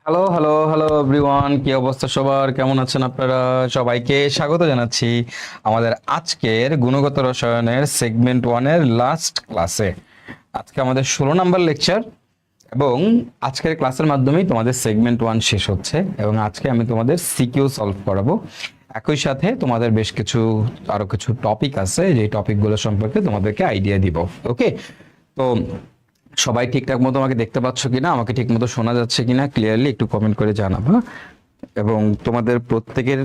Hello hello hello everyone, কি অবস্থা সবার? কেমন আছেন আপনারা? সবাইকে স্বাগত জানাচ্ছি আমাদের আজকের গুণগত রসায়নের সেগমেন্ট 1-এর লাস্ট ক্লাসে। আজকে আমাদের 16 নম্বর লেকচার এবং আজকের ক্লাসের মাধ্যমেই তোমাদের সেগমেন্ট 1 শেষ হচ্ছে এবং আজকে আমি তোমাদের সিকিউ সলভ করাবো। একই সাথে তোমাদের বেশ কিছু আরো কিছু টপিক আছে, যে টপিকগুলো সম্পর্কে তোমাদেরকে আইডিয়া দিব। ওকে, তো সবাই ঠিকঠাক মতো আমাকে দেখতে পাচ্ছ কিনা, আমাকে ঠিক মতো শোনা যাচ্ছে কিনা ক্লিয়ারলি একটু কমেন্ট করে জানাবা। এবং তোমাদের প্রত্যেকের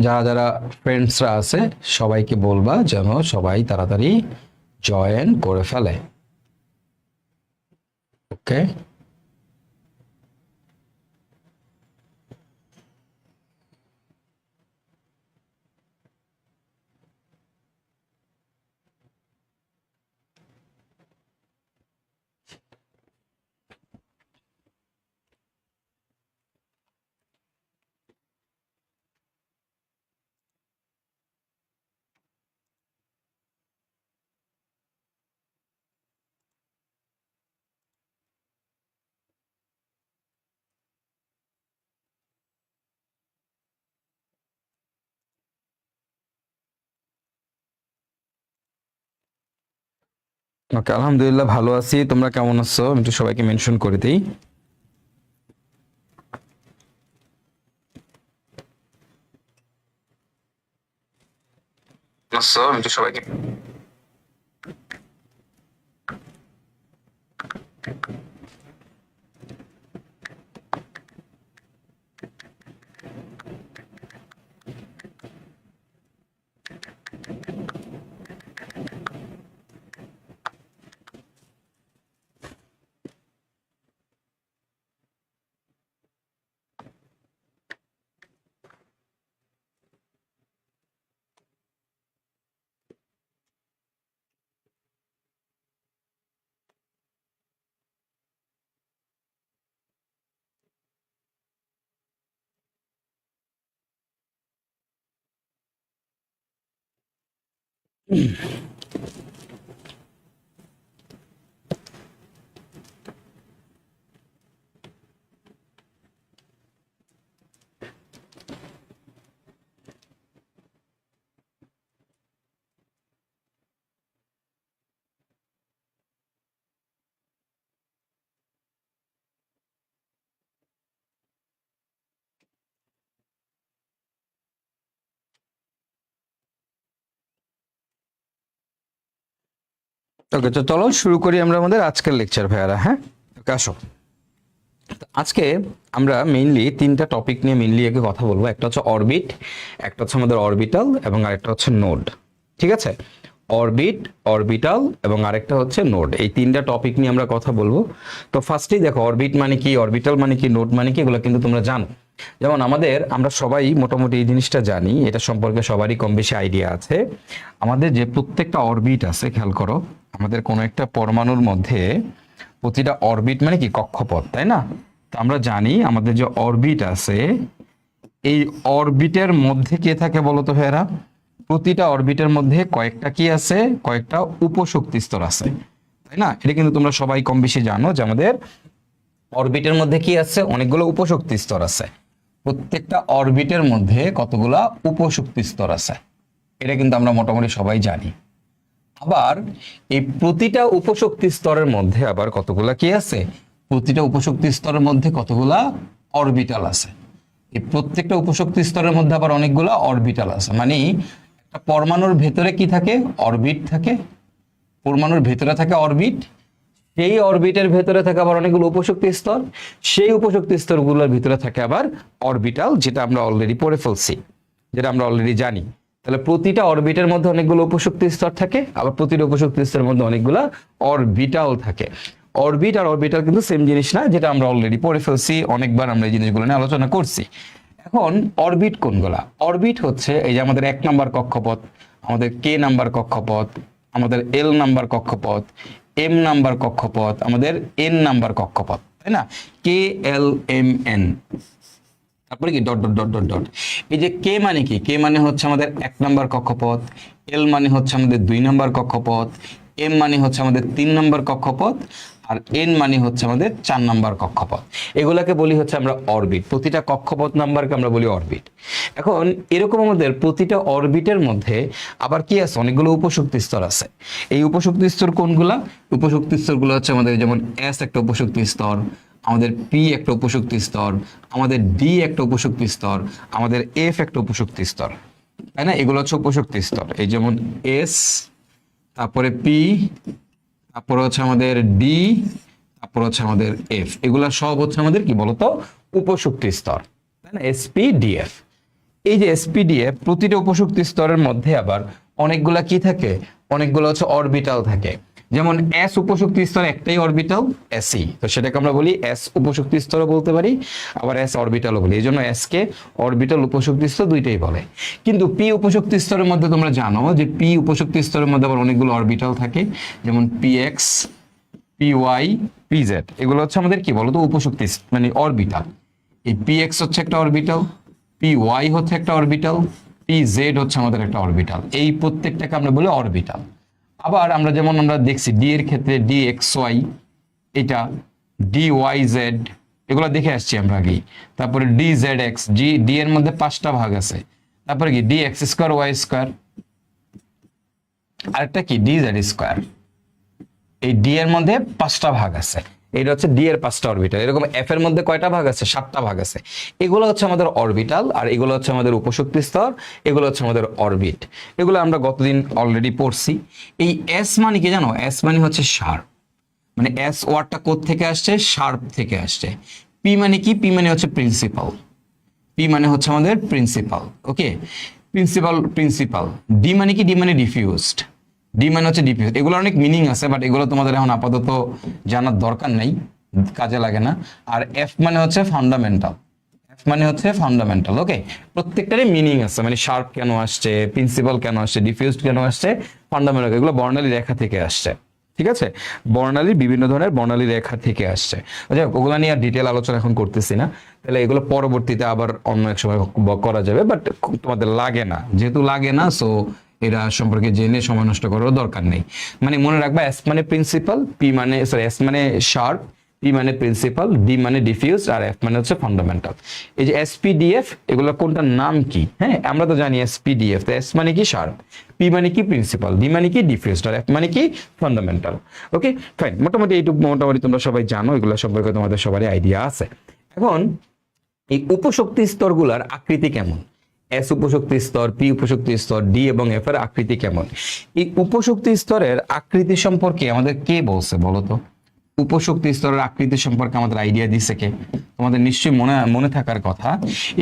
যারা যারা ফ্রেন্ডসরা আছে সবাইকে বলবা যেন সবাই তাড়াতাড়ি জয়েন করে ফেলে। ওকে, ওকে, আলহামদুলিল্লাহ ভালো আছি। তোমরা কেমন আছো? আমি একটু সবাইকে মেনশন করে দিই। আমি একটু সবাইকে ওকে, তো চলো শুরু করি আমরা আমাদের আজকের লেকচার ভাইয়ারা। হ্যাঁ, ওকে আসো। আজকে আমরা মেইনলি তিনটা টপিক নিয়ে মেইনলি আগে কথা বলবো। একটা হচ্ছে অরবিট, একটা হচ্ছে আমাদের অরবিটাল এবং আরেকটা হচ্ছে নোড। ঠিক আছে, অরবিট, অরবিটাল এবং আরেকটা হচ্ছে নোড, এই তিনটা টপিক নিয়ে আমরা কথা বলবো। তো ফার্স্টেই দেখো, অরবিট মানে কি, অরবিটাল মানে কি, নোড মানে কি, এগুলো কিন্তু তোমরা জানো। যেমন আমরা সবাই মোটামুটি এই জিনিসটা জানি, এটা সম্পর্কে সবারই কম বেশি আইডিয়া আছে। আমাদের যে প্রত্যেকটা অরবিট আছে, খেয়াল করো, আমাদের কোনো একটা পরমাণুর মধ্যে প্রতিটা অরবিট মানে কি কক্ষপথ, তাই না? তো আমরা জানি আমাদের যে অরবিট আছে, এই অরবিটের মধ্যে কে থাকে বলো তো ভাইয়েরা? প্রতিটা অরবিটের মধ্যে কয়েকটা কি আছে, কয়েকটা উপশক্তি স্তর আছে, তাই না? এটা কিন্তু তোমরা সবাই কম বেশি জানো যে আমাদের অরবিটের মধ্যে কি আছে, অনেকগুলো উপশক্তি স্তর আছে। প্রত্যেকটা অরবিটের মধ্যে কতগুলা উপশক্তি স্তর আছে, এটা কিন্তু আমরা মোটামুটি সবাই জানি। আবার এই প্রতিটা উপশক্তি স্তরের মধ্যে আবার কতগুলা কি আছে, প্রতিটা উপশক্তি স্তরের মধ্যে কতগুলা অরবিটাল আছে। এই প্রত্যেকটা উপশক্তি স্তরের মধ্যে আবার অনেকগুলা অরবিটাল আছে। মানে একটা পরমাণুর ভেতরে কি থাকে, অরবিট থাকে। পরমাণুর ভেতরে থাকে অরবিট, সেই অরবিটের ভেতরে থাকে আবার অনেকগুলো উপশক্তি স্তর, সেই উপশক্তি স্তরগুলোর ভিতরে থাকে আবার অরবিটাল, যেটা আমরা অলরেডি পড়ে ফেলছি, যেটা আমরা অলরেডি জানি। তাহলে প্রতিটা অরবিটের মধ্যে অনেকগুলো উপশক্তি স্তর থাকে, আবার প্রতিটা উপশক্তি স্তরের মধ্যে অনেকগুলো অরবিটাল থাকে। অরবিট আর অরবিটাল কিন্তু সেম জিনিস না, যেটা আমরা অলরেডি পড়ে ফেলছি, অনেকবার আমরা এই জিনিসগুলো নিয়ে আলোচনা করছি। এখন অরবিট কোনগুলা? অরবিট হচ্ছে এই যে আমাদের 1 নাম্বার কক্ষপথ, আমাদের কে নাম্বার কক্ষপথ, আমাদের এল নাম্বার কক্ষপথ, এম নাম্বার কক্ষপথ, আমাদের এন নাম্বার কক্ষপথ, তাই না? কে এল এম এন, তারপরে কি dot dot dot dot dot. এই যে কে মানে কি, কে মানে হচ্ছে আমাদের 1 নাম্বার কক্ষপথ, এল মানে হচ্ছে আমাদের 2 নাম্বার কক্ষপথ, এম মানে হচ্ছে আমাদের 3 নাম্বার কক্ষপথ, আর এন মানে হচ্ছে আমাদের 4 নাম্বার কক্ষপথ। এগুলাকে বলি হচ্ছে আমরা অরবিট। প্রতিটা কক্ষপথ নাম্বারকে আমরা বলি অরবিট। এখন এরকম আমাদের প্রতিটা অরবিটের মধ্যে আবার কি আছে, অনেকগুলো উপশক্তি স্তর আছে। এই উপশক্তি স্তর কোনগুলা? উপশক্তি স্তরগুলো হচ্ছে আমাদের যেমন এস একটা উপশক্তি স্তর, আমাদের পি একটা উপশক্তি স্তর, আমাদের ডি একটা উপশক্তি স্তর, আমাদের এফ একটা উপশক্তি স্তর, তাই না? এগুলো হচ্ছে উপশক্তি স্তর। এই যেমন এস, তারপরে পি, তারপরে হচ্ছে আমাদের ডি, তারপর হচ্ছে আমাদের এফ। এগুলা সব হচ্ছে আমাদের কি বলতো, উপশক্তি স্তর, তাই না? এসপিডিএফ। এই যে এসপিডিএফ, প্রতিটা উপশক্তি স্তরের মধ্যে আবার অনেকগুলা কি থাকে, অনেকগুলো হচ্ছে অরবিটাল থাকে। যেমন এস উপশক্তি স্তর একটাই অরবিটাল, এসি, তো সেটাকে আমরা বলি এস উপশক্তি স্তরও বলতে পারি, আবার এস অরবিটালও বলি। এই জন্য এস কে অরবিটাল উপশক্তি স্তর দুইটাই বলে। কিন্তু পি উপশক্তি স্তরের মধ্যে তোমরা জানো যে পি উপশক্তি স্তরের মধ্যে আবার অনেকগুলো অরবিটাল থাকে, যেমন p x, p y, p z. এগুলো হচ্ছে আমাদের কি বলতো, উপশক্তি মানে অরবিটাল। এই পি এক্স হচ্ছে একটা অরবিটাল, পি ওয়াই হচ্ছে একটা অরবিটাল, পি জেড হচ্ছে আমাদের একটা অরবিটাল। এই প্রত্যেকটাকে আমরা বলি অরবিটাল। আবার আমরা যেমন আমরা দেখছি ডি এর ক্ষেত্রে ডি এক্স ওয়াই, এটা ডি ওয়াই জেড, এগুলো দেখে আসছি আমরা আগে। তারপরে ডি জেড এক্স, ডি এর মধ্যে 5টা ভাগ আছে। তারপরে কি d x square Y square, আরেকটা কি ডি জেড স্কোয়ার। এই ডি এর মধ্যে 5টা ভাগ আছে। এটা হচ্ছে ডি এর 5টা অরবিটাল। এরকম এফ এর মধ্যে কয়টা ভাগ আছে? 7টা ভাগ আছে। এগুলো হচ্ছে আমাদের অরবিটাল, আর এগুলো হচ্ছে আমাদের উপশক্তি স্তর, এগুলো হচ্ছে আমাদের অরবিট। এগুলো আমরা গতদিন অলরেডি পড়ছি। এই এস মানে কি জানো? এস মানে হচ্ছে শার্প, মানে এস ওয়ার্ডটা কোথা থেকে আসছে? শার্প থেকে আসছে। পি মানে কি? পি মানে হচ্ছে প্রিন্সিপাল, পি মানে হচ্ছে আমাদের প্রিন্সিপাল, ওকে, প্রিন্সিপাল প্রিন্সিপাল। ডি মানে কি? ডি মানে ডিফিউজড, ডি মানে হচ্ছে ডিফিউজ। এগুলো অনেক মিনিং আছে, বাট এগুলো তোমাদের এখন আপাতত জানার দরকার নাই, কাজে লাগে না। আর এফ মানে হচ্ছে ফান্ডামেন্টাল, এফ মানে হচ্ছে ফান্ডামেন্টাল, ওকে। প্রত্যেকটারই মিনিং আছে, মানে শার্প কেন আসছে, প্রিন্সিপাল কেন আসছে, ডিফিউজড কেন আসছে, ফান্ডামেন্টাল, এগুলো বর্ণালী রেখা থেকে আসছে, ঠিক আছে? বর্ণালী, বিভিন্ন ধরনের বর্ণালী রেখা থেকে আসছে। যাই হোক, ওগুলো নিয়ে আর ডিটেল আলোচনা এখন করতেছি না, তাহলে এগুলো পরবর্তীতে আবার অন্য এক সময় করা যাবে, বাট তোমাদের লাগে না, যেহেতু লাগে না, সো এরা সম্পর্কে জেনে সময় নষ্ট করার দরকার নেই। মানে মনে রাখবা, এস মানে প্রিন্সিপাল, পি মানে সরি এস মানে শার্প, পি মানে প্রিন্সিপাল, ডি মানে ডিফিউজ, আর এফ মানে হচ্ছে ফান্ডামেন্টাল। এই যে এসপিডিএফ, এগুলো কোনটার নাম কি? হ্যাঁ, আমরা তো জানি এসপিডিএফ। তো এস মানে কি? শার্প, পি মানে কি? প্রিন্সিপাল, ডি মানে কি? ডিফিউজ, আর এফ মানে কি? ফান্ডামেন্টাল। ওকে ফাইন, মোটামুটি এইটুকু মোটামুটি তোমরা সবাই জানো, এগুলো সম্পর্কে তোমাদের সবারই আইডিয়া আছে। এখন এই উপশক্তি স্তরগুলোর আকৃতি কেমন? এস উপশক্তি স্তর, পি উপশক্তি স্তর, ডি এবং এফ এর আকৃতি কেমন? এই উপশক্তি স্তরের আকৃতি সম্পর্কে আমাদের কে বলছে বলো তো? উপশক্তি স্তরের আকৃতি সম্পর্কে আমাদের আইডিয়া দিছে কে? তোমাদের নিশ্চয়ই মনে থাকার কথা,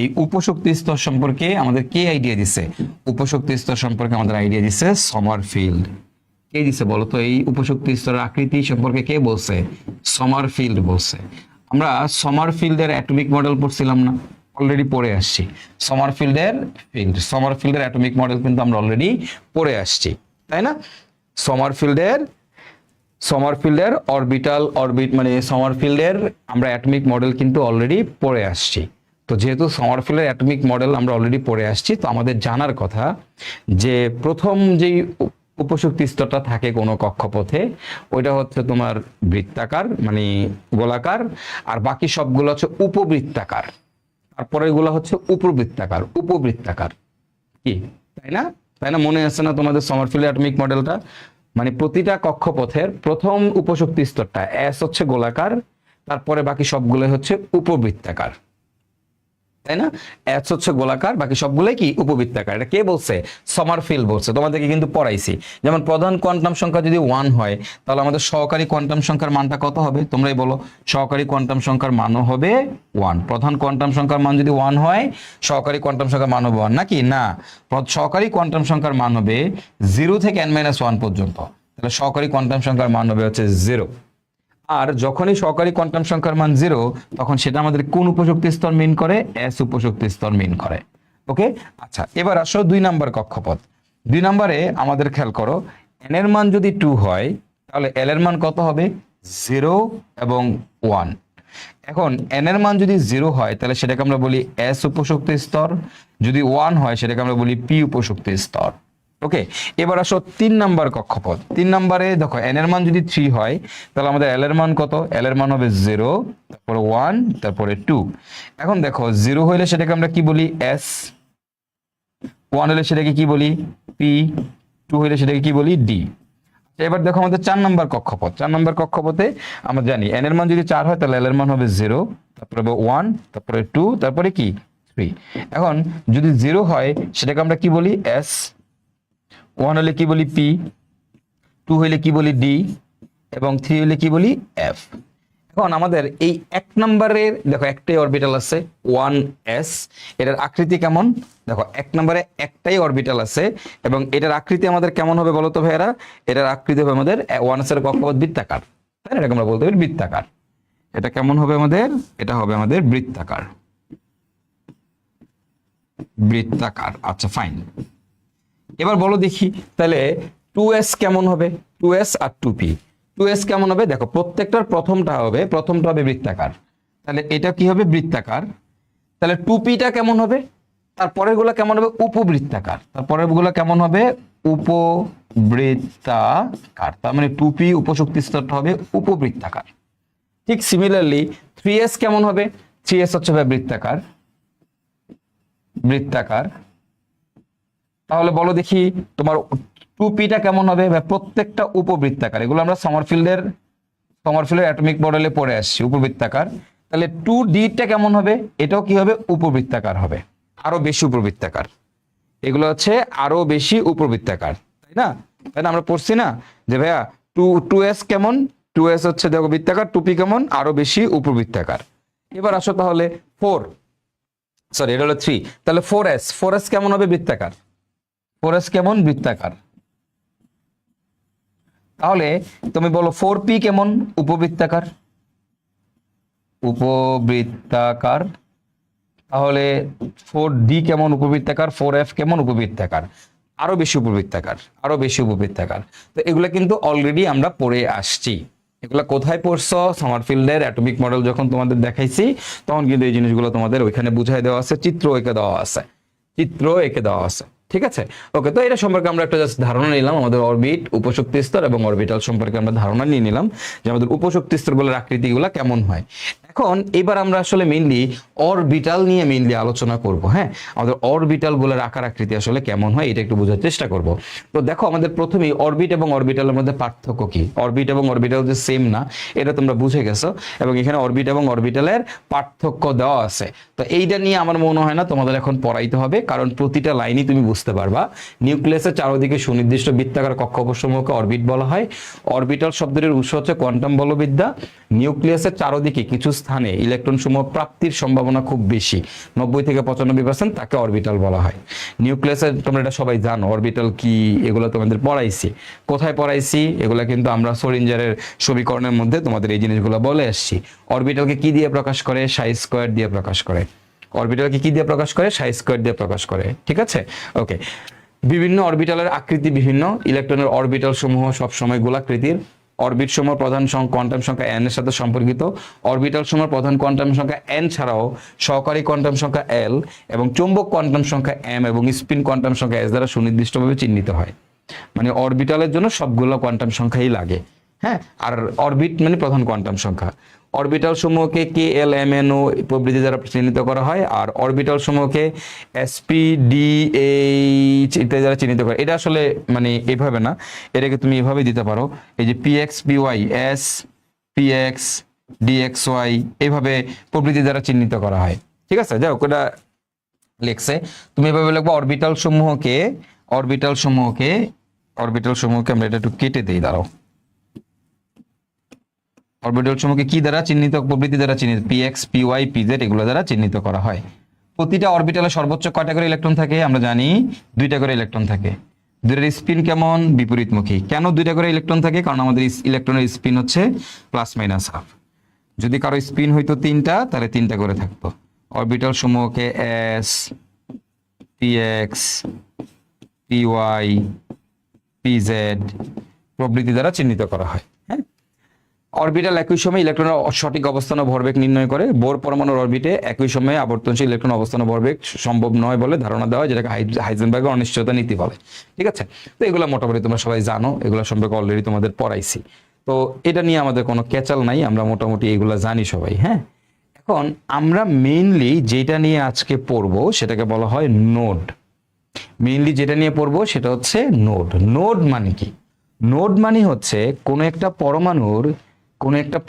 এই উপশক্তি স্তর সম্পর্কে আমাদের কে আইডিয়া দিছে? উপশক্তি স্তর সম্পর্কে আমাদের আইডিয়া দিছে সমারফিল্ড। কে দিছে বলো তো? এই উপশক্তি স্তরের আকৃতি সম্পর্কে কে বলছে? সমারফিল্ড বলছে। আমরা সমারফিল্ডের অ্যাটমিক মডেল পড়ছিলাম না? অলরেডি পড়ে আসছি। সমারফিল্ডের অ্যাটমিক মডেল কিন্তু আমরা অলরেডি পড়ে আসছি, তাই না? সমারফিল্ডের অরবিট মানে সমারফিল্ডের আমরা অ্যাটমিক মডেল কিন্তু অলরেডি পড়ে আসছি। তো যেহেতু সমারফিল্ডের অ্যাটমিক মডেল আমরা অলরেডি পড়ে আসছি, তো আমাদের জানার কথা যে প্রথম যেই উপশক্তি স্তরটা থাকে কোনো কক্ষপথে, ওইটা হচ্ছে তোমার বৃত্তাকার মানে গোলাকার, আর বাকি সবগুলো হচ্ছে উপবৃত্তাকার, তারপরে এগুলো হচ্ছে উপবৃত্তাকার কি, তাই না? মনে আছে না তোমাদের সমারফিল্ড অ্যাটমিক মডেলটা? মানে প্রতিটা কক্ষপথের প্রথম উপশক্তি স্তরটা এস হচ্ছে গোলাকার, তারপরে বাকি সবগুলো হচ্ছে উপবৃত্তাকার, তাই না? এস হচ্ছে গোলাকার, বাকি সবগুলোই কি? উপবৃত্তাকার। এটা কে বলছে? সমারফিল্ড বলছে। তোমাদেরকে কিন্তু পড়াইছি, যেমন প্রধান কোয়ান্টাম সংখ্যা যদি 1 হয়, তাহলে আমাদের সহকারী কোয়ান্টাম সংখ্যার মানটা কত হবে? তোমরাই বলো। সহকারী কোয়ান্টাম সংখ্যার মানও হবে 1। প্রধান কোয়ান্টাম সংখ্যার মান যদি 1 হয়, সহকারী কোয়ান্টাম সংখ্যার মান হবে 1, নাকি না? সহকারী কোয়ান্টাম সংখ্যার মান হবে 0 থেকে n-1 পর্যন্ত, তাহলে সহকারী কোয়ান্টাম সংখ্যার মান হবে হচ্ছে 0। আর যখনই সহকারী কোয়ান্টাম সংখ্যার মান 0, তখন সেটা আমাদের কোন উপশক্তি স্তর মিন করে? এস উপশক্তি স্তর মিন করে, ওকে। আচ্ছা, এবার আসো 2 নাম্বার কক্ষপথ। 2 নম্বরে আমাদের খেয়াল করো, n এর মান যদি 2 হয়, তাহলে এল এর মান কত হবে 0 এবং 1। এখন এন এর মান যদি 0 হয় তাহলে সেটাকে আমরা বলি এস উপশক্তি স্তর, যদি 1 হয় সেটাকে আমরা বলি পি উপশক্তি স্তর। ওকে, এবার আসো 3 নাম্বার কক্ষপথ। 3 নম্বরে দেখো এন এর মান যদি 3 হয় তাহলে আমাদের এল এর মান কত, এল এর মান হবে 0, তারপরে 1, তারপরে 2। এখন দেখো 0 হইলে সেটাকে আমরা কি বলি এস, 1 হলে সেটাকে কি বলি পি, 2 হইলে সেটাকে কি বলি ডি। এবার দেখো আমাদের 4 নম্বর কক্ষপথ। 4 নম্বর কক্ষপথে আমরা জানি এন এর মান যদি 4 হয় তাহলে এল এর মান হবে 0, তারপরে 1, তারপরে 2, তারপরে কি 3। এখন যদি 0 হয় সেটাকে আমরা কি বলি এস, 1 হলে কি বলি পি, 2 হলে কি বলি ডি, এবং 3 হলে কি বলি এফ। এখন আমাদের এই 1 নম্বরের দেখো একটাই অরবিটাল আছে 1s, এটার আকৃতি কেমন দেখো 1 নম্বরে একটাই অরবিটাল আছে এবং এটার আকৃতি আমাদের কেমন হবে বলো তো ভাইয়েরা, এটার আকৃতি হবে আমাদের 1s এর কক্ষপথ বৃত্তাকার, তাই না, এটাকে আমরা বলতে পারি বৃত্তাকার। এটা কেমন হবে আমাদের, এটা হবে আমাদের বৃত্তাকার, বৃত্তাকার। আচ্ছা ফাইন, এবার বলো দেখি তাহলে 2s কেমন হবে, 2s আর 2p। 2s কেমন হবে দেখো প্রত্যেকটার প্রথমটা হবে বৃত্তাকার, তাহলে এটা কি হবে বৃত্তাকার। তাহলে 2pটা কেমন হবে, তারপরের গুলো কেমন হবে উপবৃত্তাকার, তারপরের গুলো কেমন হবে উপবৃত্তাকার, তার মানে 2p উপশক্তি স্তরটা হবে উপবৃত্তাকার। ঠিক সিমিলারলি 3s কেমন হবে, 3s হচ্ছে বৃত্তাকার, বৃত্তাকার। তাহলে বলো দেখি তোমার 2pটা কেমন হবে, প্রত্যেকটা উপবৃত্তাকার, এগুলো আমরা সমারফিল্ডের অ্যাটমিক মডেলে পড়ে আসছি উপবৃত্তাকার। তাহলে 2dটা কেমন হবে, এটাও কি হবে উপবৃত্তাকার হবে, আরো বেশি উপবৃত্তাকার, এগুলো হচ্ছে আরো বেশি উপবৃত্তাকার, তাই না, আমরা পড়ছি না যে ভাইয়া 2s কেমন, 2s হচ্ছে দেখো বৃত্তাকার, 2p কেমন আরো বেশি উপবৃত্তাকার। এবার আসো তাহলে 4, সরি এটা হলো 3, তাহলে 4s কেমন হবে বৃত্তাকার, 4s কেমন বৃত্তাকার। তাহলে তুমি বলো 4p কেমন উপবৃত্তাকার, উপবৃত্তাকার। তাহলে 4d কেমন উপবৃত্তাকার, 4f কেমন উপবৃত্তাকার, আরো বেশি উপবৃত্তাকার, আরো বেশি উপবৃত্তাকার। তো এগুলা কিন্তু অলরেডি আমরা পড়ে আসছি, এগুলা কোথায় পড়ছো সামারফিল্ডের অ্যাটমিক মডেল যখন তোমাদের দেখাইছি তখন কিন্তু এই জিনিসগুলো তোমাদের ওইখানে বুঝাই দেওয়া আছে, চিত্র এঁকে দেওয়া আছে, চিত্র এঁকে দেওয়া আছে, ঠিক আছে। ওকে, তো এটা সম্পর্কে আমরা একটা জাস্ট ধারণা নিলাম, আমাদের অরবিট, উপশক্তি স্তর এবং অরবিটাল সম্পর্কে আমরা ধারণা নিয়ে নিলাম যে আমাদের উপশক্তি স্তরগুলোর আকৃতিগুলো কেমন হয়। এখন এবার আমরা আসলে মেইনলি অরবিটাল নিয়ে মেইনলি আলোচনা করব। হ্যাঁ, আমাদের অরবিটাল গুলোর আকার আকৃতি আসলে কেমন হয় এটা একটু বোঝার চেষ্টা করব। তো দেখো আমাদের প্রথমেই অরবিট এবং অরবিটালের মধ্যে পার্থক্য কি, অরবিট এবং অরবিটাল যে সেম না এটা তোমরা বুঝে গেছো, এবং এখানে অরবিট এবং অরবিটালের পার্থক্য দেওয়া আছে। তো এইটা নিয়ে আমার মনে হয় না তোমাদের এখন পড়াইতে হবে, কারণ প্রতিটা লাইনই তুমি বুঝতে পারবা। নিউক্লিয়াসের চারদিকে সুনির্দিষ্ট বৃত্তাকার কক্ষপথসমূহকে অরবিট বলা হয়। অরবিটাল শব্দের উৎস হচ্ছে কোয়ান্টাম বলবিদ্যা। নিউক্লিয়াসের চারদিকে কিছু স্থানে ইলেকট্রন সমূহ প্রাপ্তির সম্ভাবনা খুব বেশি, 90 থেকে 95%, তাকে অরবিটাল বলা হয়। নিউক্লিয়াসের তোমরা এটা সবাই জানো, অরবিটাল কি এগুলো তোমাদের পড়াইছি, কোথায় পড়াইছি এগুলো কিন্তু আমরা সোলিঞ্জারের সমীকরণের মধ্যে তোমাদের এই জিনিসগুলো বলে আসছি। অরবিটালকে কি দিয়ে প্রকাশ করে, সাই স্কয়ার দিয়ে প্রকাশ করে। অরবিটালকে কি দিয়ে প্রকাশ করে, সাই স্কয়ার দিয়ে প্রকাশ করে, ঠিক আছে। ওকে, বিভিন্ন অরবিটালের আকৃতি বিভিন্ন, ইলেকট্রনের অরবিটাল সমূহ সবসময় গোলাকৃতির। অরবিট সমূহ প্রধান কোয়ান্টাম সংখ্যা n এর সাথে সম্পর্কিত। অরবিটাল সমূহ প্রধান কোয়ান্টাম সংখ্যা n ছাড়াও সহকারী কোয়ান্টাম সংখ্যা l এবং চৌম্বক কোয়ান্টাম সংখ্যা m এবং স্পিন কোয়ান্টাম সংখ্যা s দ্বারা সুনির্দিষ্টভাবে চিহ্নিত হয়। মানে অরবিটালের জন্য সবগুলো কোয়ান্টাম সংখ্যাই লাগে। হ্যাঁ, আর অরবিট মানে প্রধান কোয়ান্টাম সংখ্যা। অরবিটাল সমূহকে কে এল এম এন ও প্রভৃতি দ্বারা চিহ্নিত করা হয়, আর অরবিটাল সমূহকে এসপি ডি এইচ ইত্যাদি দ্বারা চিহ্নিত করা। এটা আসলে মানে এভাবে না, এটাকে তুমি এভাবে দিতে পারো, এই যে p x p y s p x d x y এইভাবে প্রভৃতি দ্বারা চিহ্নিত করা হয়, ঠিক আছে। যাই হোক, ওটা লেখছে, তুমি এভাবে লিখবো অরবিটাল সমূহকে আমরা এটা একটু কেটে দিই, দাঁড়াও। অরবিটাল সমূহকে কি দ্বারা চিহ্নিত, প্রভৃতি দ্বারা চিহ্নিত, পিএক্স পিওয়াই পিজেড এগুলো দ্বারা চিহ্নিত করা হয়। প্রতিটা অরবিটালে সর্বোচ্চ কয়টা করে ইলেকট্রন থাকে, আমরা জানি 2টা করে ইলেকট্রন থাকে। দুইটার স্পিন কেমন, বিপরীতমুখী। কেন 2টা করে ইলেকট্রন থাকে, কারণ আমাদের ইলেকট্রনের স্পিন হচ্ছে +- যদি কারো স্পিন হইতো 3টা তাহলে 3টা করে থাকতো। অরবিটাল সমূহকে এস পিএক্স পিওয়াই পিজেড প্রবৃত্তি দ্বারা চিহ্নিত করা হয়। হ্যাঁ, অরবিটাল একই সময়ে ইলেকট্রনের সঠিক অবস্থান ও ভরবেগ নির্ণয় করে। বোর পরমাণুর অরবিটে একই সময়ে আবর্তনশীল ইলেকট্রন অবস্থান ও ভরবেগ সম্ভব নয় বলে ধারণা দেওয়া হয়, যেটাকে হাইজেনবার্গের অনিশ্চয়তা নীতি বলে। ঠিক আছে, তো এগুলো মোটামুটি তোমরা সবাই জানো, এগুলো সম্পর্কে অলরেডি তোমাদের পড়াইছি। তো এটা নিয়ে আমাদের কোনো ক্যাচাল নাই, আমরা মোটামুটি এগুলো জানি সবাই। হ্যাঁ, এখন আমরা মেইনলি যেটা নিয়ে আজকে পড়বো সেটাকে বলা হয় নোড। মেইনলি যেটা নিয়ে পড়বো সেটা হচ্ছে নোড। নোড মানে কি? নোড মানে হচ্ছে কোনো একটা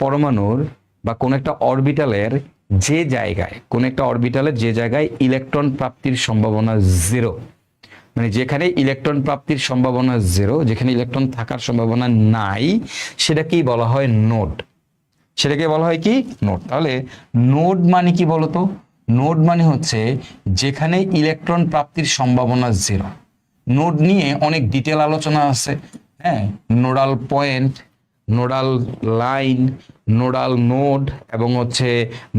পরমাণুর বা কোনো একটা অরবিটালের যে জায়গায়, ইলেকট্রন প্রাপ্তির সম্ভাবনা জিরো, মানে যেখানে ইলেকট্রন প্রাপ্তির সম্ভাবনা জিরো, যেখানে ইলেকট্রন থাকার সম্ভাবনা নাই, সেটাকেই বলা হয় নোড। সেটাকে বলা হয় কি? নোড। তাহলে নোড মানে কি বলতো? নোড মানে হচ্ছে যেখানে ইলেকট্রন প্রাপ্তির সম্ভাবনা জিরো। নোড নিয়ে অনেক ডিটেল আলোচনা আছে। হ্যাঁ, nodal point, nodal line, nodal node এবং হচ্ছে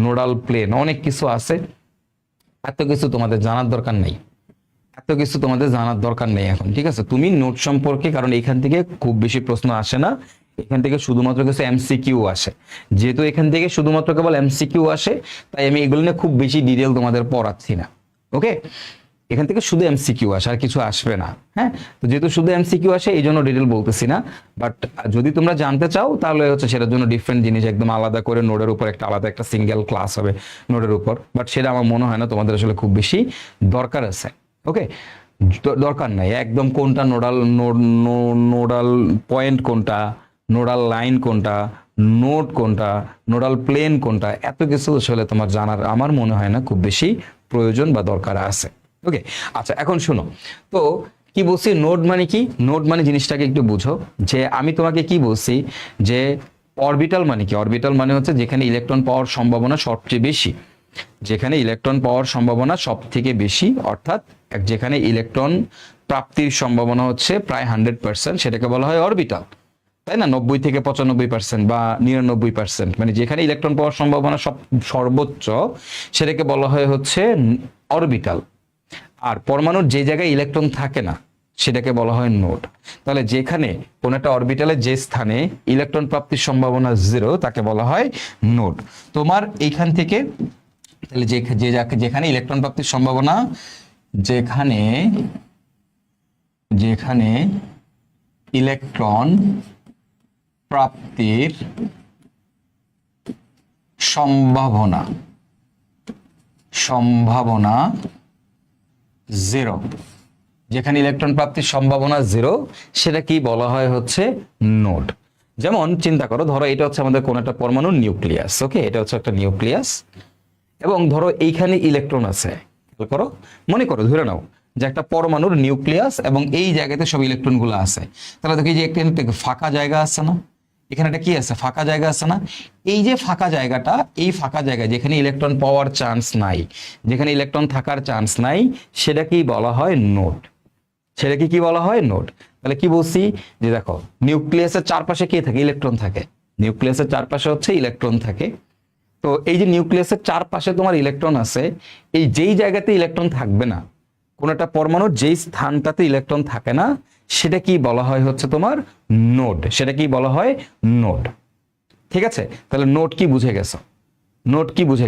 নোডাল প্লেন, অনেক কিছু আছে। এত কিছু তোমাদের জানার দরকার নেই এখন। ঠিক আছে, তুমি নোড সম্পর্কে, কারণ এখান থেকে খুব বেশি প্রশ্ন আসে না, এখান থেকে শুধুমাত্র কিছু এমসিকিউ আসে। যেহেতু এখান থেকে শুধুমাত্র কেবল এমসিকিউ আসে, তাই আমি এগুলো নিয়ে খুব বেশি ডিটেল তোমাদের পড়াচ্ছি না। ওকে, এখান থেকে শুধু এমসিকিউ আসে, আর কিছু আসবে না। হ্যাঁ, তো যেহেতু শুধু এমসিকিউ আসে এই জন্য ডিটেল বলতেছি না। বাট যদি তোমরা জানতে চাও তাহলে হচ্ছে সেটার জন্য ডিফারেন্ট জিনিস, একদম আলাদা করে নোডের উপর একটা আলাদা একটা সিঙ্গেল ক্লাস হবে নোডের উপর। বাট সেটা আমার মনে হয় না তোমাদের আসলে খুব বেশি দরকার আছে। ওকে, দরকার নাই একদম। কোনটা নোডাল পয়েন্ট কোনটা, নোডাল লাইন কোনটা, নোড কোনটা, নোডাল প্লেন কোনটা, এত কিছু আসলে তোমার জানার আমার মনে হয় না খুব বেশি প্রয়োজন বা দরকার আছে। ওকে, আচ্ছা এখন শুনো তো কি বলছি, নোড মানে কি? নোড মানে জিনিসটাকে একটু বুঝো, যে আমি তোমাকে কি বলছি যে অরবিটাল মানে কি? অরবিটাল মানে হচ্ছে যেখানে ইলেকট্রন পাওয়ার সম্ভাবনা সবচেয়ে বেশি, যেখানে ইলেকট্রন পাওয়ার সম্ভাবনা সব থেকে বেশি, অর্থাৎ যেখানে ইলেকট্রন প্রাপ্তির সম্ভাবনা হচ্ছে প্রায় 100%, সেটাকে বলা হয় অরবিটাল, তাই না? 90 থেকে 95% বা 99%, মানে যেখানে ইলেকট্রন পাওয়ার সম্ভাবনা সর্বোচ্চ, সেটাকে বলা হয় হচ্ছে অরবিটাল। আর পরমাণুর যে জায়গায় ইলেকট্রন থাকে না সেটাকে বলা হয় নোড। তাহলে যেখানে কোন একটা অরবিটালের যে স্থানে ইলেকট্রন প্রাপ্তির সম্ভাবনা জিরো তাকে বলা হয় নোড। তোমার এইখান থেকে তাহলে যেখানে ইলেকট্রন প্রাপ্তির সম্ভাবনা, যেখানে ইলেকট্রন প্রাপ্তির সম্ভাবনা জিরো, যেখানে ইলেকট্রন প্রাপ্তির সম্ভাবনা জিরো, সেটা কি বলা হয় হচ্ছে নোড। যেমন চিন্তা করো, ধরো এটা হচ্ছে আমাদের কোন একটা পরমাণুর নিউক্লিয়াস। ওকে, এটা হচ্ছে একটা নিউক্লিয়াস এবং ধরো এইখানে ইলেকট্রন আছে। মনে করো, ধরে নাও যে একটা পরমাণুর নিউক্লিয়াস এবং এই জায়গাতে সব ইলেকট্রন গুলো আছে। তাহলে দেখি যে একটা ফাঁকা জায়গা আছে না, এখানে একটা কি আছে, ফাঁকা জায়গা আছে না। এই যে ফাঁকা জায়গাটা, এই ফাঁকা জায়গায় যেখানে ইলেকট্রন পাওয়ার চান্স নাই, যেখানে ইলেকট্রন থাকার চান্স নাই, সেটাকেই বলা হয় নোড। সেটাকে কি বলা হয়? নোড। তাহলে কি বলছি যে দেখো, নিউক্লিয়াসের চারপাশে কে থাকে? ইলেকট্রন থাকে। নিউক্লিয়াসের চারপাশে হচ্ছে ইলেকট্রন থাকে। তো এই যে নিউক্লিয়াসের চারপাশে তোমার ইলেকট্রন আছে, এই যেই জায়গাতে ইলেকট্রন থাকবে না, কোন একটা পরমাণুর যেই স্থানটাতে ইলেকট্রন থাকে না, সেটা কি বলা হয় হচ্ছে তোমার নোড। সেটা কি বলা হয়? নোড। ঠিক আছে, তাহলে নোড কি বুঝে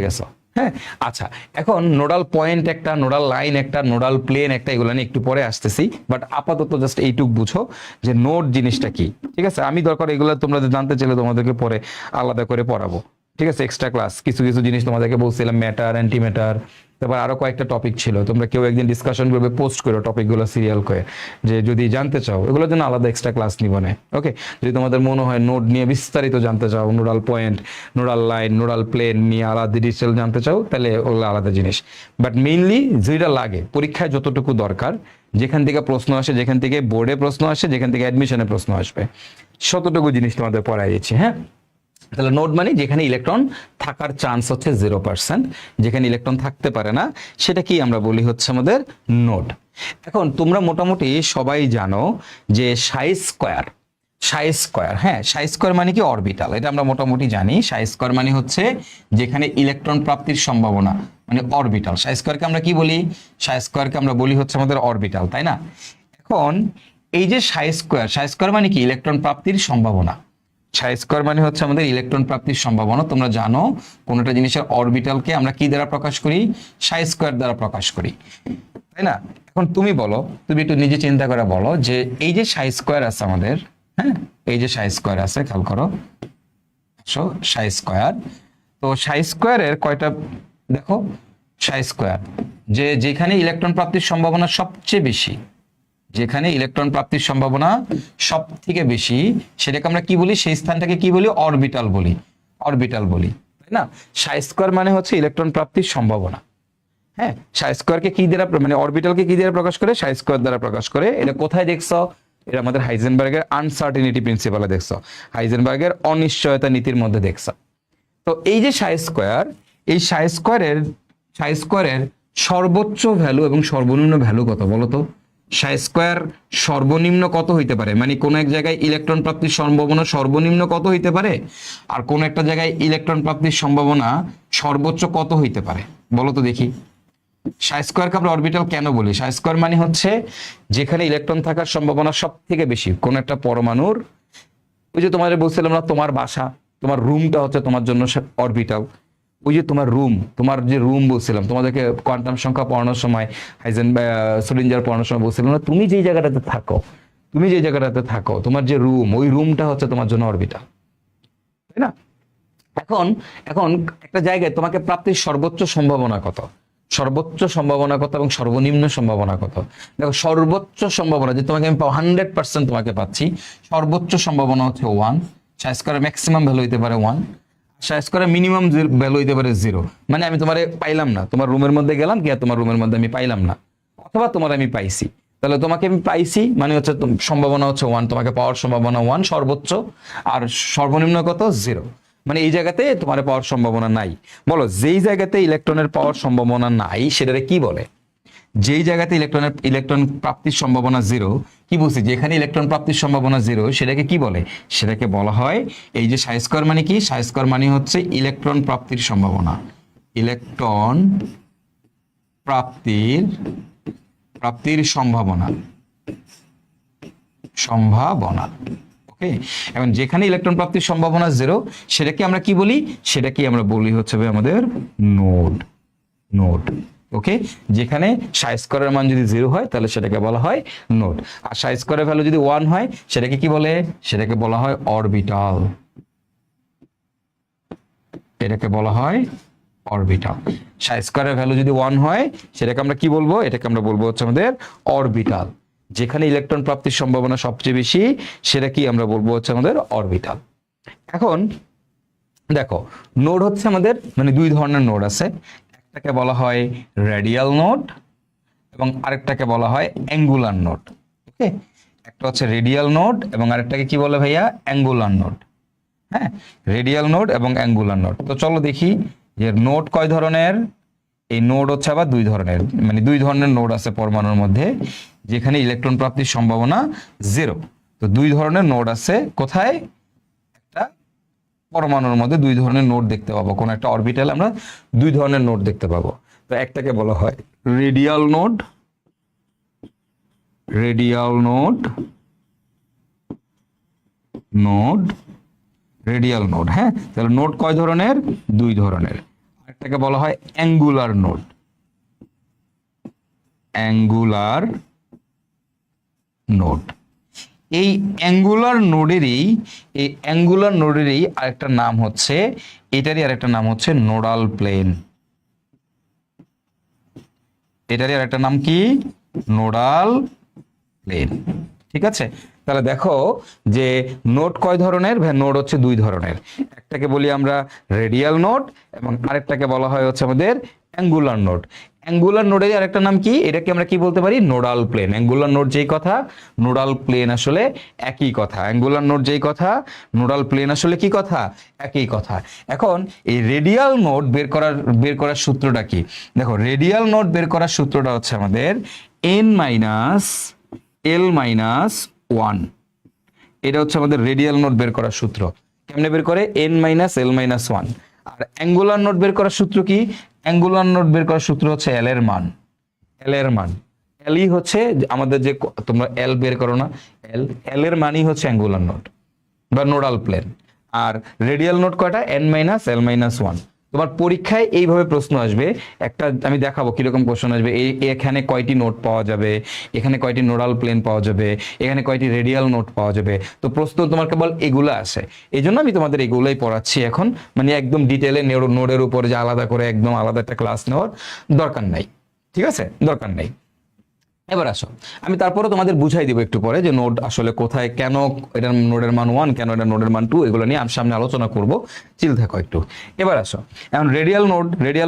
গেছো? হ্যাঁ, আচ্ছা এখন নোডাল পয়েন্ট একটা, নোডাল লাইন একটা, নোডাল প্লেন একটা, এগুলো নিয়ে একটু পরে আসতেছি। বাট আপাতত জাস্ট এইটুক বুঝো যে নোড জিনিসটা কি। ঠিক আছে, আমি দরকার এগুলো তোমরা জানতে চাইলে তোমাদেরকে পরে আলাদা করে পড়াবো। ঠিক আছে, এক্সট্রা ক্লাস কিছু কিছু জিনিস তোমাদেরকে বলছিলাম, ম্যাটার, অ্যান্টিম্যাটার, তারপর আরো কয়েকটা টপিক ছিল। তোমরা কেউ একদিন ডিসকাশন করবে, পোস্ট করো টপিকগুলো সিরিয়াল করে, যে যদি জানতে চাও এগুলোর জন্য আলাদা এক্সট্রা ক্লাস নিব না। ওকে, যদি তোমাদের মনে হয় নোড নিয়ে বিস্তারিত জানতে চাও, nodal point, nodal line, nodal plane নিয়ে আলাদা ডিটেইল জানতে চাও, তাহলে ওগুলো আলাদা জিনিস। বাট মেইনলি যেটা লাগে পরীক্ষায় যতটুকু দরকার, যেখান থেকে প্রশ্ন আসে, যেখান থেকে বোর্ডে প্রশ্ন আসে, যেখান থেকে অ্যাডমিশনে প্রশ্ন আসবে, ততটুকু জিনিস তোমাদের পড়াই দিচ্ছি। হ্যাঁ, তাহলে নোড মানে যেখানে ইলেকট্রন থাকার চান্স হচ্ছে 0%, যেখানে ইলেকট্রন থাকতে পারে না, সেটা কি আমরা বলি হচ্ছে আমাদের নোড। এখন তোমরা মোটামুটি সবাই জানো যে সাই স্কয়ার, হ্যাঁ সাই স্কয়ার মানে কি? অরবিটাল। এটা আমরা মোটামুটি জানি। সাই স্কয়ার মানে হচ্ছে যেখানে ইলেকট্রন প্রাপ্তির সম্ভাবনা, মানে অরবিটাল। সাই স্কয়ারকে আমরা কি বলি? সাই স্কয়ারকে আমরা বলি হচ্ছে আমাদের অরবিটাল, তাই না? এখন এই যে সাই স্কয়ার মানে কি ইলেকট্রন প্রাপ্তির সম্ভাবনা। সাই স্কয়ার মানে হচ্ছে আমাদের ইলেকট্রন প্রাপ্তির সম্ভাবনা। তোমরা জানো কোন একটা জিনিসের অরবিটালকে আমরা কি দ্বারা প্রকাশ করি, সাই স্কয়ার দ্বারা প্রকাশ করি, তাই না? এখন তুমি বলো, তুমি একটু নিজে চিন্তা করে বলো যে এই যে সাই স্কয়ার আছে আমাদের, হ্যাঁ এই যে সাই স্কয়ার আছে, খেয়াল করো সাই স্কয়ার। তো সাই স্কয়ারের কয়টা, দেখো সাই স্কয়ার যে যেখানে ইলেকট্রন প্রাপ্তির সম্ভাবনা সবচেয়ে বেশি, যেখানে ইলেকট্রন প্রাপ্তির সম্ভাবনা সব থেকে বেশি, সেটাকে আমরা কি বলি, সেই স্থানটাকে কি বলি, অরবিটাল বলি, অরবিটাল বলি, তাই না? সাই স্কয়ার মানে হচ্ছে ইলেকট্রন প্রাপ্তির সম্ভাবনা। হ্যাঁ, সাই স্কয়ারকে কি দ্বারা মানে অরবিটালকে কি দ্বারা প্রকাশ করে, সাই স্কয়ার দ্বারা প্রকাশ করে। এটা কোথায় দেখছো, এটা আমাদের হাইজেনবার্গের আনসার্টেনিটি প্রিন্সিপালে দেখছো, হাইজেনবার্গের অনিশ্চয়তা নীতির মধ্যে দেখছো। তো এই যে সাই স্কয়ার, এই সাই স্কয়ারের সর্বোচ্চ ভ্যালু এবং সর্বনিম্ন ভ্যালু কত বলো তো? সাই স্কয়ার সর্বনিম্ন কত হইতে পারে, মানে কোন এক জায়গায় ইলেকট্রন প্রাপ্তির সম্ভাবনা সর্বনিম্ন কত হইতে পারে, আর কোন একটা জায়গায় ইলেকট্রন প্রাপ্তির সম্ভাবনা সর্বোচ্চ কত হইতে পারে বলো তো দেখি। সাই স্কয়ারকে আমরা অরবিটাল কেন বলি? সাই স্কয়ার মানে হচ্ছে যেখানে ইলেকট্রন থাকার সম্ভাবনা সব থেকে বেশি কোন একটা পরমাণুর, ওই যে তোমাদের বলছিলাম না, তোমার বাসা, তোমার রুমটা হচ্ছে তোমার জন্য অরবিটাল। ওই যে তোমার রুম, তোমার যে রুম বলছিলাম, তোমাদেরকে কোয়ান্টাম সংখ্যা পড়ানোর সময়, সোলিঞ্জার পড়ানোর সময় বলছিলাম না, তুমি যে জায়গাটাতে থাকো, তোমার যে রুম, ওই রুমটা হচ্ছে তোমার জন্য অরবিটাল, তাই না? এখন এখন একটা জায়গায় তোমাকে প্রাপ্তির সর্বোচ্চ সম্ভাবনা কত, সর্বোচ্চ সম্ভাবনা কত এবং সর্বনিম্ন সম্ভাবনা কত? দেখো সর্বোচ্চ সম্ভাবনা যে তোমাকে আমি 100% তোমাকে পাচ্ছি, সর্বোচ্চ সম্ভাবনা হচ্ছে 1। সাই স্কয়ারের ম্যাক্সিমাম ভ্যালু হইতে পারে 1, সাই স্কয়ারের মিনিমাম ভ্যালু হইতে পারে 0। মানে আমি তোমারে পাইলাম না, তোমার রুমের মধ্যে গেলাম, কি তোমার রুমের মধ্যে আমি পাইলাম না, অথবা তোমার আমি পাইছি, তাহলে তোমাকে আমি পাইছি মানে হচ্ছে সম্ভাবনা হচ্ছে 1, তোমাকে পাওয়ার সম্ভাবনা 1 সর্বোচ্চ, আর সর্বনিম্ন কত, 0। মানে এই জায়গাতে তোমার পাওয়ার সম্ভাবনা নাই। বলো যেই জায়গাতে ইলেকট্রনের পাওয়ার সম্ভাবনা নাই সেটারে কি বলে? যেই জায়গাতে ইলেকট্রন প্রাপ্তির সম্ভাবনা 0, কি বলছি, যেখানে ইলেকট্রন প্রাপ্তির সম্ভাবনা 0 সেটাকে কি বলে? সেটাকে বলা হয়, এই যে সাই স্কয়ার মানে কি, সাই স্কয়ার মানে হচ্ছে ইলেকট্রন প্রাপ্তির সম্ভাবনা, ইলেকট্রন প্রাপ্তির সম্ভাবনা। ওকে, এখন যেখানে ইলেকট্রন প্রাপ্তির সম্ভাবনা 0 সেটাকে আমরা কি বলি, সেটাকে আমরা বলি হচ্ছে আমাদের নোড। ওকে, যেখানে সাই স্কয়ারের মান যদি 0 হয় তাহলে সেটাকে বলা হয় নোড, আর সাই স্কয়ারের ভ্যালু যদি 1 হয় সেটাকে কি বলে, সেটাকে বলা হয় অরবিটাল। এটাকে বলা হয় অরবিটাল। সাই স্কয়ারের ভ্যালু যদি 1 হয় সেটাকে আমরা কি বলবো, এটাকে আমরা বলবো হচ্ছে আমাদের অরবিটাল। যেখানে ইলেকট্রন প্রাপ্তির সম্ভাবনা সবচেয়ে বেশি সেটা কি আমরা বলবো হচ্ছে আমাদের অরবিটাল। এখন দেখো নোড হচ্ছে আমাদের মানে দুই ধরনের নোড আছে, একটাকে বলা হয় রেডিয়াল নোড এবং আরেকটাকে বলা হয় অ্যাঙ্গুলার নোড। ওকে, একটা হচ্ছে রেডিয়াল নোড এবং আরেকটাকে কি বলে ভাইয়া, অ্যাঙ্গুলার নোড। হ্যাঁ, রেডিয়াল নোড এবং অ্যাঙ্গুলার নোড। তো চলো দেখি যে নোড কয় ধরনের। এই নোড হচ্ছে আবার দুই ধরনের, মানে দুই ধরনের নোড আছে পরমাণুর মধ্যে যেখানে ইলেকট্রন প্রাপ্তির সম্ভাবনা 0। তো দুই ধরনের নোড আছে কোথায়, একটা পরমাণুর মধ্যে দুই ধরনের নোড দেখতে পাবো, কোন একটা অরবিটাল আমরা দুই ধরনের নোড দেখতে পাবো। তো একটাকে বলা হয় রেডিয়াল নোড, রেডিয়াল নোড। হ্যাঁ, তাহলে নোড কয় ধরনের, দুই ধরনের। একটাকে বলা হয় অ্যাঙ্গুলার নোড। এই অ্যাঙ্গুলার নোডেরই আরেকটা নাম হচ্ছে, এটারই আরেকটা নাম হচ্ছে নোডাল প্লেন। এটারই আরেকটা নাম কি, নোডাল প্লেন। ঠিক আছে, তাহলে দেখো যে নোড কয় ধরনের, নোড হচ্ছে দুই ধরনের। একটাকে বলি আমরা রেডিয়াল নোড এবং আরেকটাকে বলা হয় হচ্ছে আমাদের অ্যাঙ্গুলার নোড। অ্যাঙ্গুলার নোডের আরেকটা নাম কি, এটাকে আমরা কি বলতে পারি, নোডাল প্লেন। অ্যাঙ্গুলার নোড যেই কথা, নোডাল প্লেন আসলে একই কথা। অ্যাঙ্গুলার নোড যেই কথা, নোডাল প্লেন আসলে কি কথা, একই কথা। এখন এই রেডিয়াল নোড বের করার সূত্রটা কি, দেখো রেডিয়াল নোড বের করার সূত্রটা হচ্ছে আমাদের n-l-1। এটা হচ্ছে আমাদের রেডিয়াল নোড বের করার সূত্র। কেমনে বের করে, n-l-1। আর অ্যাঙ্গুলার নোড বের করার সূত্র কি, অ্যাঙ্গুলার নোড বের করার সূত্র হচ্ছে l এর মান। এলই হচ্ছে আমাদের যে তোমরা এল বের করো না, এল এল এর মানই হচ্ছে অ্যাঙ্গুলার নোড বা নোডাল প্লেন। আর রেডিয়াল নোড কয়টা? n minus L minus one. তোমার পরীক্ষায় এইভাবে প্রশ্ন আসবে, একটা আমি দেখাবো কিরকম কোশ্চেন আসবে। এখানে কয়টি নোড পাওয়া যাবে, এখানে কয়টি নোডাল প্লেন পাওয়া যাবে, এখানে কয়টি রেডিয়াল নোড পাওয়া যাবে। তো প্রশ্ন তোমার কেবল এগুলো আসে, এই জন্য আমি তোমাদের এগুলোই পড়াচ্ছি এখন। মানে একদম ডিটেলে নোডের উপরে যে আলাদা করে একদম আলাদা একটা ক্লাস নেওয়ার দরকার নাই, ঠিক আছে? দরকার নেই। এবার আসো, আমি তারপরে তোমাদের বুঝাই দিব একটু পরে যে নোড আসলে কোথায়, কেন এটার নোডের মান 1, কেন এটা নোডের মান 2, এগুলো নিয়ে আমি সামনে আলোচনা করব। চিল থাকো একটু। এবার আসো, এখন রেডিয়াল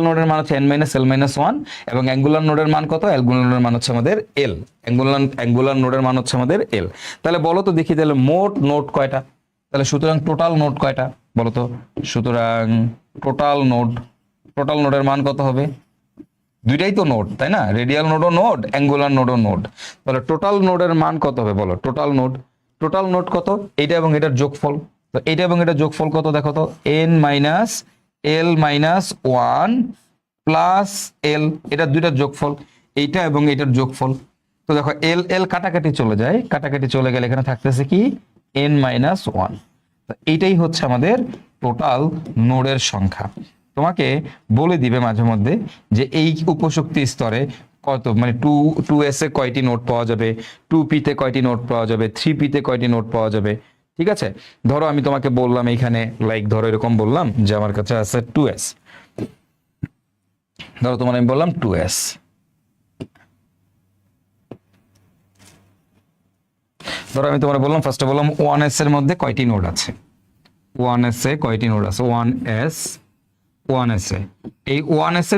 নোডের মান হচ্ছে n minus L minus one, এবং অ্যাঙ্গুলার নোডের মান কত? অ্যাঙ্গুলার নোডের মান হচ্ছে আমাদের এল। অ্যাঙ্গুলার নোডের মান হচ্ছে আমাদের এল। তাহলে বলো তো দেখি, তাহলে মোট নোড কয়টা? তাহলে সুতরাং টোটাল নোড কয়টা বলো তো? সুতরাং টোটাল নোডের মান কত হবে? দুইটাই তো নোড, তাই না? রেডিয়াল নোডও নোড, অ্যাঙ্গুলার নোডও নোড। তাহলে টোটাল নোডের মান কত হবে বলো? টোটাল নোড কত? এইটা এবং এটার যোগফল। তো এইটা এবং এটার যোগফল কত দেখো তো? n minus L minus one plus L, এটার দুইটার যোগফল, এইটা এবং এটার যোগফল। তো দেখো এল এল কাটাকাটি চলে যায়, কাটাকাটি চলে গেলে এখানে থাকতেছে কি? n minus one. তো এইটাই হচ্ছে আমাদের টোটাল নোডের সংখ্যা। তোমাকে বলে দিবে মাঝে মধ্যে যে এই উপশক্তি স্তরে কত, মানে টু এস এ কয়টি নোট পাওয়া যাবে, 2p তে কয়টি নোট পাওয়া যাবে, 3p তে কয়টি নোট পাওয়া যাবে। ঠিক আছে, ধরো আমি তোমাকে বললাম এইখানে, লাইক ধরো এরকম বললাম যে আমার কাছে আছে 2s, ধরো তোমার আমি বললাম 2s। ধরো আমি তোমার বললাম, ফার্স্টে বললাম 1s এর মধ্যে কয়টি নোড আছে, 1s এ কয়টি নোড আছে, 1s এ। এই 1s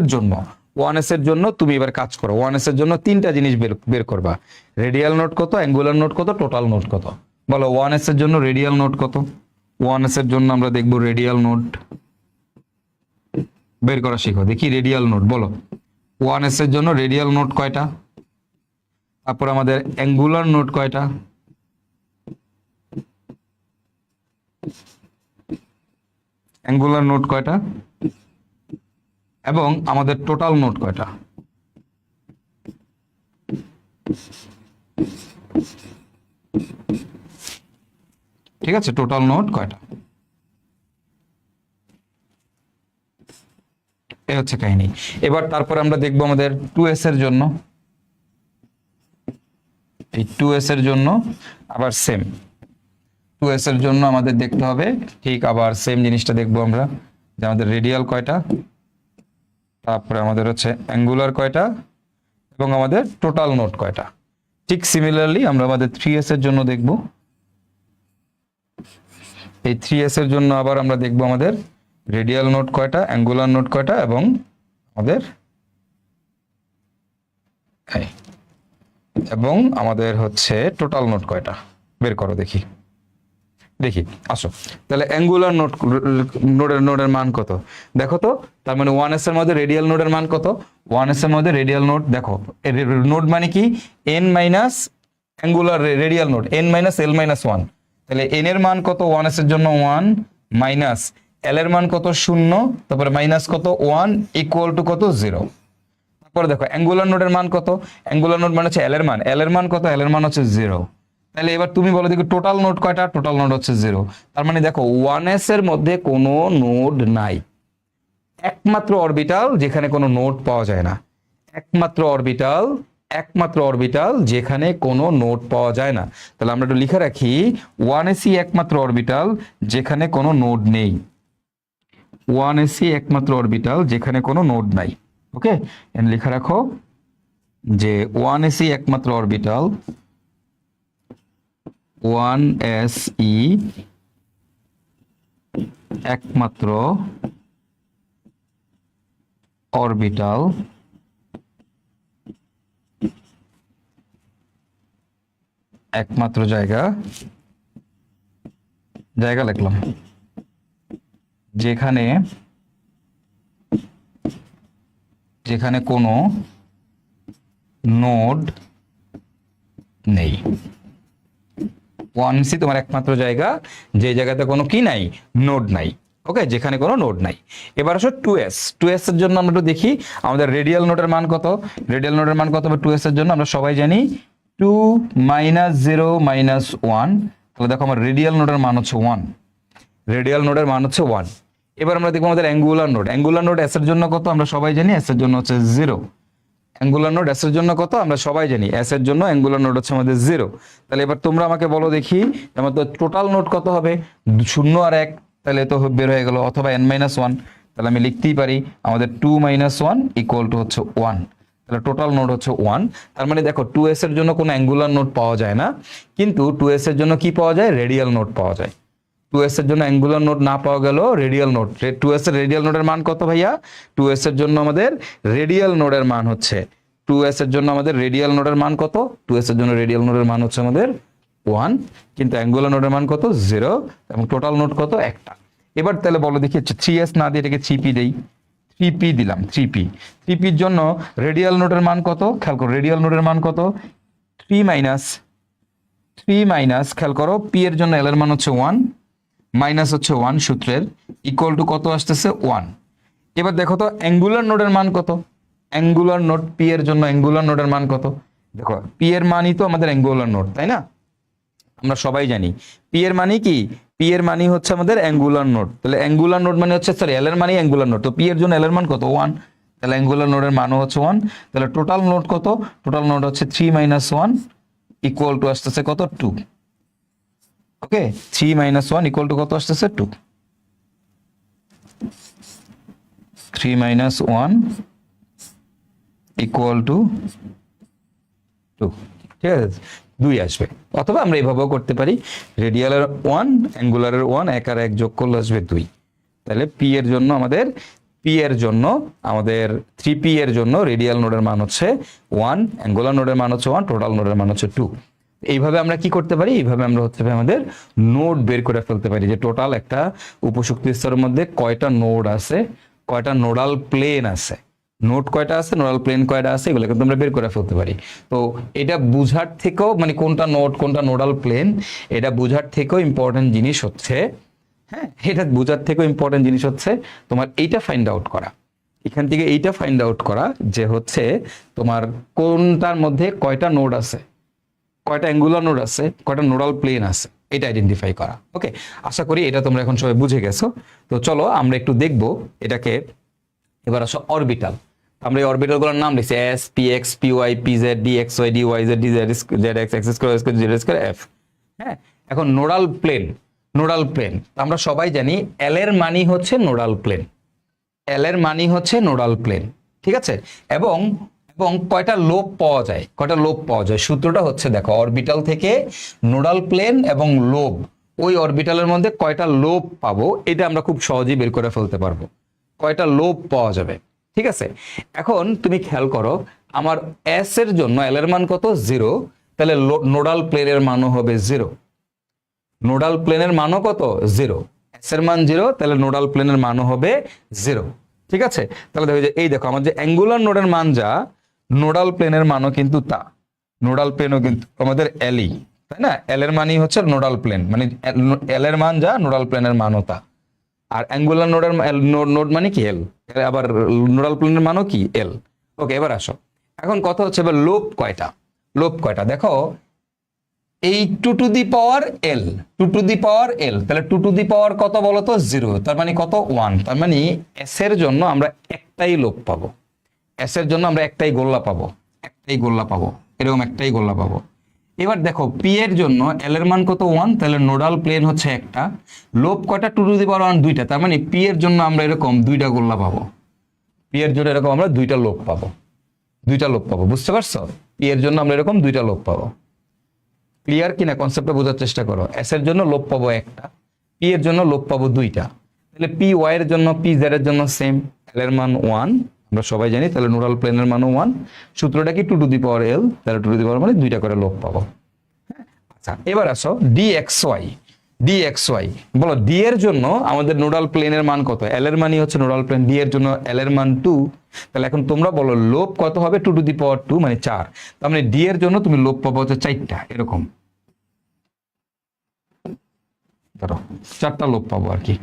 এর জন্য তুমি এবার কাজ করো। 1s এর জন্য তিনটা জিনিস বের করবা, রেডিয়াল নোড কত, অ্যাঙ্গুলার নোড কত, টোটাল নোড কত। বলো 1s এর জন্য রেডিয়াল নোড কত? 1s এর জন্য আমরা দেখব রেডিয়াল নোড বের করা শিখো। দেখি রেডিয়াল নোড বলো, 1s এর জন্য রেডিয়াল নোড কয়টা? তারপর আমাদের অ্যাঙ্গুলার নোড কয়টা? অ্যাঙ্গুলার নোড কয়টা? এবং আমাদের টোটাল নোড কয়টা? ঠিক আছে, টোটাল নোড কয়টা? এই হচ্ছে কাহিনী। এবার তারপর আমরা দেখবো আমাদের 2s এর জন্য, এই 2s এর জন্য আবার সেম, 2s এর জন্য আমাদের দেখতে হবে ঠিক আবার সেম জিনিসটা দেখবো আমরা, যে আমাদের রেডিয়াল কয়টা, তারপরে আমাদের হচ্ছে অ্যাঙ্গুলার কয়টা, এবং আমাদের টোটাল নোড কয়টা। ঠিক সিমিলারলি আমরা আমাদের 3s এর জন্য দেখব, এই 3s এর জন্য আবার আমরা দেখব আমাদের রেডিয়াল নোড কয়টা, অ্যাঙ্গুলার নোড কয়টা, এবং আমাদের হচ্ছে টোটাল নোড কয়টা। বের করো দেখি আসো। তাহলে অ্যাঙ্গুলার নোডের মান কত দেখো তো। তার মানে 1s এর মধ্যে রেডিয়াল নোডের মান কত? 1s এর মধ্যে রেডিয়াল নোড দেখো, নোড মানে কি? n minus angular radial node n minus L minus one. তাহলে n এর মান কত 1s এর জন্য? 1 মাইনাস এল এর মান কত? 0, তারপরে মাইনাস কত? 1 ইকুয়াল টু কত? 0। তারপরে দেখো অ্যাঙ্গুলার নোডের মান কত? অ্যাঙ্গুলার নোড মানে হচ্ছে এল এর মান কত? এল এর মান হচ্ছে 0। তাহলে এবার তুমি বলো দেখো টোটাল নোড কয়টা? টোটাল নোড হচ্ছে 0। তার মানে দেখো 1s এর মধ্যে কোনো নোড নাই, একমাত্র অরবিটাল যেখানে কোনো নোড পাওয়া যায় না, একমাত্র অরবিটাল যেখানে কোনো নোড পাওয়া যায় না। তাহলে আমরা একটু লিখে রাখি, 1s একমাত্র অরবিটাল যেখানে কোনো নোড নেই, 1s একমাত্র অরবিটাল যেখানে কোনো নোড নাই। ওকে, লিখে রাখো যে 1s একমাত্র অরবিটাল, 1s একমাত্র অরবিটাল একমাত্র জায়গা লিখলাম যেখানে কোনো নোড নেই। 1c তোমার একমাত্র জায়গা যে জায়গাতে কোনো কি নাই? নোড নাই। ওকে, যেখানে কোনো নোড নাই। এবার আসো 2s, 2s এর জন্য আমরা একটু দেখি আমাদের রেডিয়াল নোডের মান কত। রেডিয়াল নোডের মান কত হবে 2s এর জন্য? আমরা সবাই জানি 2 - 0 - 1। তাহলে দেখো আমার রেডিয়াল নোডের মান হচ্ছে 1, রেডিয়াল নোডের মান হচ্ছে 1। এবার আমরা দেখবো আমাদের angular node, angular node s এর জন্য কত? আমরা সবাই জানি s এর জন্য হচ্ছে 0। অ্যাঙ্গুলার নোড s এর জন্য কত? আমরা সবাই জানি s এর জন্য অ্যাঙ্গুলার নোড হচ্ছে আমাদের 0। তাহলে এবার তোমরা আমাকে বলো দেখি আমাদের টোটাল নোড কত হবে? 0 আর 1, তাহলে তো বের হয়ে গেল, অথবা n-1। তাহলে আমি লিখতেই পারি আমাদের 2 - 1 = হচ্ছে 1। তাহলে টোটাল নোড হচ্ছে 1। তার মানে দেখো 2s এর জন্য কোনো অ্যাঙ্গুলার নোড পাওয়া যায় না, কিন্তু 2s এর জন্য কি পাওয়া যায়? রেডিয়াল নোড পাওয়া যায়। 2s এর জন্য অ্যাঙ্গুলার নোড না পাওয়া গেল, রেডিয়াল নোড। 2s এর রেডিয়াল নোডের মান কত ভাইয়া? 2s এর জন্য আমাদের রেডিয়াল নোডের মান হচ্ছে 2s এর জন্য আমাদের রেডিয়াল নোডের মান কত? 2s এর জন্য রেডিয়াল নোডের মান হচ্ছে আমাদের 1, কিন্তু অ্যাঙ্গুলার নোডের মান কত? 0, এবং টোটাল নোড কত? একটা। এবার তাহলে বলো দেখি 3s না দিয়ে এটাকে 3p দেই, 3p দিলাম, 3p। 3p এর জন্য রেডিয়াল নোডের মান কত? খেয়াল করো রেডিয়াল নোডের মান কত? 3 মাইনাস খেয়াল করো p এর জন্য l এর মান হচ্ছে 1, মাইনাস হচ্ছে 1 সূত্রের, ইকুয়াল টু কত আসতেছে? 1। এবার দেখো তো অ্যাঙ্গুলার নোডের মান কত? অ্যাঙ্গুলার নোড p এর জন্য অ্যাঙ্গুলার নোডের মান কত? দেখো p এর মানই তো আমাদের অ্যাঙ্গুলার নোড, তাই না? আমরা সবাই জানি p এর মানে কি? p এর মানে হচ্ছে আমাদের অ্যাঙ্গুলার নোড। তাহলে অ্যাঙ্গুলার নোড মানে হচ্ছে, সরি, l এর মানে অ্যাঙ্গুলার নোড, তো p এর জন্য l এর মান কত? 1। তাহলে অ্যাঙ্গুলার নোডের মানও হচ্ছে 1। তাহলে টোটাল নোড কত? টোটাল নোড হচ্ছে 3 - 1 ইকুয়াল টু আসতেছে কত? 2। ওকে, 3 - 1 ইকুয়াল টু কত আসতেছে? 2। 3 - 1 ইকুয়াল টু 2। ঠিক আছে, 2 আসবে। অথবা আমরা এইভাবেও করতে পারি, রেডিয়ালের 1 অ্যাঙ্গুলারের 1, 1 আর 1 যোগ করলে আসবে 2। তাহলে p এর জন্য আমাদের 3p এর জন্য রেডিয়াল নোডের মান হচ্ছে 1, অ্যাঙ্গুলার নোডের মান হচ্ছে 1, টোটাল নোডের মান হচ্ছে 2। এইভাবে আমরা কি করতে পারি? এইভাবে আমরা হচ্ছে আমাদের নোড বের করে ফেলতে পারি, যে টোটাল একটা উপশক্তি স্তরের মধ্যে কয়টা নোড আছে, কয়টা নোডাল প্লেন আছে, নোড কয়টা আছে, নোডাল প্লেন কয়টা আছে, এগুলো কিন্তু আমরা বের করে ফেলতে পারি। তো এটা বুঝার থেকেও, মানে কোনটা নোড কোনটা নোডাল প্লেন, এটা বুঝার থেকেও ইম্পর্টেন্ট জিনিস হচ্ছে, হ্যাঁ, এটা বুঝার থেকেও ইম্পর্টেন্ট জিনিস হচ্ছে তোমার এইটা ফাইন্ড আউট করা। এখান থেকে এইটা ফাইন্ড আউট করা যে হচ্ছে তোমার কোনটার মধ্যে কয়টা নোড আছে, কয়টা অ্যাঙ্গুলার নোড আছে, কয়টা নোডাল প্লেন আছে, এটা আইডেন্টিফাই করা। ওকে, আশা করি এটা তোমরা এখন সবাই বুঝে গেছো। তো চলো আমরা একটু দেখবো এটাকে। এবার আসো অরবিটাল। আমরা এই অরবিটালগুলোর নাম লিখছি s, p x, p y, p z, d x y, d y z, d z, Z x, x square, square, z square, f. হ্যাঁ, এখন নোডাল প্লেন, নোডাল প্লেন আমরা সবাই জানি এল এর মানি হচ্ছে নোডাল প্লেন, এল এর মানি হচ্ছে নোডাল প্লেন। ঠিক আছে, এবং এবং কয়টা লোব পাওয়া যায়, কয়টা লোব পাওয়া যায়, সূত্রটা হচ্ছে দেখো অরবিটাল থেকে নোডাল প্লেন এবং লোব, ওই অরবিটালের মধ্যে কয়টা লোব পাবো এটা আমরা খুব সহজেই বের করে ফেলতে পারবো, কয়টা লোব পাওয়া যাবে। ঠিক আছে, এখন তুমি খেয়াল করো আমার এস এর জন্য এল এর মান কত? 0। তাহলে নোডাল প্লেনের মানও হবে 0, নোডাল প্লেনের মানও কত? 0। এস এর মান 0, তাহলে নোডাল প্লেনের মানও হবে 0। ঠিক আছে, তাহলে দেখো যে এই দেখো আমার যে অ্যাঙ্গুলার নোডের মান যা, নোডাল প্লেনের মানও কিন্তু তা, নোডাল প্লেনও কিন্তু আমাদের এলই, তাই না? এল এর মানই হচ্ছে নোডাল প্লেন, মানে এল এর মান যা নোডাল প্লেনের মানও তা। আর অ্যাঙ্গুলার নোডের নোড মানে কি? এল। আবার নোডাল প্লেনের মানও কি? এল। ওকে, এবার আসো, এখন কথা হচ্ছে এবার লোব কয়টা, লোব কয়টা দেখো, এই 2 to the power L, 2 to the পাওয়ার এল, তাহলে 2 টু দি পাওয়ার কত বলো তো? 0, তার মানে কত? 1। তার মানে এস এর জন্য আমরা একটাই লোব পাবো, এস এর জন্য আমরা একটাই গোল্লা পাবো, একটাই গোল্লা পাবো, এরকম একটাই গোল্লা পাবো। এবার দেখো পি এর জন্য এল এর মান কত? 1, তাহলে নোডাল প্লেন হচ্ছে একটা, লোব কয়টা? 2 টু দি পাওয়ার 1, 2টা, তার মানে পি এর জন্য আমরা এরকম 2টা গোল্লা পাবো, পি এর জন্য এরকম আমরা 2টা লোব পাবো, 2টা লোব পাবো, বুঝতে পারছো? পি এর জন্য আমরা এরকম 2টা লোব পাবো। ক্লিয়ার কিনা? কনসেপ্টটা বোঝার চেষ্টা করো। এস এর জন্য লোব পাবো একটা, পি এর জন্য লোব পাবো 2টা। তাহলে পি ওয়াই এর জন্য, পি জেড এর জন্য সেম, এল এর মান 1, আমরা সবাই জানি, তাহলে নোডাল প্লেনের মানও 1। সূত্রটা কি? 2 টু দি পাওয়ার এল, তাহলে 2 টু দি পাওয়ার মানে 2টা করে লোব পাবো। আচ্ছা, এবার আসো d x y, d x y, বলো ডি এর জন্য আমাদের নোডাল প্লেনের মান কত? এল এর মানই হচ্ছে নোডাল প্লেন, ডি এর জন্য এল এর মান 2। তাহলে এখন তোমরা বলো লোব কত হবে? 2 টু দি পাওয়ার 2 মানে 4। তার মানে ডি এর জন্য তুমি লোব পাবো হচ্ছে 4টা, এরকম ধরো 4টা লোব পাবো আর কি।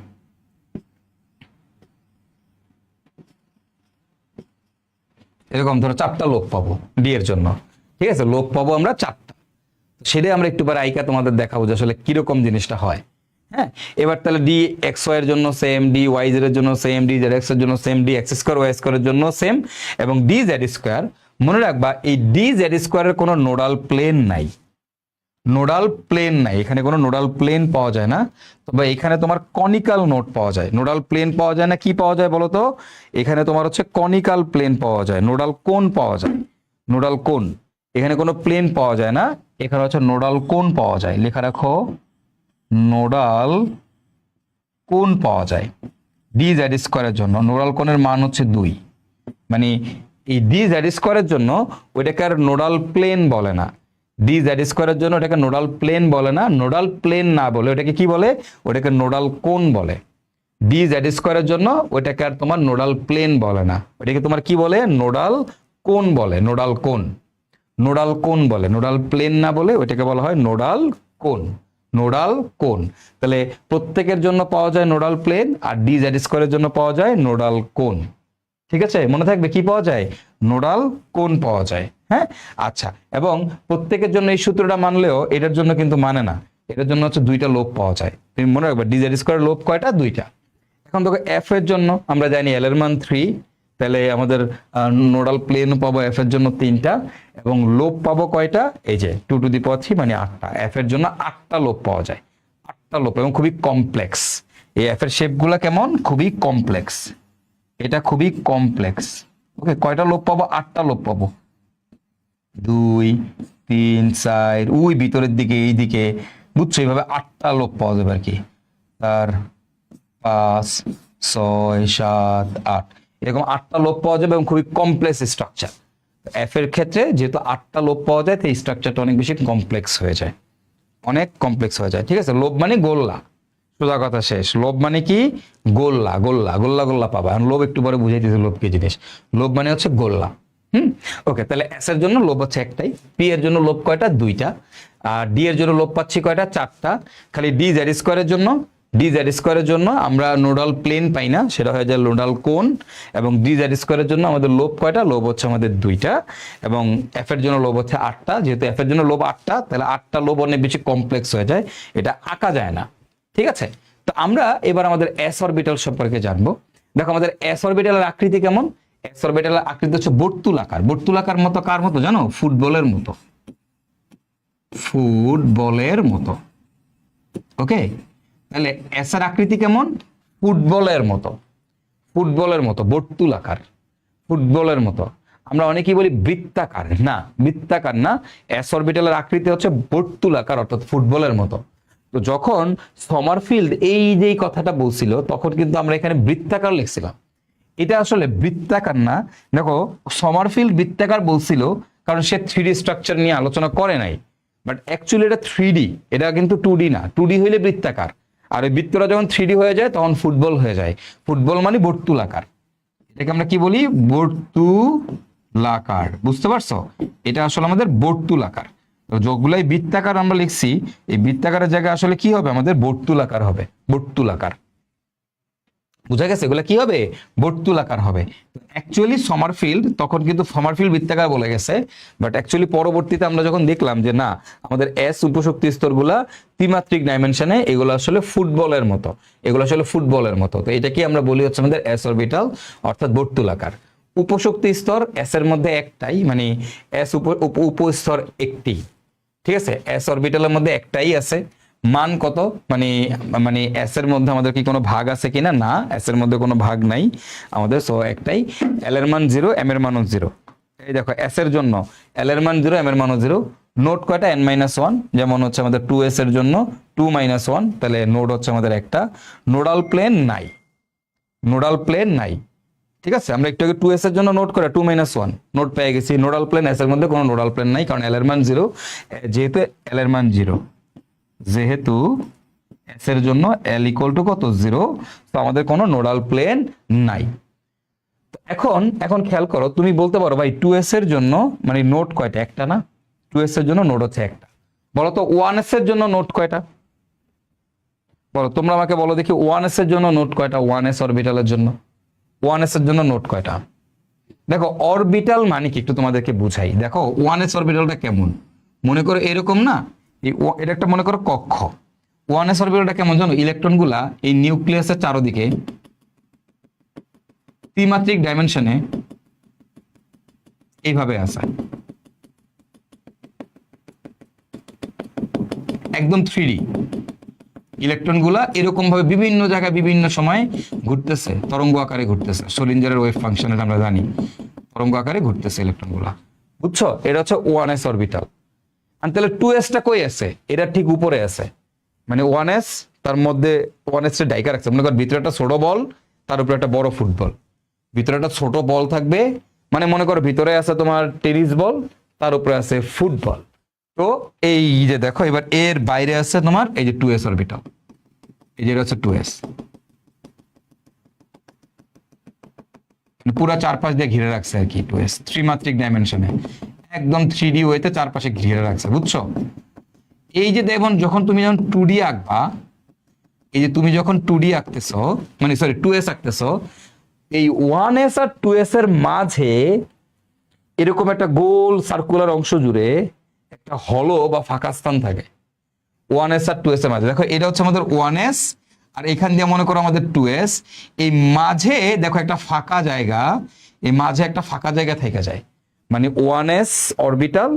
এরকম ধরো 4টা লোক পাবো ডি এর জন্য, ঠিক আছে, লোক পাবো আমরা 4টা। সেটাই আমরা একটু পরে আইকা তোমাদের দেখাবো যে আসলে কিরকম জিনিসটা হয়। হ্যাঁ, এবার তাহলে ডি এক্স ওয়াই এর জন্য সেম, ডি ওয়াই জেড এর জন্য সেম, ডি জেড এক্স এর জন্য same, d x square Y square এর জন্য সেম, এবং ডি জেড স্কোয়ার। মনে রাখবা এই ডি জেড স্কোয়ারের কোনো নোডাল প্লেন নাই, নোডাল প্লেন নাই, এখানে কোনো নোডাল প্লেন পাওয়া যায় না, তবে এখানে তোমার কনিক্যাল নোড পাওয়া যায়। নোডাল প্লেন পাওয়া যায় না, কি পাওয়া যায় বলো তো? এখানে তোমার হচ্ছে কনিক্যাল প্লেন পাওয়া যায়, নোডাল কোণ পাওয়া যায়, নোডাল কোণ। এখানে কোনো প্লেন পাওয়া যায় না, এখানে হচ্ছে নোডাল কোণ পাওয়া যায়। লেখা রাখো, নোডাল কোণ পাওয়া যায় ডি জেড স্কোয়ারের জন্য। নোডাল কোণের মান হচ্ছে 2, মানে এই ডি জেড স্কোয়ারের জন্য ওইটাকে আর নোডাল প্লেন বলে না, ডি জেড স্কোয়ারের জন্য ওটাকে নোডাল প্লেন বলে না, নোডাল প্লেন না বলে ওটাকে কি বলে? ওটাকে নোডাল কোণ বলে। ডি জেড স্কোয়ারের জন্য ওইটাকে আর তোমার নোডাল প্লেন বলে না, ওইটাকে তোমার কি বলে? নোডাল কোণ বলে, নোডাল কোণ, নোডাল কোণ বলে, নোডাল প্লেন না বলে ওইটাকে বলা হয় নোডাল কোণ, নোডাল কোণ। তাহলে প্রত্যেকের জন্য পাওয়া যায় নোডাল প্লেন, আর ডি জেড স্কোয়ারের জন্য পাওয়া যায় নোডাল কোণ। ঠিক আছে, মনে থাকবে কি পাওয়া যায়? নোডাল কোণ পাওয়া যায়। হ্যাঁ, আচ্ছা, এবং প্রত্যেকের জন্য এই সূত্রটা মানলেও এটার জন্য কিন্তু মানে না, এটার জন্য হচ্ছে 2টা লোপ পাওয়া যায়। তুমি মনে রাখবে ডি জেড স্কোয়ারের লোপ কয়টা? 2টা। এখন দেখো এফ এর জন্য আমরা জানি এল এর মান 3, তাহলে আমাদের নোডাল প্লেন পাবো এফ এর জন্য 3টা, এবং লোপ পাবো কয়টা? এই যে 2 টু দি পাওয়ার 3 মানে 8টা। এফ এর জন্য 8টা লোপ পাওয়া যায়, 8টা লোপ, এবং খুবই কমপ্লেক্স। এই এফ এর শেপগুলো কেমন? খুবই কমপ্লেক্স, এটা খুবই কমপ্লেক্স। ওকে, কয়টা লোপ পাবো? 8টা লোপ পাবো, 2 3 4, ওই ভিতরের দিকে এই দিকে, বুঝছো? এইভাবে 8টা লোপ পাওয়া যাবে আর কি। তার 5 6 7 8, এরকম 8টা লোপ পাওয়া যাবে, এবং খুবই কমপ্লেক্স স্ট্রাকচার। এফ এর ক্ষেত্রে যেহেতু 8টা লোপ পাওয়া যায়, তাই স্ট্রাকচারটা অনেক বেশি কমপ্লেক্স হয়ে যায়, অনেক কমপ্লেক্স হয়ে যায়। ঠিক আছে, লোভ মানে গোল্লা, সোজা কথা শেষ। লোভ মানে কি? গোল্লা, গোল্লা, গোল্লা গোল্লা পাবা। লোভ একটু পরে বুঝাইতেছি লোভ কি জিনিস। লোভ মানে হচ্ছে গোল্লা। ওকে, তাহলে এস এর জন্য লোভ হচ্ছে একটাই, পি এর জন্য লোভ কয়টা? 2টা, আর ডি এর জন্য লোভ পাচ্ছি কয়টা? 4টা। খালি ডি জেড স্কোয়ারের জন্য, ডি জেড স্কোয়ারের জন্য আমরা নোডাল প্লেন পাই না, সেটা হয়ে যায় নোডাল কোণ। এবং ডি জেড স্কোয়ারের জন্য আমাদের লোভ কয়টা? লোভ হচ্ছে আমাদের 2টা, এবং এফ এর জন্য লোভ হচ্ছে 8টা। যেহেতু এফ এর জন্য লোভ 8টা, তাহলে 8টা লোভ অনেক বেশি কমপ্লেক্স হয়ে যায়, এটা আঁকা যায় না। ঠিক আছে, তো আমরা এবার আমাদের এস অরবিটাল সম্পর্কে জানবো। দেখো আমাদের এস অরবিটালের আকৃতি কেমন? এস অরবিটালের আকৃতি হচ্ছে বর্তুলাকার। বর্তুলাকার মতো কার মতো জানো? ফুটবলের মতো, ফুটবলের মতো। ওকে, তাহলে এস এর আকৃতি কেমন? ফুটবলের মতো, ফুটবলের মতো, বর্তুলাকার, ফুটবলের মতো। আমরা অনেকেই বলি বৃত্তাকার, না বৃত্তাকার না, এস অরবিটালের আকৃতি হচ্ছে বর্তুলাকার, অর্থাৎ ফুটবলের মতো। তো যখন সমারফিল্ড এই যে কথাটা বলছিল, তখন কিন্তু আমরা এখানে বৃত্তাকার লিখছিলাম, এটা আসলে বৃত্তাকার না। দেখো সমারফিল্ড বৃত্তাকার বলছিল কারণ সে 3D স্ট্রাকচার নিয়ে আলোচনা করে নাই, বাট অ্যাকচুয়ালি এটা 3D, এটা কিন্তু 2D না। 2D হইলে বৃত্তাকার, আর ওই বৃত্তটা যখন 3D হয়ে যায় তখন ফুটবল হয়ে যায়। ফুটবল মানে বর্তুলাকার, এটাকে আমরা কি বলি? বর্তুলাকার। বুঝতে পারছো? এটা আসলে আমাদের বর্তুলাকার। তো যগুলাই বৃত্তাকার আমরা লিখছি, এই বৃত্তাকারের জায়গায় আসলে কি হবে? আমাদের বর্তুলাকার হবে, বর্তুলাকার। বুঝা গেছে? এগুলো কি হবে? বর্তুলাকার হবে। অ্যাকচুয়ালি সমারফিল্ড তখন কিন্তু সমারফিল্ড বৃত্তাকার বলে গেছে, বাট অ্যাকচুয়ালি পরবর্তীতে আমরা যখন দেখলাম যে না, আমাদের এস উপশক্তি স্তরগুলা ত্রিমাত্রিক ডাইমেনশনে, এগুলো আসলে ফুটবলের মতো, এগুলো আসলে ফুটবলের মতো। তো এটা কি আমরা বলি হচ্ছে আমাদের এস অরবিটাল, অর্থাৎ বর্তুলাকার। উপশক্তি স্তর এস এর মধ্যে একটাই, মানে এস উপস্তর একটি। ঠিক আছে, এস অরবিটালের মধ্যে একটাই আছে। মান কত? মানে মানে এস এর মধ্যে আমাদের কি কোনো ভাগ আছে কিনা? না, এস এর মধ্যে কোনো ভাগ নাই আমাদের, সো একটাই। এল এর মান 0, এম এর মানও 0। এই দেখো এস এর জন্য এল এর মান 0, এম এর মানও 0। নোট কয়টা? n-1, যেমন হচ্ছে আমাদের 2s এর জন্য 2-1, তাহলে নোড হচ্ছে আমাদের একটা। নোডাল প্লেন নাই, নোডাল প্লেন নাই। ঠিক আছে, আমরা একটু আগে 2s এর জন্য নোট করে 2-1 নোট পেয়ে গেছি। নোডাল প্লেন এস এর মধ্যে কোনো নোডাল প্লেন নাই, কারণ এল এর মান 0, যেহেতু এল এর মান 0, যেহেতু এস এর জন্য এল ইকুয়াল টু কত? 0, তো আমাদের কোনো নোডাল প্লেন নাই। এখন খেয়াল করো, তুমি বলতে পারো ভাই 2s এর জন্য মানে নোট কয়টা? একটা না, 2s এর জন্য নোট হচ্ছে একটা। বলো তো 1s এর জন্য নোট কয়টা? বলো তোমরা আমাকে বলো দেখি, 1s এর জন্য নোট কয়টা? 1s অরবিটালের জন্য 1s এর জন্য নোট কয়টা? দেখো অরবিটাল মানে কি একটু তোমাদেরকে বুঝাই। দেখো 1s অরবিটালটা কেমন, মনে করো এরকম না, এটা একটা মনে করো কক্ষ। 1s অরবিটালটা কেমন জানো, ইলেকট্রনগুলা এই নিউক্লিয়াসের চারদিকে ত্রিমাত্রিক ডাইমেনশনে এইভাবে আছে, একদম 3D। ইলেকট্রনগুলা এরকম ভাবে বিভিন্ন জায়গায় বিভিন্ন সময় ঘুরতেছে, তরঙ্গ আকারে ঘুরতেছে। সোলিঞ্জারের ওয়েভ ফাংশন এটা আমরা জানি, তরঙ্গ আকারে ঘুরতেছে ইলেকট্রনগুলা, বুঝছো? এটা হচ্ছে 1s অরবিটাল। আর তাহলে 2s টা কই আছে? এটা ঠিক উপরে আছে, মানে 1s তার মধ্যে 1s এর ডাইকা রাখছে। মনে কর ভিতরে একটা ছোট বল, তার উপরে একটা বড় ফুটবল। ভিতরে একটা ছোট বল থাকবে, মানে মনে করো ভিতরে আছে তোমার টেনিস বল, তার উপরে আছে ফুটবল। তো এই যে দেখো এবার এর বাইরে আছে তোমার এই যে 2s অরবিটাল, এই যে হচ্ছে 2s, পুরো চারপাশ দিয়ে ঘিরে রাখছে আর কি 2s, ত্রিমাত্রিক ডাইমেনশনে একদম 3D ওয়েতে চারপাশে ঘিরে রাখছে, বুঝছো? এই যে দেখুন যখন তুমি যখন 2D আঁকবা, এই যে তুমি যখন 2D আঁকতেছো, মানে সরি 2s আঁকতেছো, এই 1s আর 2s এর মাঝে এরকম একটা গোল সার্কুলার অংশ জুড়ে একটা হলো বা ফাঁকা স্থান থাকে 1s আর 2s এর মাঝে। দেখো এটা হচ্ছে আমাদের 1s, আর এখান দিয়ে মনে করো আমাদের 2s। এই মাঝে দেখো একটা ফাঁকা জায়গা, এই মাঝে একটা ফাঁকা জায়গা থেকে যায়, মানে 1s অরবিটাল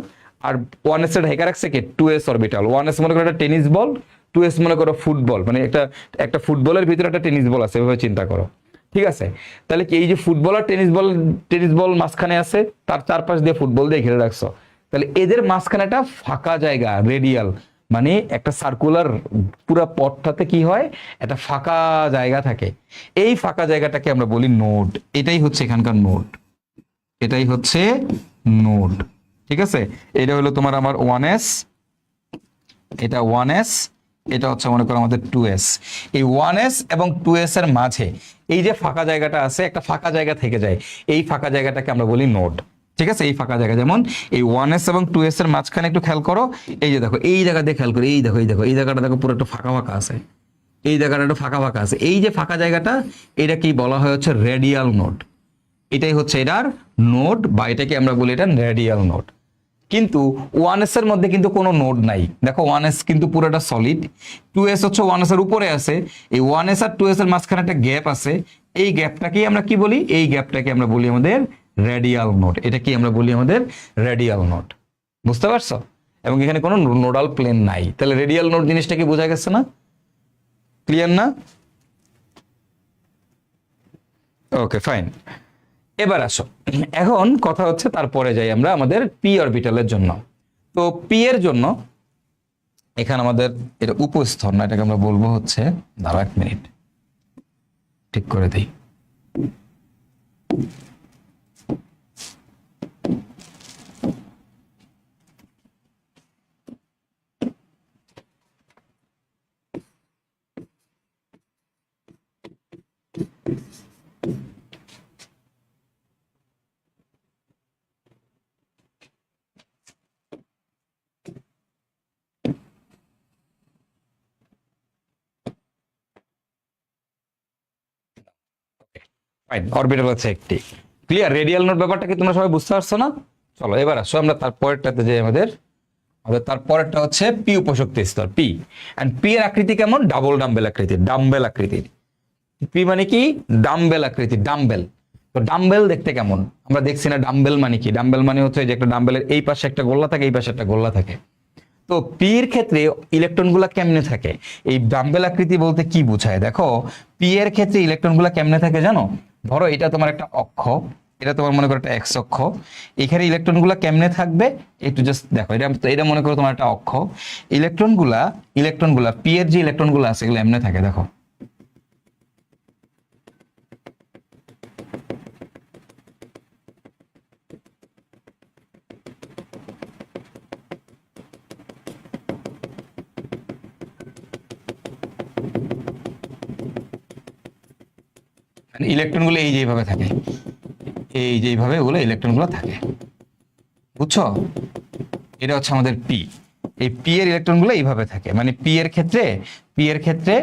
আর 1s এর ঢেকে রাখছে কি 2s অরবিটাল। 1s মনে করো একটা টেনিস বল, 2s মনে করো ফুটবল, মানে একটা ফুটবলের ভিতরে একটা টেনিস বল আছে, এভাবে চিন্তা করো, ঠিক আছে? তাহলে কি এই যে ফুটবল আর টেনিস বল মাঝখানে আছে, তার চারপাশ দিয়ে ফুটবল দিয়ে ঘিরে রাখছো, তাহলে এদের মাঝখানে একটা ফাঁকা জায়গা রেডিয়াল, মানে একটা সার্কুলার পুরো পথটাতে কি হয়, একটা ফাঁকা জায়গা থাকে। এই ফাঁকা জায়গাটাকে আমরা বলি নোড। এটাই হচ্ছে এখানকার নোড, এটাই হচ্ছে নোড, ঠিক আছে? এটা হলো তোমার আমার 1s, এটা 1s, এটা হচ্ছে মনে করো আমাদের 2s। এই 1s এবং 2s এর মাঝে এই যে ফাঁকা জায়গাটা আছে, একটা ফাঁকা জায়গা থেকে যায়, এই ফাঁকা জায়গাটাকে আমরা বলি নোড, ঠিক আছে? এই ফাঁকা জায়গা, যেমন এই 1s এবং 2s এর মাঝখানে একটু খেয়াল করো, এই যে দেখো এই জায়গা দিয়ে খেয়াল করো, এই দেখো এই জায়গাটা দেখো পুরো একটু ফাঁকা ফাঁকা আছে, এই জায়গাটা একটু ফাঁকা ফাঁকা আছে। এই যে ফাঁকা জায়গাটা, এটা কি বলা হয় হচ্ছে রেডিয়াল নোড। এটাই হচ্ছে এটার নোড, বা এটাকে আমরা বলি এটা রেডিয়াল নোড। কিন্তু 1s এর মধ্যে কিন্তু কোনো নোড নাই। দেখো 1s কিন্তু পুরোটা সলিড, 2s হচ্ছে 1s এর উপরে আছে, এই 1s আর 2s এর মাঝখানে একটা গ্যাপ আছে। এই গ্যাপটাকেই আমরা কি বলি, এই গ্যাপটাকে আমরা বলি আমাদের রেডিয়াল নোড। এটা কি আমরা বলি আমাদের রেডিয়াল নোড, বুঝতে পারছো? এবং এখানে কোনো নোডাল প্লেন নাই। তাহলে রেডিয়াল নোড জিনিসটা কি বোঝা গেছে না? ক্লিয়ার না? Okay fine. এবার আসো, এখন কথা হচ্ছে তারপরে যাই আমরা আমাদের পি অরবিটালের জন্য। তো পি এর জন্য এখানে আমাদের এটা উপস্তর না, এটাকে আমরা বলবো হচ্ছে, দাঁড়াও 1 মিনিট ঠিক করে দিই। ফাইন, অরবিটাল হচ্ছে একটি। ক্লিয়ার? রেডিয়াল নোড ব্যাপারটা কি তোমরা সবাই বুঝতে পারছো না? চলো এবার আসো আমরা তারপরেরটাতে যাই। আমাদের তারপরেরটা হচ্ছে পি উপশক্তি স্তর, পি। এন্ড পি এর আকৃতি কেমন? ডাবল ডাম্বেল আকৃতির, ডাম্বেল আকৃতির। পি মানে কি? ডাম্বেল আকৃতির, ডাম্বেল। তো ডাম্বেল দেখতে কেমন আমরা দেখছি না? ডাম্বেল মানে কি? ডাম্বেল মানে হচ্ছে যে একটা ডাম্বেলের এই পাশে একটা গোল্লা থাকে, এই পাশে একটা গোল্লা থাকে। তো পি এর ক্ষেত্রে ইলেকট্রনগুলো কেমনে থাকে? এই ডাম্বেল আকৃতি বলতে কি বোঝায়? দেখো পি এর ক্ষেত্রে ইলেকট্রনগুলো কেমনে থাকে জানো? ধরো এটা তোমার একটা অক্ষ, এটা তোমার মনে করো একটা এক্স অক্ষ। এখানে ইলেকট্রনগুলো কেমনে থাকবে একটু জাস্ট দেখো। এটা মনে করো তোমার একটা অক্ষ। ইলেকট্রনগুলা পি এর যে ইলেকট্রনগুলো আছে এগুলো এমনে থাকে, দেখো। ইলেকট্রনগুলো এই যেভাবে থাকে, এই যেভাবে ওগুলো ইলেকট্রনগুলো থাকে, বুঝছো? এটা হচ্ছে আমাদের পি। এই পি এর ইলেকট্রনগুলো এইভাবে থাকে, মানে পি এর ক্ষেত্রে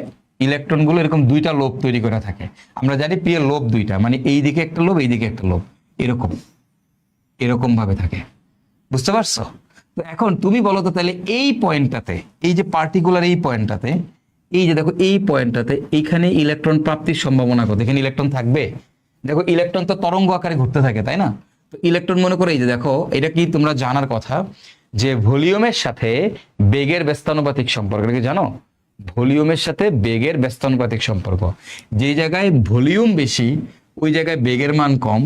ইলেকট্রনগুলো এরকম দুইটা লোব তৈরি করে থাকে। আমরা জানি পি এর লোব দুইটা, মানে এই দিকে একটা লোব, এই দিকে একটা লোব। এরকম এরকম ভাবে থাকে, বুঝতে পারছো? তো এখন তুমি বলো তো তাহলে এই পয়েন্টটাতে, এই যে পার্টিকুলার এই পয়েন্টটাতে, এই যে দেখো এই পয়েন্টটাতে এইখানে ইলেকট্রন প্রাপ্তির সম্ভাবনা কত? এখানে ইলেকট্রন থাকবে? দেখো ইলেকট্রন তো তরঙ্গ আকারে ঘুরতে থাকে, তাই না? তো ইলেকট্রন মনে করো এই যে দেখো, এটা কি তোমরা জানার কথা যে ভলিউমের সাথে বেগের ব্যস্তানুপাতিক সম্পর্ক, এটা কি জানো? ভলিউমের সাথে বেগের ব্যস্তানুপাতিক সম্পর্ক, যে জায়গায় ভলিউম বেশি ওই জায়গায় বেগের মান কম,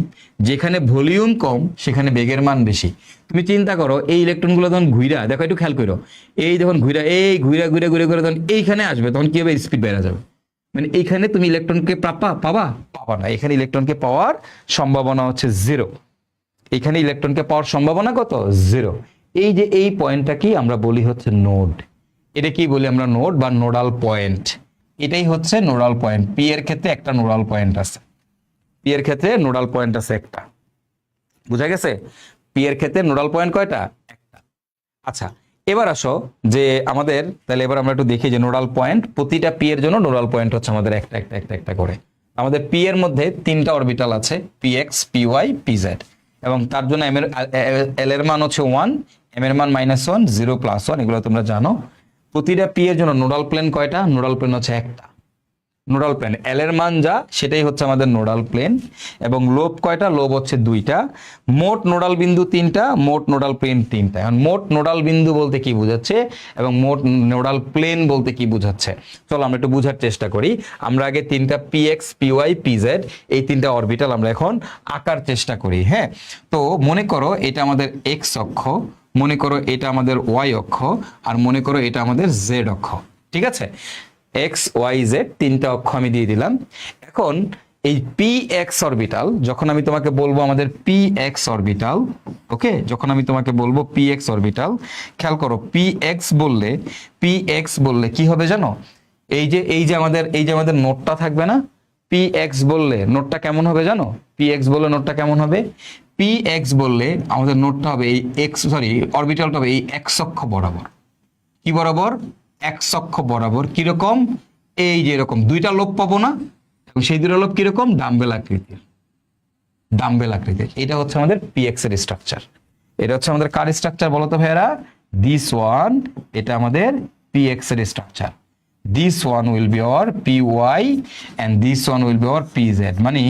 যেখানে ভলিউম কম সেখানে বেগের মান বেশি। তুমি চিন্তা করো এই ইলেকট্রনগুলো যখন ঘুরা, দেখো একটু খেয়াল করো, এই যখন ঘুরা, এই ঘুরা ঘুরে ঘুরে ঘুরে যখন এইখানে আসবে তখন কি হবে? স্পিড বেড়ে যাবে। মানে এইখানে তুমি ইলেকট্রনকে পাবা না, এখানে ইলেকট্রনকে পাওয়ার সম্ভাবনা হচ্ছে জিরো। এখানে ইলেকট্রনকে পাওয়ার সম্ভাবনা কত? জিরো। এই যে এই পয়েন্টটা কি আমরা বলি হচ্ছে নোড। এটা কি বলি আমরা? নোড বা নোডাল পয়েন্ট। এটাই হচ্ছে নোডাল পয়েন্ট। পি এর ক্ষেত্রে একটা নোডাল পয়েন্ট আছে, পি এর ক্ষেত্রে নোডাল পয়েন্ট আছে একটা, বুঝা গেছে? পি এর ক্ষেত্রে নোডাল পয়েন্ট কয়টা? একটা। আচ্ছা এবার আসো যে আমাদের, তাহলে এবার আমরা একটু দেখি যে নোডাল পয়েন্ট, প্রতিটা পি এর জন্য নোডাল পয়েন্ট হচ্ছে আমাদের একটা একটা একটা একটা করে। আমাদের পি এর মধ্যে তিনটা অরবিটাল আছে, p x, p y, p z, এবং তার জন্য এল এর মান হচ্ছে 1, এম এর মান -1, 0 +1, এগুলো তোমরা জানো। প্রতিটা পি এর জন্য নোডাল প্লেন কয়টা? নোডাল প্লেন হচ্ছে একটা। নোডাল প্লেন এল এর মান যা সেটাই হচ্ছে আমাদের নোডাল প্লেন, এবং লোব কয়টা? লোব হচ্ছে 2টা। মোট নোডাল বিন্দু 3টা, মোট নোডাল প্লেন 3টা। এখন মোট নোডাল বিন্দু বলতে কি বোঝাচ্ছে এবং মোট নোডাল প্লেন বলতে কি বোঝাচ্ছে, চলো আমরা একটু বোঝার চেষ্টা করি। আমরা আগে তিনটা p x, p y, p z, এই তিনটা অরবিটাল আমরা এখন আঁকার চেষ্টা করি। হ্যাঁ, তো মনে করো এটা আমাদের এক্স অক্ষ, মনে করো এটা আমাদের ওয়াই অক্ষ, আর মনে করো এটা আমাদের জেড অক্ষ। ঠিক আছে, এক্স ওয়াই জেড তিনটা অক্ষ আমি দিয়ে দিলাম। এখন এই পি এক্স অরবিটাল, যখন আমি তোমাকে বলবো আমাদের পি এক্স অরবিটাল, ওকে, যখন আমি তোমাকে বলবো পি এক্স অরবিটাল, খেয়াল করো পি এক্স বললে কি হবে জানো? এই যে আমাদের নোটটা থাকবে না, পি এক্স বললে নোটটা কেমন হবে জানো? পি এক্স বললে নোটটা কেমন হবে? পি এক্স বললে আমাদের নোটটা হবে এই অরবিটালটা হবে এই এক্স অক্ষ বরাবর। কি বরাবর? এক্স অক্ষ বরাবর। কিরকম? এই যে এরকম দুইটা লোব পাবো না, এবং সেই দুটো লোব কিরকম? ডাম্বেল আকৃতির। এটা হচ্ছে আমাদের পি এক্স এর স্ট্রাকচার। এটা হচ্ছে আমাদের কার স্ট্রাকচার বলো তো ভাইয়ারা? দিস ওয়ান, এটা আমাদের পি এক্স এর structure. This one will be our p y and this one will be our p z. মানে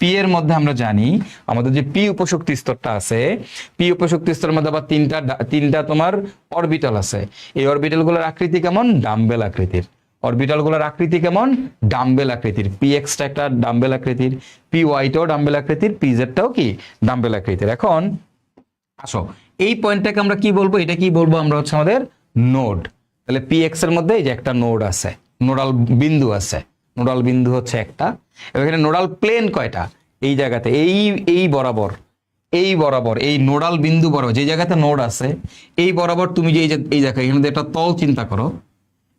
পি এর মধ্যে আমরা জানি আমাদের যে পি উপশক্তি স্তরটা আছে, পি উপশক্তি স্তরের মধ্যে আবার তিনটা তোমার অরবিটাল আছে। এই অরবিটালগুলোর আকৃতি কেমন? ডাম্বেল আকৃতির। অরবিটালগুলোর আকৃতি কেমন? ডাম্বেল আকৃতির। পি এক্সটা একটা ডাম্বেল আকৃতির, পি ওয়াইটাও ডাম্বেল আকৃতির, পি জেডটাও কি ডাম্বেল আকৃতির। এখন আসো এই পয়েন্টটাকে আমরা কি বলবো? এটা কি বলবো আমরা? হচ্ছে আমাদের নোড। তাহলে পি এক্স এর মধ্যে এই যে একটা নোড আছে, নোডাল বিন্দু আছে, নোডাল বিন্দু হচ্ছে একটা। এখানে নোডাল প্লেন কয়টা? এই জায়গাতে এই বরাবর এই নোডাল বিন্দু বরাবর যে জায়গাতে নোড আছে এই বরাবর তুমি যে এই জায়গায় এখানে একটা তল চিন্তা করো,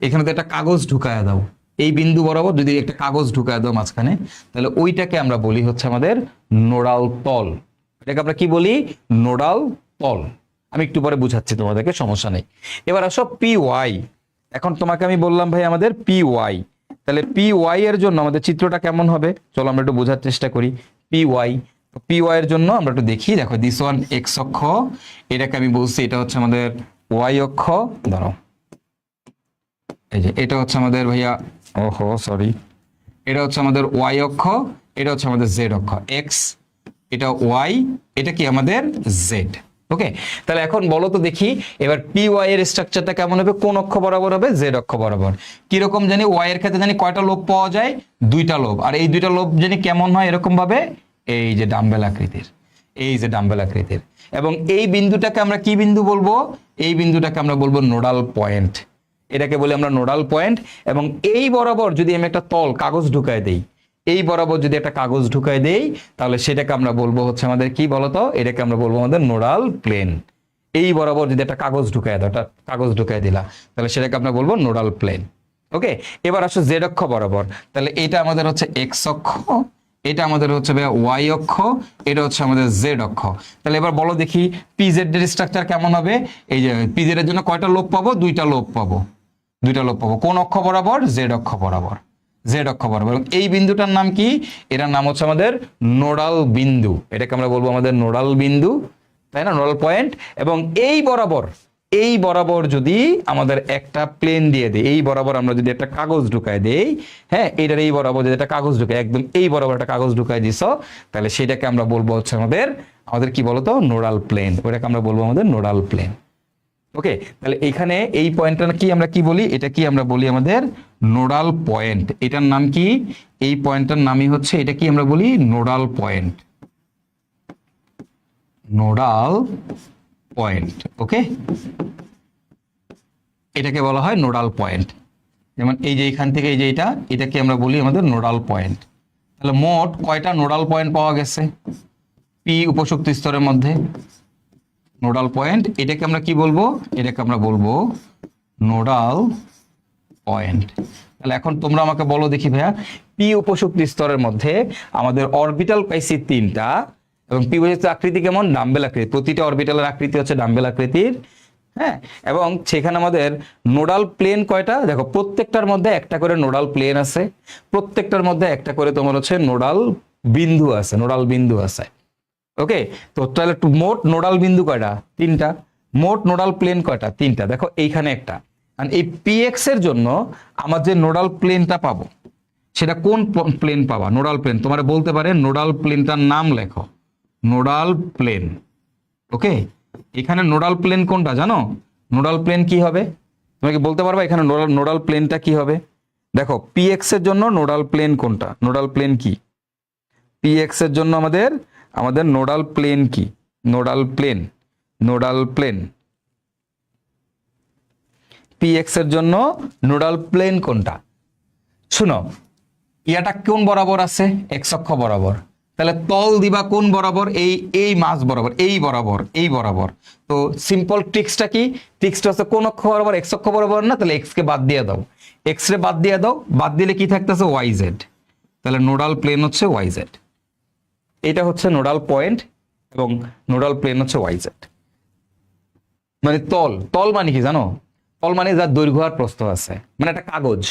এখানে তো একটা কাগজ ঢুকায় দাও, এই বিন্দু বরাবর যদি একটা কাগজ ঢুকায় দাও মাঝখানে, তাহলে ওইটাকে আমরা বলি হচ্ছে আমাদের নোডাল তল। এটাকে আমরা কি বলি? নোডাল তল। আমি একটু পরে বুঝাচ্ছি তোমাদেরকে, সমস্যা নেই। এবার আসো পি ওয়াই। এখন তোমাকে আমি বললাম ভাই আমাদের পি ওয়াই, তাহলে পি ওয়াই এর জন্য আমাদের চিত্রটা কেমন হবে? চলো আমরা একটু বোঝার চেষ্টা করি। পি ওয়াই, পি ওয়াই এর জন্য আমরা একটু দেখি। দেখো দিস ওয়ান এক্স অক্ষ, এটাকে আমি বলছি এটা হচ্ছে আমাদের ওয়াই অক্ষ। ধরো এই যে এটা হচ্ছে আমাদের ভাইয়া, ওহো সরি, এটা হচ্ছে আমাদের ওয়াই অক্ষ, এটা হচ্ছে আমাদের জেড অক্ষ। এক্স, এটা ওয়াই, এটা কি আমাদের জেড। ওকে, তাহলে এখন বলো তো দেখি এবার পি ওয়াই এর স্ট্রাকচারটা কেমন হবে? কোন অক্ষ বরাবর হবে? জেড অক্ষ বরাবর। কিরকম জানি? ওয়াই এর ক্ষেত্রে জানি কয়টা লোব পাওয়া যায়? 2টা লোব। আর এই 2টা লোব জানি কেমন হয়? এরকম ভাবে এই যে ডাম্বেল আকৃতির, এবং এই বিন্দুটাকে আমরা কি বিন্দু বলবো? এই বিন্দুটাকে আমরা বলবো নোডাল পয়েন্ট। এটাকে বলি আমরা নোডাল পয়েন্ট। এবং এই বরাবর যদি আমি একটা কাগজ ঢুকায় দেই, এই বরাবর যদি একটা কাগজ ঢুকায় দেই, তাহলে সেটাকে আমরা বলবো হচ্ছে আমাদের কি বলতো? এটাকে আমরা বলবো আমাদের নোডাল প্লেন। এই বরাবর যদি একটা কাগজ ঢুকায় দাও, একটা কাগজ ঢুকায় দিলা, তাহলে সেটাকে আমরা বলবো নোডাল প্লেন। ওকে, এবার আসো জেড অক্ষ বরাবর। তাহলে এটা আমাদের হচ্ছে এক্স অক্ষ, এটা আমাদের হচ্ছে ওয়াই অক্ষ, এটা হচ্ছে আমাদের জেড অক্ষ। তাহলে এবার বলো দেখি পি জেড এর স্ট্রাকচার কেমন হবে? এই যে পি জেড এর জন্য কয়টা লোব পাবো? 2টা লোব পাবো। কোন অক্ষ বরাবর? জেড অক্ষ বরাবর। জেড অক্ষ বরাবর। এবং এই বিন্দুটার নাম কি? এটার নাম হচ্ছে আমাদের নোডাল বিন্দু, এটাকে আমরা বলবো আমাদের নোডাল বিন্দু, তাই না, নোডাল পয়েন্ট। এবং এই বরাবর যদি আমাদের একটা প্লেন দিয়ে দেই, এই বরাবর আমরা যদি একটা কাগজ ঢুকায় দেই, হ্যাঁ, এইটার এই বরাবর যদি একটা কাগজ ঢুকাই, একদম এই বরাবর একটা কাগজ ঢুকাই দিছ, তাহলে সেটাকে আমরা বলবো হচ্ছে আমাদের কি বলতো, নোডাল প্লেন। ওটাকে আমরা বলবো আমাদের নোডাল প্লেন। ওকে, তাহলে এখানে এই পয়েন্টটা কি আমরা কি বলি, এটা কি আমরা বলি আমাদের নোডাল পয়েন্ট। এটার নাম কি? এই পয়েন্টটার নামই হচ্ছে, এটা কি আমরা বলি নোডাল পয়েন্ট, নোডাল পয়েন্ট। ওকে, এটাকে বলা হয় নোডাল পয়েন্ট। যেমন এই যে এখান থেকে এই যে এটাকে আমরা বলি আমাদের নোডাল পয়েন্ট। তাহলে মোট কয়টা নোডাল পয়েন্ট পাওয়া গেছে পি উপশক্তি স্তরের মধ্যে? নোডাল পয়েন্ট, এটাকে আমরা কি বলবো? এটাকে আমরা বলবো নোডাল পয়েন্ট। তাহলে এখন তোমরা আমাকে বলো দেখি ভাইয়া, পি উপশক্তি স্তরের মধ্যে আমাদের অরবিটাল পাইছি 3টা, এবং পি উপশক্তির আকৃতি কেমন? ডাম্বেল আকৃতি। প্রতিটা অরবিটালের আকৃতি হচ্ছে ডাম্বেল আকৃতির, হ্যাঁ। এবং সেখানে আমাদের নোডাল প্লেন কয়টা? দেখো, প্রত্যেকটার মধ্যে একটা করে নোডাল প্লেন আছে, প্রত্যেকটার মধ্যে একটা করে তোমার হচ্ছে নোডাল বিন্দু আছে, নোডাল বিন্দু আছে। ওকে, তো তাহলে মোট নোডাল বিন্দু কয়টা? 3টা। মোট নোডাল প্লেন কয়টা? 3টা। দেখো এইখানে একটা। আর এই পিএক্স এর জন্য আমার যে নোডাল প্লেনটা পাবো, সেটা কোন প্লেন পাবা? Nodal plane. তোমার বলতে পারে নোডাল প্লেনটার নাম লেখো, নোডাল প্লেন। ওকে, এখানে নোডাল প্লেন কোনটা জানো? নোডাল প্লেন কি হবে? তোমাকে বলতে পারবা এখানে নোডাল প্লেনটা কি হবে? দেখো, পিএক্স এর জন্য নোডাল প্লেন কোনটা? নোডাল প্লেন কি? পিএক্স এর জন্য আমাদের নোডাল প্লেন কি? নোডাল প্লেন পিএক্স এর জন্য নোডাল প্লেন কোনটা? শুনো, ইয়াটা কোন বরাবর আছে? এক্স অক্ষ বরাবর। তাহলে তল দিবা কোন বরাবর? এই মাঝ বরাবর, এই বরাবর। তো সিম্পল ট্রিক্সটা কি? ট্রিক্সটা হচ্ছে কোন অক্ষ বরাবর? এক্স অক্ষ বরাবর না? তাহলে এক্স কে বাদ দিয়ে দাও, এক্স রে বাদ দিয়ে দাও, বাদ দিলে কি থাকতেছে? Y z. তাহলে নোডাল প্লেন হচ্ছে ওয়াই জেড। এটা হচ্ছে নোডাল পয়েন্ট, এবং নোডাল প্লেন হচ্ছে ওয়াই জেড। মানে তল মানে কি জানো? তল মানে যার দৈর্ঘ্য আর প্রস্থ আছে, মানে একটা কাগজ,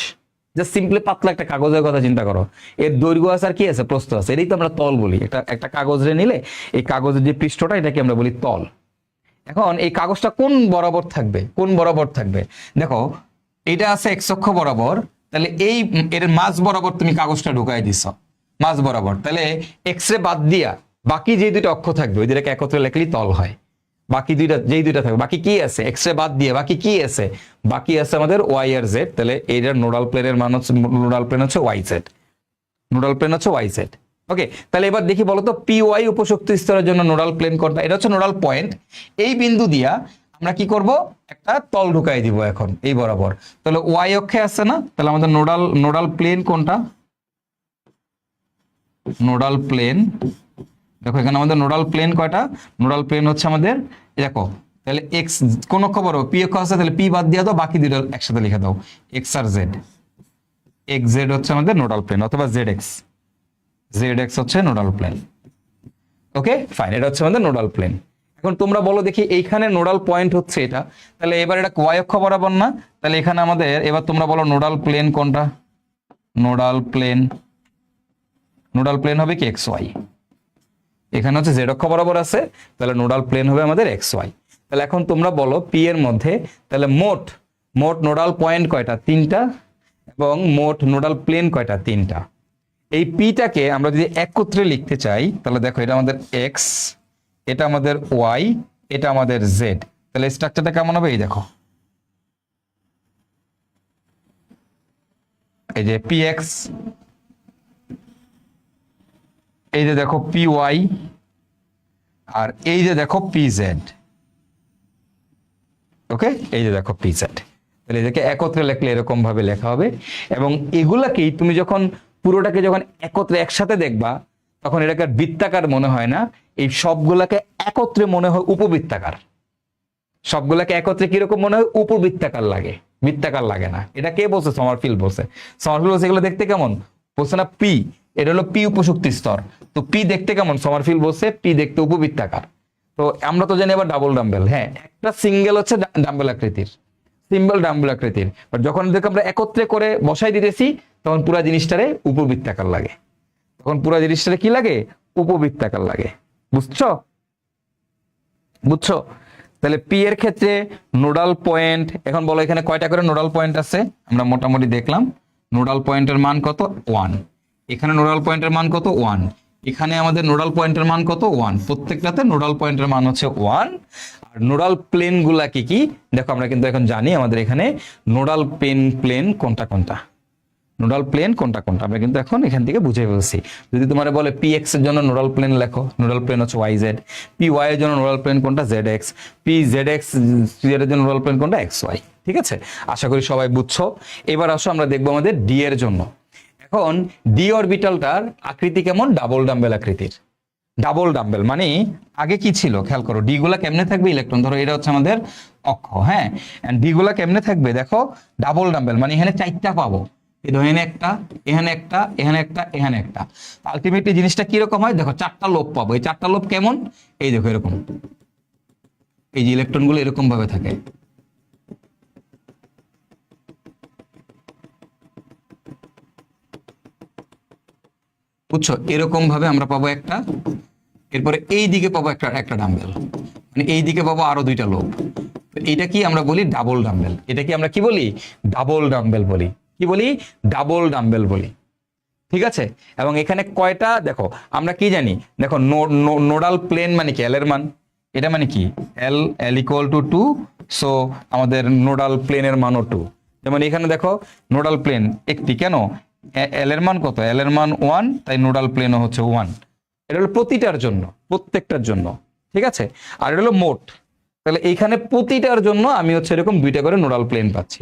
জাস্ট সিম্পলি পাতলা একটা কাগজের কথা চিন্তা করো, এর দৈর্ঘ্য আছে আর কি আছে? প্রস্থ আছে। এটাই তো আমরা তল বলি। একটা কাগজ রে নিলে এই কাগজের যে পৃষ্ঠটা, এটাকে আমরা বলি তল। এখন এই কাগজটা কোন বরাবর থাকবে? দেখো, এটা আছে এক্স অক্ষ বরাবর, তাহলে এর মাঝ বরাবর তুমি কাগজটা ঢুকাই দিছ, মাঝ বরাবর। তাহলে এক্স রে বাদ দিয়া বাকি যে দুইটা অক্ষ থাকবে, ওই দুটাকে একত্রে লেখলেই তল হয়। বাকি যেই দুইটা থাকবে, বাকি কি আছে? এক্স রে বাদ দিয়ে বাকি কি আছে? বাকি আছে আমাদের ওয়াই আর জেড। তাহলে এইটার নোডাল প্লেনের মান হচ্ছে, নোডাল প্লেন হচ্ছে ওয়াই জেড, নোডাল প্লেন হচ্ছে ওয়াই জেড। ওকে, তাহলে এবার দেখি বলতো পি ওয়াই উপশক্তি স্তরের জন্য নোডাল প্লেন কোনটা? এটা হচ্ছে নোডাল পয়েন্ট। এই বিন্দু দিয়া আমরা কি করব? একটা তল ঢুকাই দিব এখন এই বরাবর। তাহলে ওয়াই অক্ষে আছে না? তাহলে আমাদের নোডাল প্লেন কোনটা? Nodal plane. দেখো এখানে আমাদের নোডাল প্লেন কয়টা? নোডাল প্লেন হচ্ছে আমাদের, দেখো, তাহলে এক্স কোন অক্ষ বরাবর? পি অক্ষ আছে, তাহলে পি বাদ দিয়ে দাও, বাকি দুটো একসাথে লিখে দাও, এক্স আর জেড। এক্স জেড হচ্ছে আমাদের নোডাল প্লেন, অথবা জেড এক্স হচ্ছে নোডাল প্লেন। ওকে, ফাইন, এটা হচ্ছে আমাদের নোডাল প্লেন। এখন তোমরা বলো দেখি, এইখানে নোডাল পয়েন্ট হচ্ছে এটা, তাহলে এবার এটা ওয়াই অক্ষ বরাবর না? তাহলে এখানে আমাদের, এবার তোমরা বলো নোডাল প্লেন কোনটা? নোডাল প্লেন হবে কি? X Y. এখানে হচ্ছে জেড অক্ষ বরাবর আছে, তাহলে নোডাল প্লেন হবে আমাদের এক্স ওয়াই। তাহলে এখন তোমরা বলো পি এর মধ্যে তাহলে মোট নোডাল পয়েন্ট কয়টা? 3টা। এবং মোট নোডাল প্লেন কয়টা? 3টা। এই পিটাকে আমরা যদি একত্রে লিখতে চাই, তাহলে দেখো, এটা আমাদের এক্স, এটা আমাদের ওয়াই, এটা আমাদের জেড। তাহলে স্ট্রাকচারটা কেমন হবে? এই দেখো, এই যে পি এক্স, এই যে দেখো পি ওয়াই, আর এই যে দেখো পি জেড। ওকে, এই যে দেখো পি জেড। তাহলে এদেরকে একত্রে লিখলে এরকম ভাবে লেখা হবে। এবং এগুলাকেই তুমি যখন পুরোটাকে যখন একত্রে একসাথে দেখবা, তখন এটাকে বৃত্তাকার মনে হয় না, এই সবগুলাকে একত্রে মনে হয় উপবৃত্তাকার। সবগুলাকে একত্রে কিরকম মনে হয়? উপবৃত্তাকার লাগে, বৃত্তাকার লাগে না। এটা কে বলছে? সমারফিল্ড বলছে। সমারফিল্ড বলছে এগুলো দেখতে কেমন? বলছে না পি, এটা হলো পি উপশক্তি স্তর। তো পি দেখতে কেমন? সমারফিল্ড বলছে পি দেখতে উপবৃত্তাকার। তো আমরা তো জানি আবার ডাবল ডাম্বেল, হ্যাঁ, একটা সিঙ্গেল হচ্ছে ডাম্বেল আকৃতির, সিম্বল ডাম্বল আকৃতির, বাট যখন এদেরকে আমরা একত্রে করে বসাই দিতেছি তখন পুরো জিনিসটারে উপবৃত্তাকার লাগে, তখন পুরো জিনিসটারে কি লাগে, উপবৃত্তাকার লাগে। বুঝছো? বুঝছো? তাহলে পি এর ক্ষেত্রে নোডাল পয়েন্ট, এখন বলো এখানে কয়টা করে নোডাল পয়েন্ট আছে, আমরা মোটামুটি দেখলাম। নোডাল পয়েন্টের মান কত? 1। এখানে নোডাল পয়েন্টের মান কত? 1। এখানে আমাদের নোডাল পয়েন্টের মান কত? 1। প্রত্যেকটাতে নোডাল পয়েন্টের মান হচ্ছে 1। আর নোডাল প্লেন গুলা কি কি দেখো, আমরা কিন্তু এখন জানি আমাদের এখানে নোডাল প্লেন কোনটা কোনটা, নোডাল প্লেন কোনটা কোনটা আমরা কিন্তু এখন এখান থেকে বুঝে ফেলছি। যদি তোমার বলে পি এক্স এর জন্য নোডাল প্লেন লেখো, নোডাল প্লেন হচ্ছে ওয়াই জেড। পি ওয়াই এর জন্য নোডাল প্লেন কোনটা? Z x. P z x এর জন্য নোডাল প্লেন কোনটা? X y. ঠিক আছে, আশা করি সবাই বুঝছো। এবার আসো আমরা দেখবো আমাদের ডি এর জন্য। এখন ডি অরবিটালটার আকৃতি কেমন? ডাবল ডাম্বেল আকৃতির। ডাবল ডাম্বেল মানে আগে কি ছিল খেয়াল করো, ডি গুলা কেমনে থাকবে, ইলেকট্রন ধরো এটা হচ্ছে আমাদের অক্ষ, হ্যাঁ, এন্ড ডি গুলা কেমনে থাকবে দেখো, ডাবল ডাম্বেল মানে এখানে চারটা পাবো, এই ধরো এখানে একটা, এখানে একটা, এখানে একটা, এখানে একটা। আলটিমেটলি জিনিসটা কিরকম হয় দেখো, চারটা লোব পাবো। এই চারটা লোব কেমন? এই দেখো এরকম, এই যে ইলেকট্রন গুলো এরকম ভাবে থাকে। বুঝছো? এরকম ভাবে আমরা পাবো একটা, এরপরে এই দিকে পাবো একটা একটা ডাম্বেল, মানে এই দিকে পাবো আরো দুইটা লোব। এটা কি আমরা বলি? Double dumbbell. এটা কি আমরা কি বলি? ডাবল ডাম্বেল বলি। কি বলি? ডাবল ডাম্বেল বলি। ঠিক আছে, এবং এখানে কয়টা দেখো, আমরা কি জানি দেখো, নোডাল প্লেন মানে কি? এল এর মান, এটা মানে কি? এল এল ইকুয়াল টু 2। সো আমাদের নোডাল প্লেনের মানও 2। যেমন এখানে দেখো নোডাল প্লেন একটি, কেন? এল এর মান কত? এল এর মান 1, তাই নোডাল প্লেনও হচ্ছে 1। এটা হলো প্রতিটার জন্য, প্রত্যেকটার জন্য। ঠিক আছে, আর এটা হলো মোট। তাহলে এইখানে প্রতিটার জন্য আমি হচ্ছে এরকম দুইটা করে নোডাল প্লেন পাচ্ছি।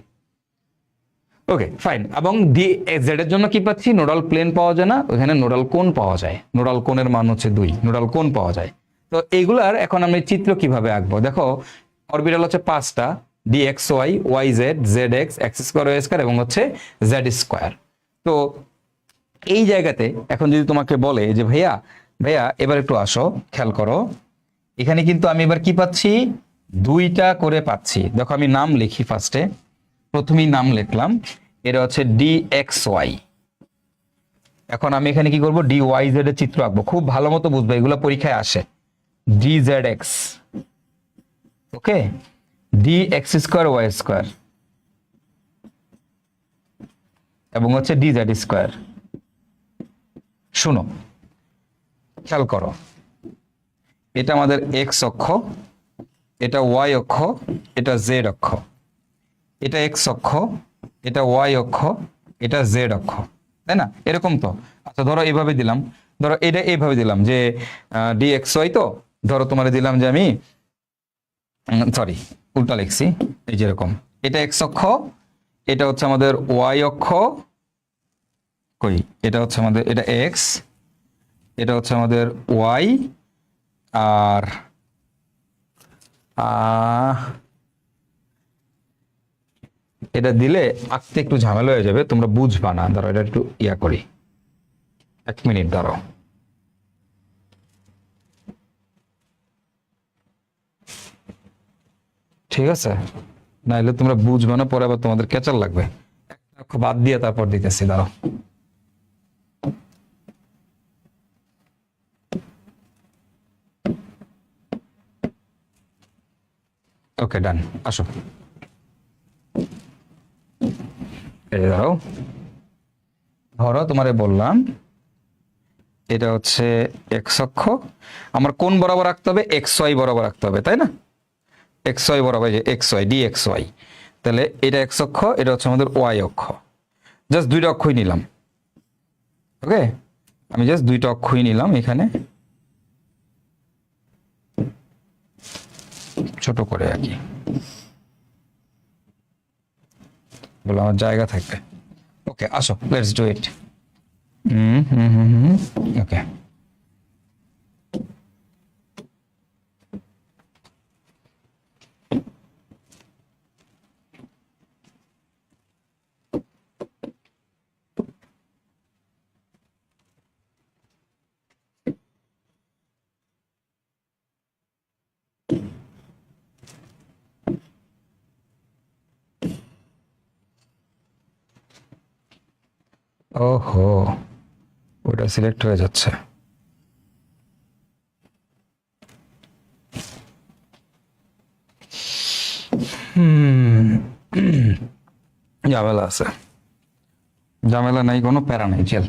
ওকে ফাইন, এবং ডি জেড এর জন্য কি পাচ্ছি? নোডাল প্লেন পাওয়া যায় না, ওখানে নোডাল কোণ পাওয়া যায়। নোডাল কোণের মান হচ্ছে 2, নোডাল কোণ পাওয়া যায়। তো এইগুলার এখন আমি চিত্র কিভাবে আঁকবো দেখো, অরবিটাল হচ্ছে 5টা, D x Y, Y Z, Z x, X square Y square এবং হচ্ছে জেড স্কোয়ার। তো এই জায়গাতে এখন যদি তোমাকে বলে যে ভাইয়া ভাইয়া এবার একটু আসো, খেয়াল করো, এখানে কিন্তু আমি এবার কি পাচ্ছি? দুইটা করে পাচ্ছি। দেখো আমি নাম লিখি ফার্স্টে, প্রথমেই নাম লিখলাম, এটা হচ্ছে ডি এক্স ওয়াই। এখন আমি এখানে কি করব? ডি ওয়াই জেড এর চিত্র আঁকবো, খুব ভালো মতো বুঝবে, এগুলো পরীক্ষায় আসে। D Z X, okay, D x square Y square এবং হচ্ছে ডি জেড স্কোয়ার। শুনো, খেয়াল করো, এটা আমাদের এক্স অক্ষ, এটা ওয়াই অক্ষ, এটা জেড অক্ষ। এটা এক্স অক্ষ, এটা ওয়াই অক্ষ, এটা জেড অক্ষ, তাই না? এরকম তো। আচ্ছা ধরো এইভাবে দিলাম, ধরো এটা এইভাবে দিলাম যে ডি এক্স ওয়াই, তো ধরো তোমার দিলাম যে আমি, সরি উল্টা লিখছি, এই যেরকম, এটা এক্স অক্ষ, এটা হচ্ছে আমাদের ওয়াই অক্ষ, কই এটা হচ্ছে আমাদের, এটা এক্স, এটা হচ্ছে আমাদের ওয়াই, আর এটা দিলে আঁকতে একটু ঝামেলা হয়ে যাবে, তোমরা বুঝবা না। ধরো এটা একটু ইয়া করি, 1 মিনিট ধরো। ঠিক আছে, নাইলে তোমরা বুঝবা না, পরে আবার তোমাদের ক্যাচার লাগবে। একটা অক্ষ বাদ দিয়ে তারপর দিতেছি, দাঁড়াও। ওকে ডান, আসো, এই ধরো, ধরো তোমারে বললাম এটা হচ্ছে এক্স অক্ষ, আমার কোন বরাবর রাখতে হবে? এক্স ওয়াই বরাবর রাখতে হবে, তাই না? এক্স ওয়াই বরাবর, যে x y, d x y. তাহলে এটা এক্স অক্ষ, এটা হচ্ছে আমাদের ওয়াই অক্ষ। জাস্ট দুইটা অক্ষই নিলাম, ওকে, আমি জাস্ট দুইটা অক্ষই নিলাম এখানে, ছোট করে আর কি, বলে আমার জায়গা থাকবে। ওকে আসো, লেটস ডু ইট। ওকে, ওহো, ওটা সিলেক্ট হয়ে যাচ্ছে। ঝামেলা আছে, ঝামেলা নাই, কোনো প্যারা নাই, চল।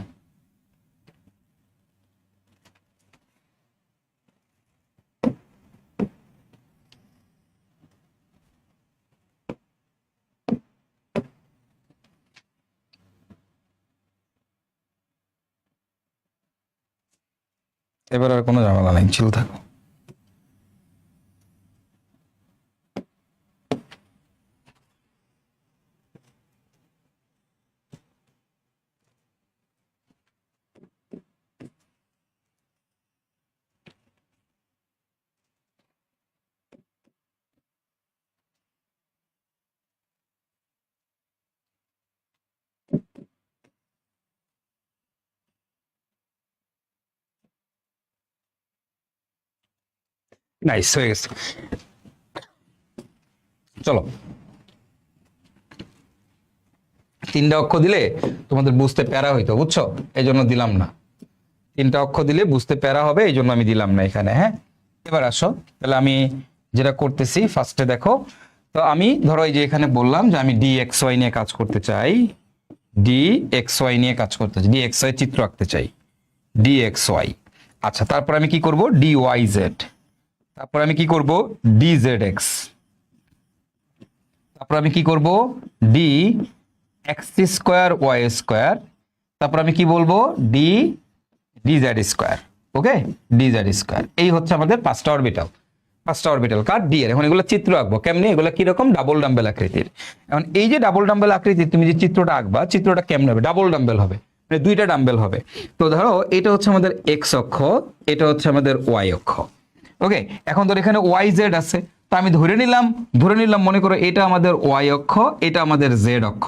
এবার আর কোনো ঝামেলা নাই, চিল থাকো। নাইস, হয়ে গেছে। চলো, তিনটা অক্ষর দিলে তোমাদের বুঝতে প্যারা হইতো, বুঝছো, এই জন্য দিলাম না। তিনটা অক্ষর দিলে বুঝতে প্যারা হবে, এই জন্য আমি দিলাম না এখানে। হ্যাঁ, এবার আসো, তাহলে আমি যেটা করতেছি ফার্স্টে দেখো। তো আমি ধরো এই যে এখানে বললাম যে আমি ডি এক্স ওয়াই নিয়ে কাজ করতে চাই, ডি এক্স ওয়াই নিয়ে কাজ করতে চাই, ডি এক্স ওয়াই চিত্র আঁকতে চাই, ডি এক্স ওয়াই। আচ্ছা, তারপর আমি কি করব, ডি ওয়াই জেড। তারপর আমি কি করব, ডি জেড এক্স। তারপর আমি কি করব, d x square Y square. তারপর আমি কি বলবো, d d z square. Okay, d z square. এই হচ্ছে আমাদের পাঁচটা অরবিটাল, পাঁচটা অরবিটাল কার ডি এর। এখন এগুলো চিত্র আঁকবো কেমনে, এগুলো কিরকম, ডাবল ডাম্বেল আকৃতির। এখন এই যে ডাবল ডাম্বেল আকৃতির তুমি যে চিত্রটা আঁকবা, চিত্রটা কেমন হবে, ডাবল ডাম্বেল হবে, মানে দুইটা ডাম্বেল হবে। তো ধরো এটা হচ্ছে আমাদের এক্স অক্ষ, এটা হচ্ছে আমাদের ওয়াই অক্ষ। ওকে, এখন ধর এখানে ওয়াই জেড আছে, তো আমি ধরে নিলাম মনে করো এটা আমাদের ওয়াই অক্ষ, এটা আমাদের জেড অক্ষ।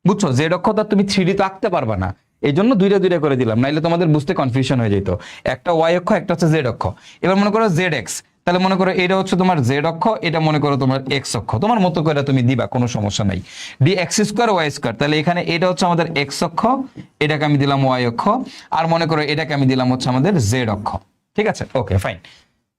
বুঝছো, জেড অক্ষ তো তুমি 3D তো আঁকতে পারবা না, এই জন্য দুইটা দুইটা করে দিলাম, নাইলে তোমাদের বুঝতে কনফিউশন হয়ে যেত। একটা ওয়াই অক্ষ, একটা হচ্ছে জেড অক্ষ। এবার মনে করো জেড এক্স, তাহলে মনে করো এটা হচ্ছে তোমার জেড অক্ষ, এটা মনে করো তোমার এক্স অক্ষ, তোমার মতো করে তুমি দিবা, কোনো সমস্যা নাই। D x square Y square, তাহলে এখানে এটা হচ্ছে আমাদের এক্স অক্ষ, এটাকে আমি দিলাম ওয়াই অক্ষ, আর মনে করো এটাকে আমি দিলাম হচ্ছে আমাদের জেড অক্ষ। ঠিক আছে, ওকে ফাইন।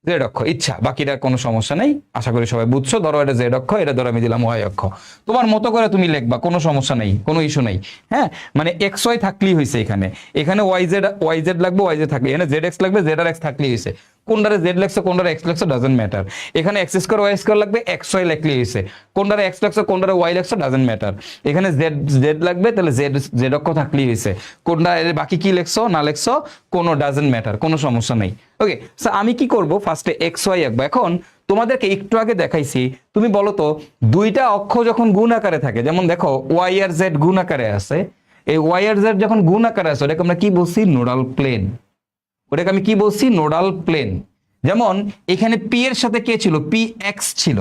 জেড অক্ষ ইচ্ছা, বাকিটার কোনো সমস্যা নেই, আশা করি সবাই বুঝছো। ধরো এটা জেড অক্ষ, এটা ধরো আমি দিলাম ওয়াই অক্ষ, তোমার মতো করে তুমি লিখবা, কোনো সমস্যা নেই, কোনো ইস্যু নেই। হ্যাঁ, মানে এক্স ওয়াই থাকলেই হয়েছে, এখানে এখানে ওয়াই জেড লাগবে, ওয়াই জেড থাকলে, এখানে জেড এক্স লাগবে, জেড আর এক্স থাকলেই হয়েছে। কোনটারে জেড লেখছো কোনটারে এক্স লেখছো ডাজেন্ট ম্যাটার। এখানে এক্স স্কোয়ার ওয়াই স্কোয়ার লাগবে, এক্স ওয়াই লিখলেই হয়েছে। কোনটারে এক্স লেখছো কোনটারে ওয়াই লেখছো ডাজেন্ট ম্যাটার। এখানে জেড জেড লাগবে, তাহলে জেড জেড অক্ষ থাকলেই হয়েছে। কোনটা বাকি কি লেখছো না লেখছো কোনো ডাজেন্ট ম্যাটার, কোনো সমস্যা নেই। ওকে, সো আমি কি করব, ফার্স্টে এক্স ওয়াই আঁকবো। এখন তোমাদেরকে একটু আগে দেখাইছি, তুমি বলো তো দুইটা অক্ষ যখন গুণ আকারে থাকে, যেমন দেখো ওয়াই আর জেড গুণ আকারে আছে, এই ওয়াই আর জেড যখন গুণ আকারে আছে, ওটাকে আমরা কি বলছি, নোডাল প্লেন। ওটাকে আমি কি বলছি, নোডাল প্লেন। যেমন এখানে পি এর সাথে কে ছিল, পি এক্স ছিল,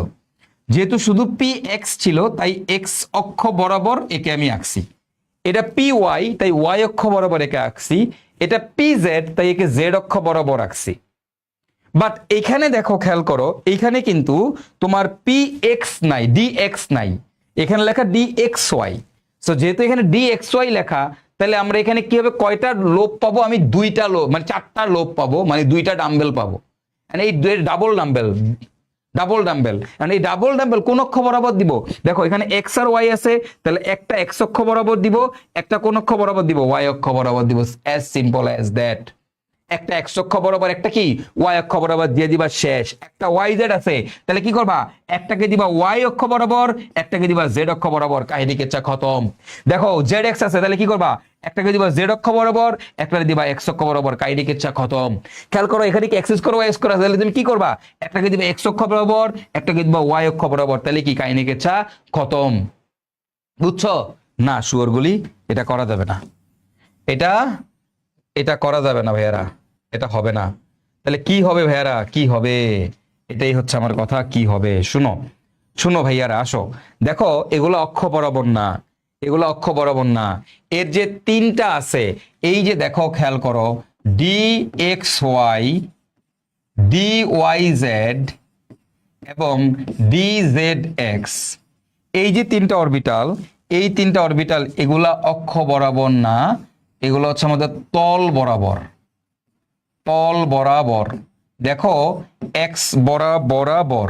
যেহেতু শুধু পি এক্স ছিল তাই এক্স অক্ষ বরাবর একে আমি আঁকছি। এটা পি ওয়াই, তাই ওয়াই অক্ষ বরাবর একে আঁকছি। এটা পি জেড, তাই একে জেড অক্ষ বরাবর আঁকছি। বাট এখানে দেখো, খেয়াল করো, এইখানে কিন্তু তোমার পি এক্স নাই, ডি এক্স নাই, এখানে লেখা ডি এক্স ওয়াই। সো যেহেতু এখানে ডি এক্স ওয়াই লেখা, তাহলে আমরা এখানে কি হবে, কয়টা লোপ পাবো, আমি দুইটা লোপ, মানে চারটা লোপ পাবো, মানে দুইটা ডাম্বেল পাবো। এই ডাবল ডাম্বেল, ডাবল ডাম্বেল, মানে এই ডাবল ডাম্বেল কোন অক্ষ বরাবর দিব, দেখো এখানে এক্স আর ওয়াই আছে, তাহলে একটা এক্স অক্ষ বরাবর দিব, একটা কোন অক্ষ বরাবর দিব, ওয়াই অক্ষ বরাবর দিব, অ্যাজ সিম্পল অ্যাজ দ্যাট। একটা এক্স অক্ষ বরাবর, একটা কি ওয়াই অক্ষ বরাবর দিয়ে দিবা, শেষ। একটা ওয়াই জেড আছে, তাহলে কি করবা, একটাকে দিবা ওয়াই অক্ষ বরাবর, একটাকে দিবা জেড অক্ষ বরাবর, কাহিনী কেচ্ছা খতম। দেখো জেড এক্স আছে, তাহলে কি করবা, একটাকে দিবা জেড অক্ষ বরাবর, একটাকে দিবা এক্স অক্ষ বরাবর, কাহিনী কেচ্ছা খতম। খেয়াল করো এখানে কি এক্স স্কোয়ার ওয়াই স্কোয়ার আছে, তাহলে তুমি কি করবা, একটাকে দিবা এক্স অক্ষ বরাবর, একটাকে দিবা ওয়াই অক্ষ বরাবর, তাহলে কি কাহিনী কেচ্ছা খতম। বুঝছো না শুয়োরগুলি, এটা করা যাবে না, এটা এটা করা যাবে না ভাইয়ারা, এটা হবে না। তাহলে কি হবে ভাইয়ারা, কি হবে, এটাই হচ্ছে আমার কথা, কি হবে শুনো, শুনো ভাইয়ারা, আসো দেখো, এগুলো অক্ষ বরাবর না, এগুলো অক্ষ বরাবর না। এর যে তিনটা আছে, এই যে দেখো খেয়াল করো, d x y, d y z এবং ডি জেড এক্স, এই যে তিনটা অরবিটাল, এই তিনটা অরবিটাল এগুলা অক্ষ বরাবর না, এগুলো হচ্ছে আমাদের তল বরাবর। তল বরাবর দেখো এক্স বরাবর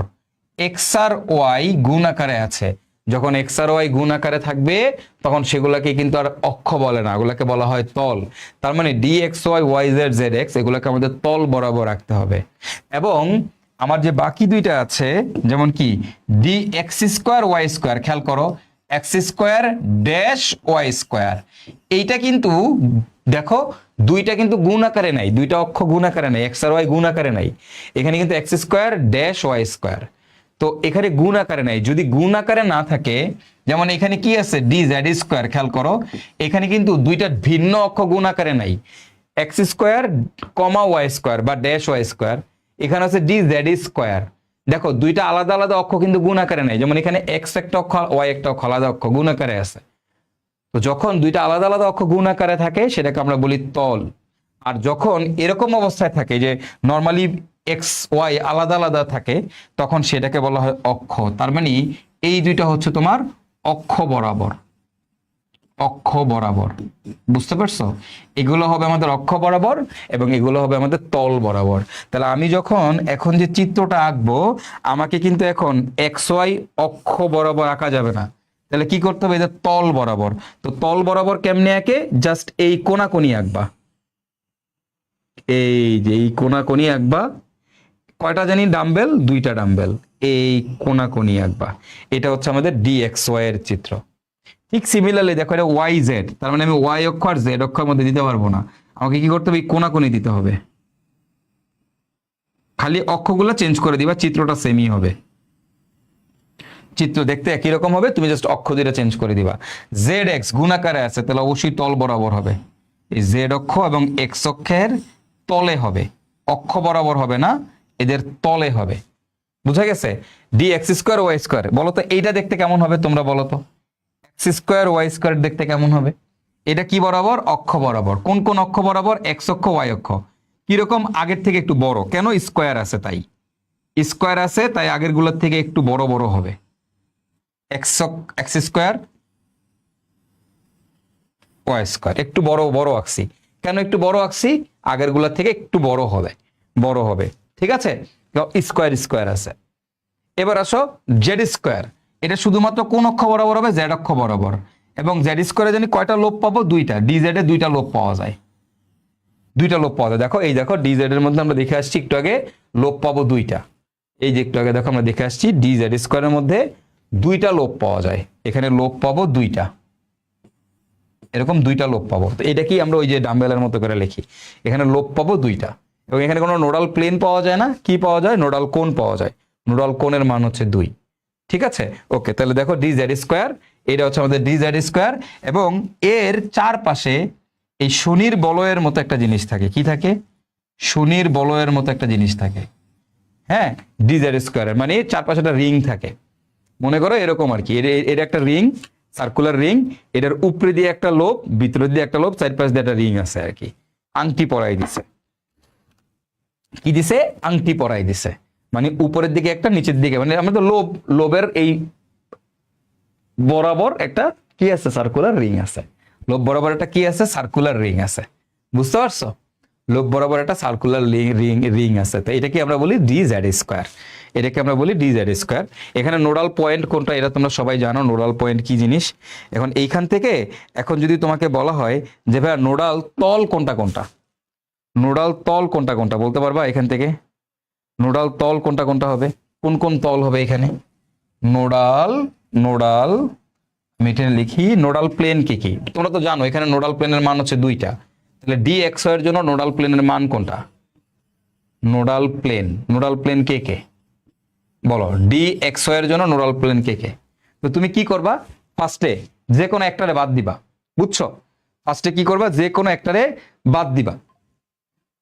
এক্স আর ওয়াই গুণ আকারে আছে। যখন এক্স আর ওয়াই গুণ আকারে থাকবে তখন সেগুলোকে কিন্তু আর অক্ষ বলে না, ওগুলোকে বলা হয় তল। তার মানে d x Y Y Z Z x এগুলোকে আমাদের তল বরাবর রাখতে হবে। এবং আমার যে বাকি দুইটা আছে যেমন কি d x square Y square, খেয়াল করো x square dash y square, এইটা কিন্তু দেখো দুইটা কিন্তু গুণ আকারে নাই, দুইটা অক্ষ গুণ আকারে নাই, এক্স আর ওয়াই গুণ আকারে নাই। এখানে কিন্তু x square dash y square, তো এখানে গুণ আকারে নাই। যদি গুণ আকারে না থাকে, যেমন এখানে কি আছে ডি জেড স্কোয়ার, খেয়াল করো এখানে কিন্তু দুইটা ভিন্ন অক্ষ গুণ আকারে নাই, x square comma y square বা ড্যাশ ওয়াই স্কোয়ার, এখানে আছে ডি জেড স্কোয়ার। দেখো দুইটা আলাদা আলাদা অক্ষ কিন্তু গুণ আকারে নাই, যেমন এখানে এক্স একটা অক্ষ ওয়াই একটা অক্ষ আলাদা অক্ষ গুণ আকারে আছে। তো যখন দুইটা আলাদা আলাদা অক্ষ গুণ আকারে থাকে সেটাকে আমরা বলি তল। আর যখন এরকম অবস্থায় থাকে যে নর্মালি এক্স ওয়াই আলাদা আলাদা থাকে তখন সেটাকে বলা হয় অক্ষ। তার মানে এই দুইটা হচ্ছে তোমার অক্ষ বরাবর। অক্ষ বরাবর, বুঝতে পারছো? এগুলো হবে আমাদের অক্ষ বরাবর এবং এগুলো হবে আমাদের তল বরাবর। তাহলে আমি যখন এখন যে চিত্রটা আঁকবো আমাকে কিন্তু এখন এক্স ওয়াই অক্ষ বরাবর আঁকা যাবে না, তাহলে কি করতে হবে? এদের তল বরাবর। তো তল বরাবর কেমনে আঁকে? জাস্ট এই কোনাকুনি আঁকবা, এই যে এই কোনাকুনি আঁকবা। কয়টা জানি ডাম্বেল? দুইটা ডাম্বেল, এই কোনাকুনি আঁকবা। এটা হচ্ছে আমাদের ডি এক্স ওয়াই এর চিত্র। ঠিক সিমিলারলি দেখো এটা ওয়াই জেড, তার মানে আমি ওয়াই অক্ষ আর জেড অক্ষের মধ্যে দিতে পারবো না, আমাকে কি করতে হবে? কোনাকুনি দিতে হবে। খালি অক্ষগুলো চেঞ্জ করে দিবা, চিত্রটা সেমই হবে, চিত্র দেখতে একই রকম হবে, তুমি জাস্ট অক্ষ দুইটা চেঞ্জ করে দিবা। জেড এক্স গুণ আকারে আছে তাহলে অবশ্যই তল বরাবর হবে, এই জেড অক্ষ এবং এক্স অক্ষের তলে হবে, অক্ষ বরাবর হবে না, এদের তলে হবে। বুঝা গেছে? D x square Y square, বলো তো এইটা দেখতে কেমন হবে? তোমরা বলো তো, এক্স স্কোয়ার ওয়াই স্কোয়ার দেখতে কেমন হবে? এটা কি বরাবর? অক্ষ বরাবর। কোন কোন অক্ষ বরাবর? এক্স অক্ষ ওয়াই অক্ষ। কিরকম? আগের থেকে একটু বড়, কেন? স্কোয়ার আছে তাই, স্কোয়ার আছে তাই আগের গুলোর থেকে একটু বড় বড় হবে। এক্স স্কোয়ার ওয়াই স্কোয়ার একটু বড় বড় আঁকছি, কেন একটু বড় আঁকছি? আগের গুলোর থেকে একটু বড় হবে, বড় হবে, ঠিক আছে? স্কোয়ার স্কোয়ার আছে। এবার আসো জেড স্কোয়ার, এটা শুধুমাত্র কোন অক্ষ বরাবর হবে? জেড অক্ষ বরাবর। এবং জেড স্কোয়ারে জানি কয়টা লোপ পাবো? দুইটা। ডি জেড এ দুইটা লোপ পাওয়া যায়, দুইটা লোপ পাওয়া যায়। দেখো এই দেখো ডি জেড এর মধ্যে আমরা দেখে আসছি একটু আগে লোপ পাবো দুইটা, এই যে একটু আগে দেখো আমরা দেখে আসছি ডি জেড স্কোয়ারের মধ্যে দুইটা লোপ পাওয়া যায়, এখানে লোপ পাবো দুইটা, এরকম দুইটা লোপ পাবো। তো এটা কি আমরা ওই যে ডাম্বেলের মতো করে লিখি, এখানে লোপ পাবো দুইটা। এবং এখানে কোনো নোডাল প্লেন পাওয়া যায় না, কি পাওয়া যায়? নোডাল কোণ পাওয়া যায়, নোডাল কোণের মান হচ্ছে 2। ঠিক আছে, ওকে। তাহলে দেখো ডি জেড স্কোয়ার, এটা হচ্ছে আমাদের ডি জেড স্কোয়ার, এবং এর চারপাশে এই শনির বলয়ের মতো একটা জিনিস থাকে। কি থাকে? শনির বলয়ের মতো একটা জিনিস থাকে, হ্যাঁ, ডি জেড স্কোয়ারের মানে চারপাশে একটা রিং থাকে। মনে করো এরকম আর কি, এর একটা রিং, সার্কুলার রিং, এটার উপরে দিয়ে একটা লোব, ভিতরে দিয়ে একটা লোব, চারপাশ দিয়ে একটা রিং আছে আর কি। আংটি পরাই দিছে, কি দিছে? আংটি পরাই দিছে, মানে উপরের দিকে একটা, নিচের দিকে, মানে আমাদের লোব, লোবের এই বরাবর একটা কি আছে? সার্কুলার রিং আছে। লোব বরাবর একটা কি আছে? সার্কুলার রিং আছে। বুঝতে পারছো? লোব বরাবর একটা সার্কুলার রিং আছে। তো এটাকে আমরা বলি ডি জেড স্কোয়ার, এটাকে আমরা বলি ডি জেড স্কোয়ার। এখানে নোডাল পয়েন্ট কোনটা এটা তোমরা সবাই জানো, নোডাল পয়েন্ট কি জিনিস। এখন এইখান থেকে এখন যদি তোমাকে বলা হয় যে ভাই নোডাল তল কোনটা কোনটা, নোডাল তল কোনটা কোনটা বলতে পারবা? এখান থেকে নোডাল তল কোনটা কোনটা হবে? কোন কোন তল হবে এখানে? নোডাল নোডাল আমি এখানে লিখি নোডাল প্লেন কি কি, তোমরা তো জানো এখানে নোডাল প্লেনের মান হচ্ছে দুইটা। তাহলে ডি এক্স এর জন্য নোডাল প্লেনের মান কোনটা? নোডাল প্লেন কে কে বলো? ডি এক্স এর জন্য নোডাল প্লেন কে কে? তো তুমি কি করবা? ফার্স্টে যে কোনো একটারে বাদ দিবা, বুঝছো? ফার্স্টে কি করবা? যে কোনো একটারে বাদ দিবা।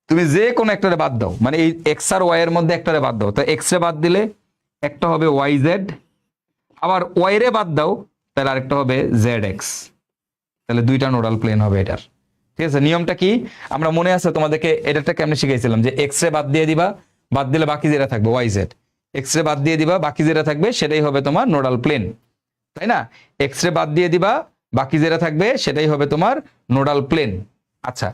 তুমি যে কোনো একটারে বাদ দাও, মানে এই এক্স আর ওয়াই এর মধ্যে একটারে বাদ দাও। তো এক্স রে বাদ দিলে একটা হবে ওয়াই জেড, আবার ওয়াই রে বাদ দাও তাহলে আরেকটা হবে জেড এক্স। তাহলে দুইটা নোডাল প্লেন হবে এটার। ঠিক আছে, নিয়মটা কি? আমরা মনে আছে তোমাদেরকে এটা কেমনে শিখাইছিলাম যে এক্স রে বাদ দিয়ে দিবা, বাদ দিলে বাকি যেটা থাকবে ওয়াই জেড, এক্স রে বাদ দিয়ে দিবা, বাকি যেটা থাকবে সেটাই হবে তোমার নোডাল প্লেন। তাই না? এক্স রে বাদ দিয়ে দিবা, বাকি যেটা থাকবে সেটাই হবে তোমার নোডাল প্লেন। আচ্ছা,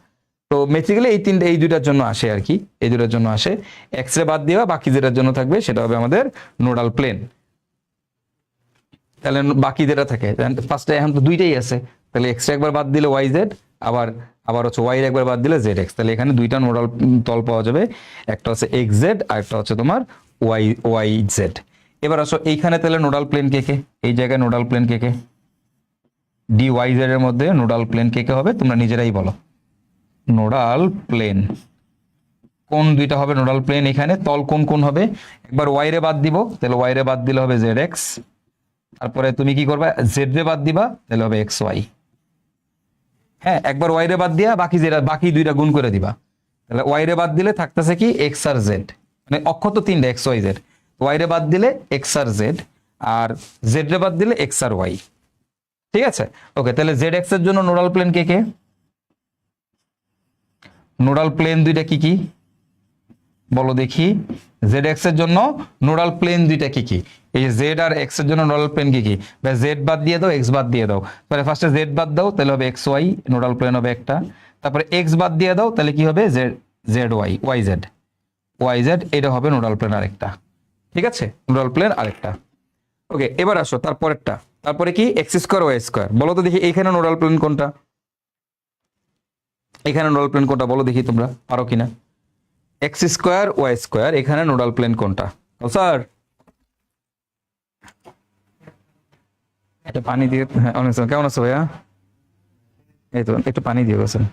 তো বেসিক্যালি এই দুইটার জন্য আসে আর কি, এই দুইটার জন্য আসে। এক্স রে বাদ দিবা, বাকি যেটার জন্য থাকবে সেটা হবে আমাদের নোডাল প্লেন। তাহলে বাকি যেটা থাকে ফার্স্টে এখন তো দুইটাই আছে, তাহলে এক্স রে একবার বাদ দিলে ওয়াই জেড, আবার আবার হচ্ছে ওয়াই একবার বাদ দিলে জেড এক্স। তাহলে এখানে দুইটা নোডাল তল পাওয়া যাবে, একটা হচ্ছে এক্স জেড আর একটা হচ্ছে তোমার ওয়াই ওয়াই জেড। এবার আসো এইখানে তাহলে নোডাল প্লেন কে কে, এই জায়গায় নোডাল প্লেন কে কে, ডি ওয়াই জেড এর মধ্যে নোডাল প্লেন কে কে হবে তোমরা নিজেরাই বলো। নোডাল প্লেন কোন দুইটা হবে নোডাল প্লেন? এখানে তল কোন কোন হবে, একবার ওয়াই রে বাদ দিব, তাহলে ওয়াই রে বাদ দিলে হবে জেড এক্স, তারপরে তুমি কি করবা, জেড রে বাদ দিবা, তাহলে হবে এক্স ওয়াই। হ্যাঁ, একবার ওয়াই রে বাদ দিয়া বাকি যেটা বাকি দুইটা গুণ করে দিবা, তাহলে ওয়াই রে বাদ দিলে থাকতেছে কি এক্স আর জেড, মানে অক্ষর তো তিনটা এক্স ওয়াই জেড, ওয়াই রে বাদ দিলে এক্স আর জেড, আর জেড রে বাদ দিলে এক্স আর ওয়াই। ঠিক আছে, ওকে। তাহলে জেড এক্স এর জন্য নোডাল প্লেন কে কে, নোডাল প্লেন দুইটা কি কি বলো দেখি। জেড এক্স এর জন্য নোডাল প্লেন দুইটা কি কি, এই যে জেড আর এক্স এর জন্য নোডাল প্লেন কি কি, জেড বাদ দিয়ে দাও, এক্স বাদ দিয়ে দাও, তাহলে ফার্স্টে জেড বাদ দাও, তাহলে হবে এক্স ওয়াই, নোডাল প্লেন হবে একটা। তারপরে এক্স বাদ দিয়ে দাও, তাহলে কি হবে z z y Y z y z, এটা হবে নোডাল প্লেন আরেকটা। ঠিক আছে, নোডাল প্লেন আরেকটা। ওকে, এবার আসো তারপরেরটা, তারপরে কি এক্স স্কোয়ার ওয়াই স্কোয়ার, বলো তো দেখি এইখানে নোডাল প্লেন কোনটা, এখানে নোডাল প্লেন কোনটা বলো দেখি, তোমরা পারো কিনা। এক্স স্কোয়ার ওয়াই স্কোয়ার, এখানে নোডাল প্লেন কোনটা? ও স্যার একটা পানি দিয়ে, হ্যাঁ অনেক কেমন আছো ভাইয়া, এই তো একটু পানি দিয়ে গেছেন।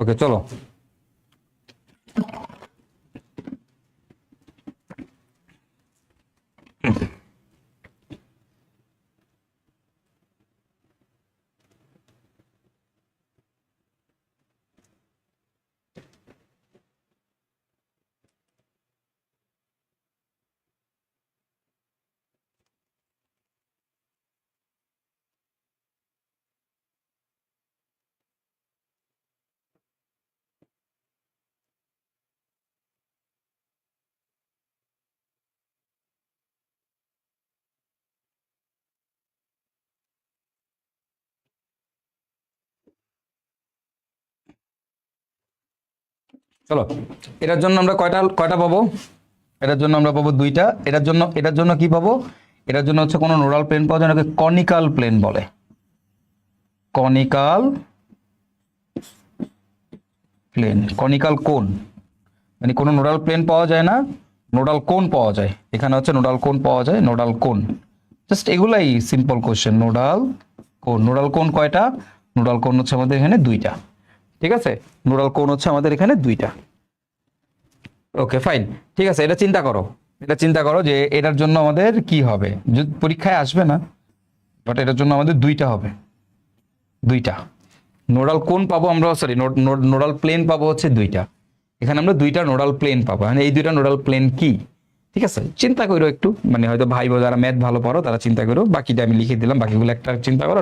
ওকে চলো, চলো এটার জন্য আমরা কয়টা কয়টা পাবো, এটার জন্য আমরা পাবো দুইটা, এটার জন্য কি পাবো, এটার জন্য হচ্ছে কোনো নোডাল প্লেন পাওয়া যায় না, কনিক্যাল প্লেন বলে, কনিক্যাল প্লেন, কনিক্যাল কোণ, মানে কোনো নোডাল প্লেন পাওয়া যায় না, নোডাল কোণ পাওয়া যায়। এখানে হচ্ছে নোডাল কোণ পাওয়া যায়, নোডাল কোণ, জাস্ট এগুলাই সিম্পল কোশ্চেন। নোডাল কোণ, নোডাল কোণ কয়টা, নোডাল কোণ হচ্ছে আমাদের এখানে দুইটা। ঠিক আছে, নোডাল কোণ হচ্ছে আমাদের এখানে দুইটা। ওকে ফাইন, ঠিক আছে, এটা চিন্তা করো, এটা চিন্তা করো যে এটার জন্য আমাদের কি হবে, পরীক্ষায় আসবে না, বাট এটার জন্য আমাদের দুইটা হবে, দুইটা নোডাল কোণ পাবো আমরা, সরি নোডাল প্লেন পাবো হচ্ছে দুইটা। এখানে আমরা দুইটা নোডাল প্লেন পাবো, মানে এই দুইটা নোডাল প্লেন কি, ঠিক আছে, চিন্তা করো একটু, মানে হয়তো ভাই যারা ম্যাথ ভালো পারো তারা চিন্তা করো, বাকিটা আমি লিখে দিলাম, বাকিগুলো একটা চিন্তা করো।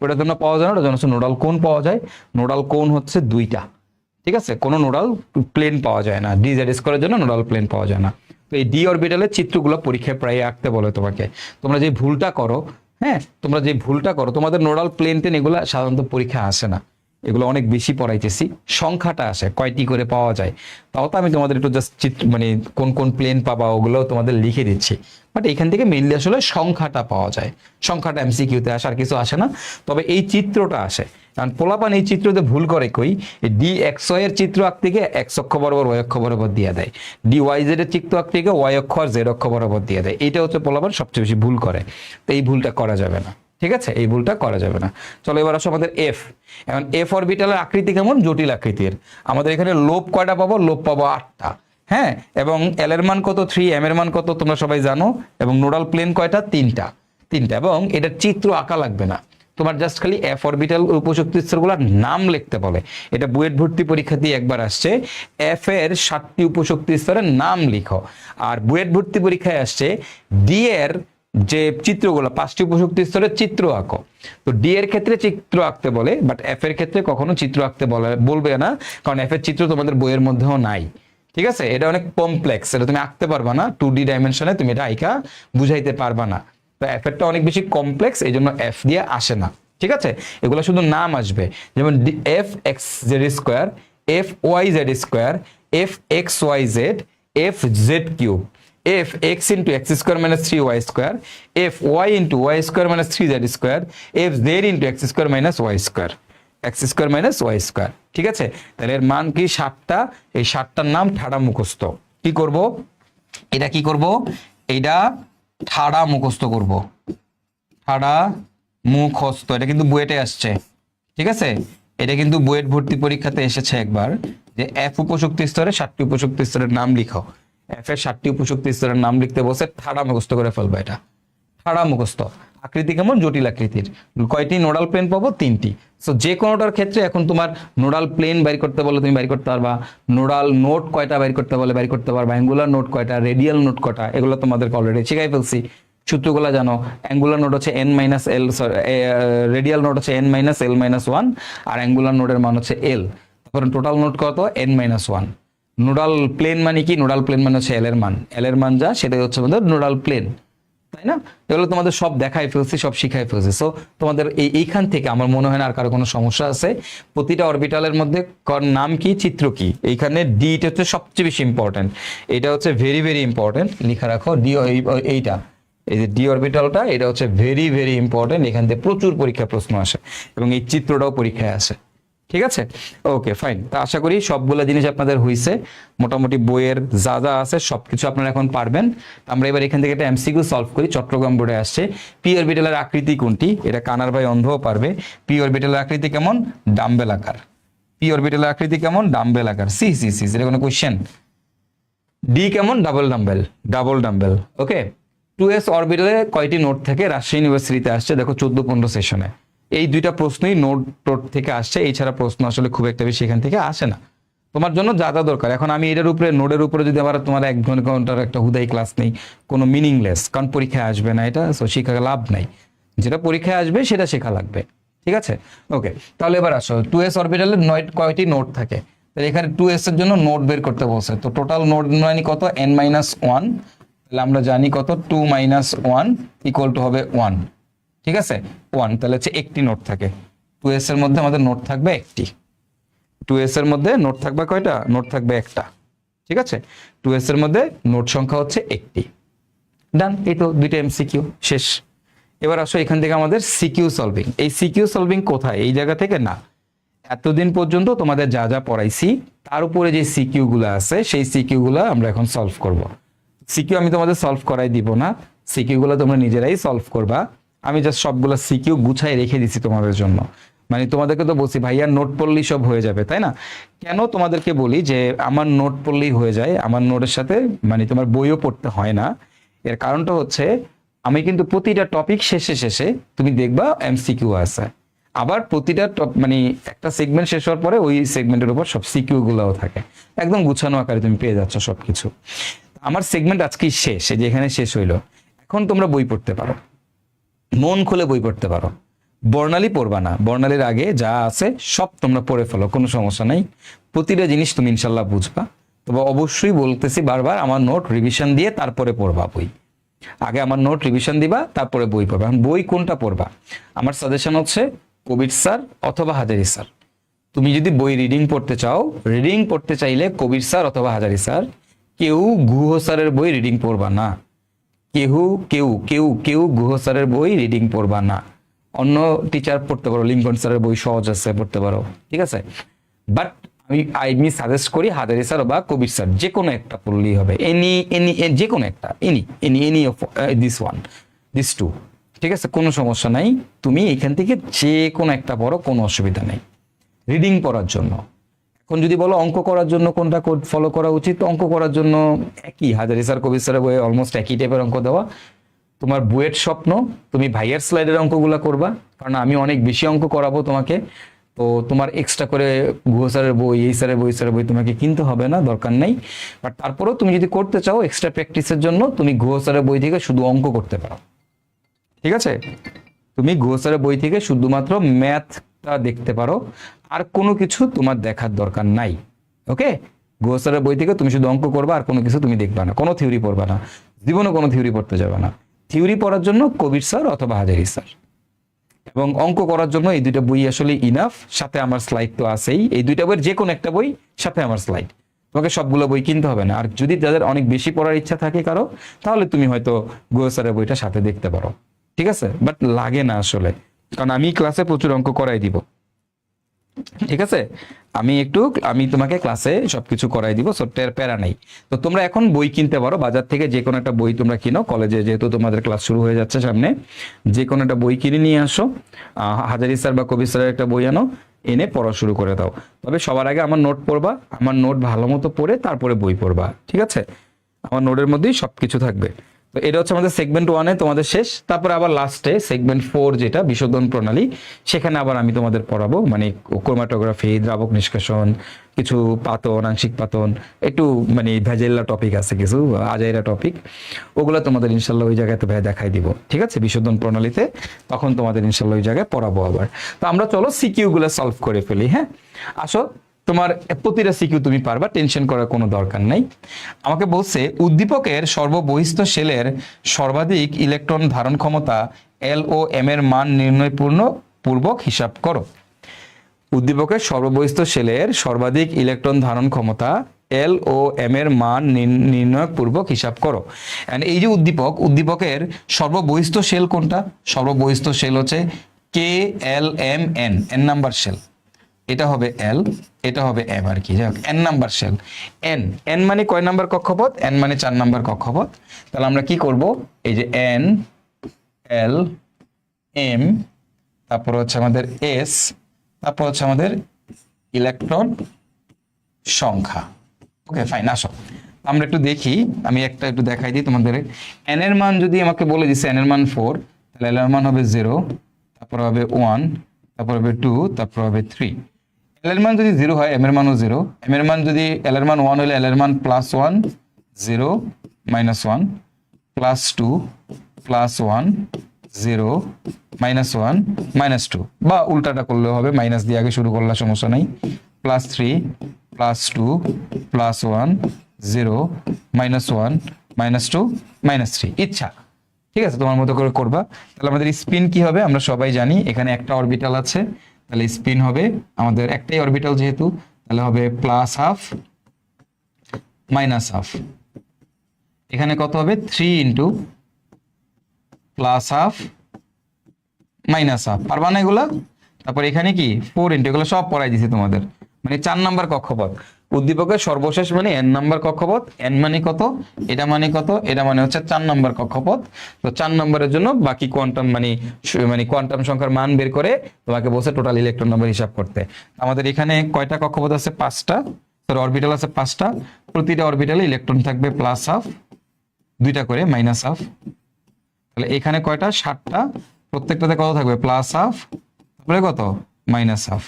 ওটার জন্য পাওয়া যায় না, ওটার জন্য হচ্ছে নোডাল কোণ পাওয়া যায়, নোডাল কোণ হচ্ছে দুইটা। ঠিক আছে, কোনো নোডাল প্লেন পাওয়া যায় না, ডি জেড স্কোয়ারের জন্য নোডাল প্লেন পাওয়া যায় না। তো এই ডি অরবিটালের চিত্রগুলো পরীক্ষায় প্রায় আঁকতে বলে তোমাকে, তোমরা যে ভুলটা করো, হ্যাঁ তোমরা যে ভুলটা করো, তোমাদের নোডাল প্লেন টেন এগুলো সাধারণত পরীক্ষা আসে না, এগুলো অনেক বেশি পড়াইতেছি, সংখ্যাটা আসে কয়টি করে পাওয়া যায়, তাও তো আমি তোমাদের একটু জাস্ট চিত্র মানে কোন কোন প্লেন পাবা ওগুলো তোমাদের লিখে দিচ্ছি, বাট এখান থেকে মেইনলি আসলে সংখ্যাটা পাওয়া যায়, সংখ্যাটা এমসিকিউতে আসে, আর কিছু আসে না, তবে এই চিত্রটা আসে। কারণ পোলাপান এই চিত্রতে ভুল করে কই, ডি এক্স ওয়াই এর চিত্র আঁকতে গিয়ে এক্স অক্ষ বরাবর ওয়াই অক্ষ বরাবর দিয়ে দেয়, ডি ওয়াই জেড এর চিত্র আঁকতে গিয়ে ওয়াই অক্ষ আর জেড অক্ষ বরাবর দিয়ে দেয়, এইটা হচ্ছে পোলাপান সবচেয়ে বেশি ভুল করে, তো এই ভুলটা করা যাবে না। ঠিক আছে, এই ভুলটা করা যাবে না। চলো এবার আসো আমাদের এফ। এখন এফ অরবিটালের আকৃতি কেমন, জটিল আকৃতির। আমাদের এখানে লোব কয়টা পাবো, লোব পাবো 8টা। হ্যাঁ, এবং এল এর মান কত 3, এম এর মান কত তোমরা সবাই জানো, এবং নোডাল প্লেন কয়টা, তিনটা, এবং এটার চিত্র আঁকা লাগবে না, তোমার জাস্ট খালি এফ অরবিটাল উপশক্তি স্তরগুলোর নাম লিখতে বলে। এটা বুয়েট ভর্তি পরীক্ষা দিয়ে একবার আসছে, এফ এর 7টি উপশক্তি স্তরের নাম লিখো। আর বুয়েট ভর্তি পরীক্ষায় আসছে ডি এর যে চিত্রগুলো 5টি উপশক্তি স্তরের চিত্র আঁকো। তো ডি এর ক্ষেত্রে চিত্র আঁকতে বলে, বাট এফ এর ক্ষেত্রে কখনো চিত্র আঁকতে বলবে না, কারণ এফ এর চিত্র তোমাদের বইয়ের মধ্যেও নাই। ঠিক আছে, এটা অনেক কমপ্লেক্স, এটা তুমি আঁকতে পারবা না, 2D ডাইমেনশনে তুমি এটা আঁকা বুঝাইতে পারবা না। তো এফ এরটা অনেক বেশি কমপ্লেক্স, এই জন্য এফ দিয়ে আসে না। ঠিক আছে, এগুলো শুধু নাম আসবে, যেমন f x z square, f y z square, f x y z, f z cube, f x into x square minus 3y square, f y into y square minus 3z square, f z into x square minus y square, x square minus y square. ঠিক আছে, তাহলে এর মান কি 7টা, এই 7টার নাম ঠাড়া মুখস্থ। কি করব, এটা কি করব, এটা ঠাড়া মুখস্থ করব, ঠাড়া মুখস্থ। এটা কিন্তু বুয়েটে আসছে, ঠিক আছে, এটা কিন্তু বুয়েট ভর্তি পরীক্ষাতে এসেছে একবার, যে এফ উপশক্তি স্তরে 7টি উপশক্তি স্তরের নাম লিখো। এফ এর 7টি উপশক্তি স্তরের নাম লিখতে বসে ঠাড়া মুখস্থ করে ফেলবে, এটা ঠাড়া মুখস্থ। আকৃতি কেমন, জটিল আকৃতির। কয়টি নোডাল প্লেন পাবো, 3টি। সো যে কোনোটার ক্ষেত্রে এখন তোমার নোডাল প্লেন বের করতে বলে তুমি বের করতে পারবা, নোডাল নোট কয়টা বের করতে বলে বের করতে পারবা, অ্যাঙ্গুলার নোট কয়টা, রেডিয়াল নোট কয়টা, এগুলো তোমাদেরকে অলরেডি শিখাই ফেলছি, সূত্রগুলো জানো। অ্যাঙ্গুলার নোট হচ্ছে n মাইনাস এল, রেডিয়াল নোট হচ্ছে n মাইনাস এল মাইনাস 1, আর অ্যাঙ্গুলার নোটের মান হচ্ছে এল। তারপরে টোটাল নোট কত, n মাইনাস 1। নোডাল প্লেন মানে কি, নোডাল প্লেন মানে হচ্ছে এল এর মান, এল এর মান যা সেটাই হচ্ছে আমাদের নোডাল প্লেন, তাই না? এগুলো তোমাদের সব দেখাই ফেলছি, সব শিখাই ফেলছি। সো তোমাদের এইখান থেকে আমার মনে হয় না আর কারো কোনো সমস্যা আছে। প্রতিটা অরবিটালের মধ্যে নাম কি, চিত্র কি, এইখানে ডিটা হচ্ছে সবচেয়ে বেশি ইম্পর্টেন্ট, এটা হচ্ছে ভেরি ভেরি ইম্পর্টেন্ট, লিখা রাখো ডি, এইটা এই যে ডি অরবিটালটা, এটা হচ্ছে ভেরি ভেরি ইম্পর্টেন্ট, এখান থেকে প্রচুর পরীক্ষা প্রশ্ন আসে এবং এই চিত্রটাও পরীক্ষায় আসে। ঠিক আছে, ওকে ফাইন। তা আশা করি সবগুলো জিনিস আপনাদের হইছে, মোটামুটি বইয়ের যা যা আছে সবকিছু আপনারা এখন পারবেন। আমরা এবার এখান থেকে একটা এমসিকিউ সলভ করি, চট্টগ্রাম বোর্ডে আসছে। পি অরবিটালের আকৃতি কোনটি, এটা কানার ভাই অন্ধও পারবে। পি অরবিটালের আকৃতি কেমন, ডাম্বেল আকার। পি অরবিটালের আকৃতি কেমন, ডাম্বেল আকার। সি সি সি, এটা কোনো কোশ্চেন। ডি কেমন, ডাবল ডাম্বেল, ডাবল ডাম্বেল। ওকে, 2s অরবিটালে কয়টি নোট থেকে রাজশাহী ইউনিভার্সিটিতে আসছে, দেখো 14-15 সেশনে এই দুইটা প্রশ্নই নোট টোট থেকে আসছে, এছাড়া প্রশ্ন আসলে খুব একটা বেশি এখান থেকে আসে না। তোমার জন্য যা যা দরকার, এখন আমি এটার উপরে নোডের উপরে যদি আবার তোমার 1 ঘন্টার একটা হুদাই ক্লাস নেই, কোনো মিনিংলেস, কারণ পরীক্ষায় আসবে না, এটা শিখা লাভ নাই। যেটা পরীক্ষায় আসবে সেটা শেখা লাগবে। ঠিক আছে, ওকে। তাহলে এবার আসো, 2s অরবিটালে কয়টি নোট থাকে, তাহলে এখানে 2s এর জন্য নোট বের করতে বলছে। তো টোটাল নোট মানে কত, n-1, তাহলে আমরা জানি কত, 2 - 1 ইকুয়াল টু হবে 1। ঠিক আছে, 1, তাহলে হচ্ছে একটি নোট থাকে। 2s এর মধ্যে আমাদের নোট থাকবে একটি, 2s এর মধ্যে নোট থাকবে কয়টা, নোট থাকবে একটা। ঠিক আছে, 2s এর মধ্যে নোট সংখ্যা হচ্ছে একটি। ডান, এই তো দুইটা এমসিকিউ শেষ। এবার আসো এখান থেকে আমাদের সিকিউ সলভিং। এই সিকিউ সলভিং কোথায়, এই জায়গা থেকে না, এতদিন পর্যন্ত তোমাদের যা যা পড়াইছি তার উপরে যে সিকিউ গুলো আছে সেই সিকিউ গুলো আমরা এখন সলভ করব। সিকিউ আমি তোমাদের সলভ করাই দিব না, সিকিউ গুলো তোমরা নিজেরাই সলভ করবা। আমি জাস্ট সবগুলো সিকিউ গুছাই রেখে দিছি তোমাদের জন্য। মানে তোমাদেরকে তো বলছি ভাইয়া নোট পড়লেই সব হয়ে যাবে, তাই না? কেন তোমাদেরকে বলি যে আমার নোট পড়লেই হয়ে যায়, আমার নোটের সাথে মানে তোমার বইও পড়তে হয় না। এর কারণটা হচ্ছে আমি কিন্তু প্রতিটা টপিক শেষে শেষে তুমি দেখবা এমসিকিউ আছে, আবার প্রতিটা মানে একটা সেগমেন্ট শেষ হওয়ার পরে ওই সেগমেন্টের উপর সব সিকিউ গুলাও থাকে, একদম গুছানো আকারে তুমি পেয়ে যাচ্ছ সবকিছু। আমার সেগমেন্ট আজকেই শেষ, এই যে এখানে শেষ হইলো। এখন তোমরা বই পড়তে পারো, মন খুলে বই পড়তে পারো। বর্ণালী পড়বা না, বর্ণালীর আগে যা আছে সব তোমরা পড়ে ফেলো, কোনো সমস্যা নাই। প্রতিটা জিনিস তুমি ইনশাল্লাহ বুঝবা। তবে অবশ্যই বলতেছি বারবার, আমার নোট রিভিশন দিয়ে তারপরে পড়বা বই। আগে আমার নোট রিভিশন দিবা, তারপরে বই পড়বা। এখন বই কোনটা পড়বা, আমার সাজেশন হচ্ছে কবির স্যার অথবা হাজারি স্যার। তুমি যদি বই রিডিং পড়তে চাও, রিডিং পড়তে চাইলে কবির স্যার অথবা হাজারি স্যার। কেউ গুহ স্যারের বই রিডিং পড়বা না, কেউ কেউ কেউ কেউ গুহ স্যারের বই রিডিং পড়বা না। অন্য টিচার পড়তে পারো, লিঙ্কন স্যারের বই সহজ আছে, পড়তে পারো, ঠিক আছে। বাট আমি সাজেস্ট করি হাজারি স্যার বা কবির স্যার, যে কোনো একটা পড়লেই হবে। এনি এনি যে কোনো একটা, any any any of this one, this two, ঠিক আছে, কোনো সমস্যা নাই। তুমি এখান থেকে যে কোনো একটা পড়ো, কোনো অসুবিধা নেই রিডিং পড়ার জন্য। এখন যদি বলো অঙ্ক করার জন্য কোনটা ফলো করা উচিত, তো অঙ্ক করার জন্য একই হাজারি স্যার কবির স্যারের বইয়ে অলমোস্ট একই টাইপের অঙ্ক দেওয়া। তোমার বুয়েট স্বপ্ন, তুমি ভাইয়ার স্লাইডের অঙ্কগুলো করবা, কারণ আমি অনেক বেশি অঙ্ক করাবো তোমাকে। তো তোমার এক্সট্রা করে গুহ স্যারের বই, এই স্যারের বই, স্যারের বই তোমাকে কিনতে হবে না, দরকার নেই। বাট তারপরেও তুমি যদি করতে চাও এক্সট্রা প্র্যাকটিসের জন্য, তুমি গুহ স্যারের বই থেকে শুধু অঙ্ক করতে পারো, ঠিক আছে? তুমি গুহ স্যারের বই থেকে শুধুমাত্র ম্যাথটা দেখতে পারো, আর কোনো কিছু তোমার দেখার দরকার নাই। ওকে, গুহ স্যারের বই থেকে তুমি শুধু অঙ্ক করবা, আর কোনো কিছু তুমি দেখবা না, কোনো থিওরি পড়বা না, জীবনে কোনো থিওরি পড়তে যাবে না। থিওরি পড়ার জন্য কবির স্যার অথবা হাজারি স্যার, এবং অঙ্ক করার জন্য এই দুইটা বই আসলে ইনাফ। সাথে আমার স্লাইড তো আছেই, এই দুইটা বইয়ের যে কোনো একটা বই, সাথে আমার স্লাইড। তোমাকে সবগুলো বই কিনতে হবে না। আর যদি যাদের অনেক বেশি পড়ার ইচ্ছা থাকে কারো, তাহলে তুমি হয়তো গুহ স্যারের বইটা সাথে দেখতে পারো, ঠিক আছে? বাট লাগে না আসলে, কারণ আমি ক্লাসে প্রচুর অঙ্ক করাই দিব, ঠিক আছে? আমি তোমাকে ক্লাসে সবকিছু করাই দিব, সো প্যারা নাই। তো তোমরা এখন বই কিনতে পারো বাজার থেকে, যে কোনো একটা বই তোমরা কিনো। কলেজে যেহেতু তোমাদের ক্লাস শুরু হয়ে যাচ্ছে সামনে, যে কোনো একটা বই কিনে নিয়ে আসো। হাজারি স্যার বা কবির স্যারের একটা বই আনো, এনে পড়া শুরু করে দাও। তবে সবার আগে আমার নোট পড়বা, আমার নোট ভালো মতো পড়ে তারপরে বই পড়বা, ঠিক আছে? আমার নোটের মধ্যেই সবকিছু থাকবে। তো এটা হচ্ছে আমাদের সেগমেন্ট 1-এ তোমাদের শেষ। তারপরে আবার লাস্টে সেগমেন্ট 4, যেটা বিশোধন প্রণালী, সেখানে আবার আমি তোমাদের পড়াবো, মানে ক্রোমাটোগ্রাফি, দ্রাবক নিষ্কাশন, কিছু পাতন, আংশিক পাতন, একটু মানে ভেজেল্লা টপিক আছে, কিছু আজাইরা টপিক, ওগুলো তোমাদের ইনশাল্লাহ ওই জায়গায় তো দেখাই দিব, ঠিক আছে? বিশোধন প্রণালীতে তখন তোমাদের ইনশাল্লাহ ওই জায়গায় পড়াবো আবার। তো আমরা চলো সিকিউ গুলো সলভ করে ফেলি। হ্যাঁ, আসো, তোমার প্রতিটা সিকিউ তুমি পারবা, টেনশন করার কোনো দরকার নাই। আমাকে বলছে উদ্দীপকের সর্ববহিস্থ শেলের সর্বাধিক ইলেকট্রন ধারণ ক্ষমতা এল ও এম এর মান নির্ণয় পূর্বক হিসাব করো। উদ্দীপকের সর্ববহিস্থ শেলের সর্বাধিক ইলেকট্রন ধারণ ক্ষমতা এল ও এম এর মান নির্ণয় পূর্বক হিসাব করো। এন্ড এই যে উদ্দীপকের সর্ববহিস্থ শেল কোনটা? সর্ববহিস্থ শেল হচ্ছে K L M N, N number shell. এটা হবে এল, এটা হবে এম, আর কি, যাই হোক n number shell. N, n মানে কয় নাম্বার কক্ষপথ? এন মানে 4 নাম্বার কক্ষপথ। তাহলে আমরা কি করব, এই যে এন, এল, এম, তারপর হচ্ছে আমাদের এস, তারপর হচ্ছে আমাদের ইলেকট্রন সংখ্যা। ওকে ফাইন, আসো আমরা একটু দেখি, আমি একটু দেখাই দিই তোমাদের। এন এর মান যদি আমাকে বলে দিছে এন এর মান 4, তাহলে এল এর মান হবে 0, তারপর হবে 1, তারপর হবে 2, তারপর হবে 3। এল এর মান যদি 0 হয়, এম এর মানও 0। এম এর মান যদি এল এর মান 1 হলে এল এর মান +1, 0, -1, +2, +1, 0, -1, -2, বা উল্টাটা করলেও হবে, মাইনাস দিয়ে আগে শুরু করলে সমস্যা নাই। +3, +2, +1, 0, -1, -2, -3, ইচ্ছা, ঠিক আছে? তোমার মতো করে করবা। তাহলে আমাদের স্পিন কি হবে আমরা সবাই জানি, এখানে একটা অরবিটাল আছে, তাহলে স্পিন হবে আমাদের একটাই অরবিটাল যেহেতু, তাহলে হবে +12, -12। এখানে কত হবে? 3 × +12, -12, পারবা না এগুলা? তারপর এখানে কি 4 × এগুলো সব পড়াই দিছি তোমাদের, মানে 4 নাম্বার কক্ষপথ। উদ্দীপকের সর্বশেষ মানে n নাম্বার কক্ষপথ। n মানে কত? এটা মানে কত? এটা মানে হচ্ছে 4 নাম্বার কক্ষপথ। তো 4 নাম্বারের জন্য বাকি কোয়ান্টাম মানে কোয়ান্টাম সংখ্যার মান বের করে তোমাকে বলছে টোটাল ইলেকট্রন নাম্বার হিসাব করতে। আমাদের এখানে কয়টা কক্ষপথ আছে? 5টা। সরি, অরবিটাল আছে 5টা। প্রতিটা অরবিটালে ইলেকট্রন থাকবে +12, 2টা করে -12। তাহলে এখানে কয়টা? 7টা। প্রত্যেকটাতে কত থাকবে? +12, তারপরে কত? -12।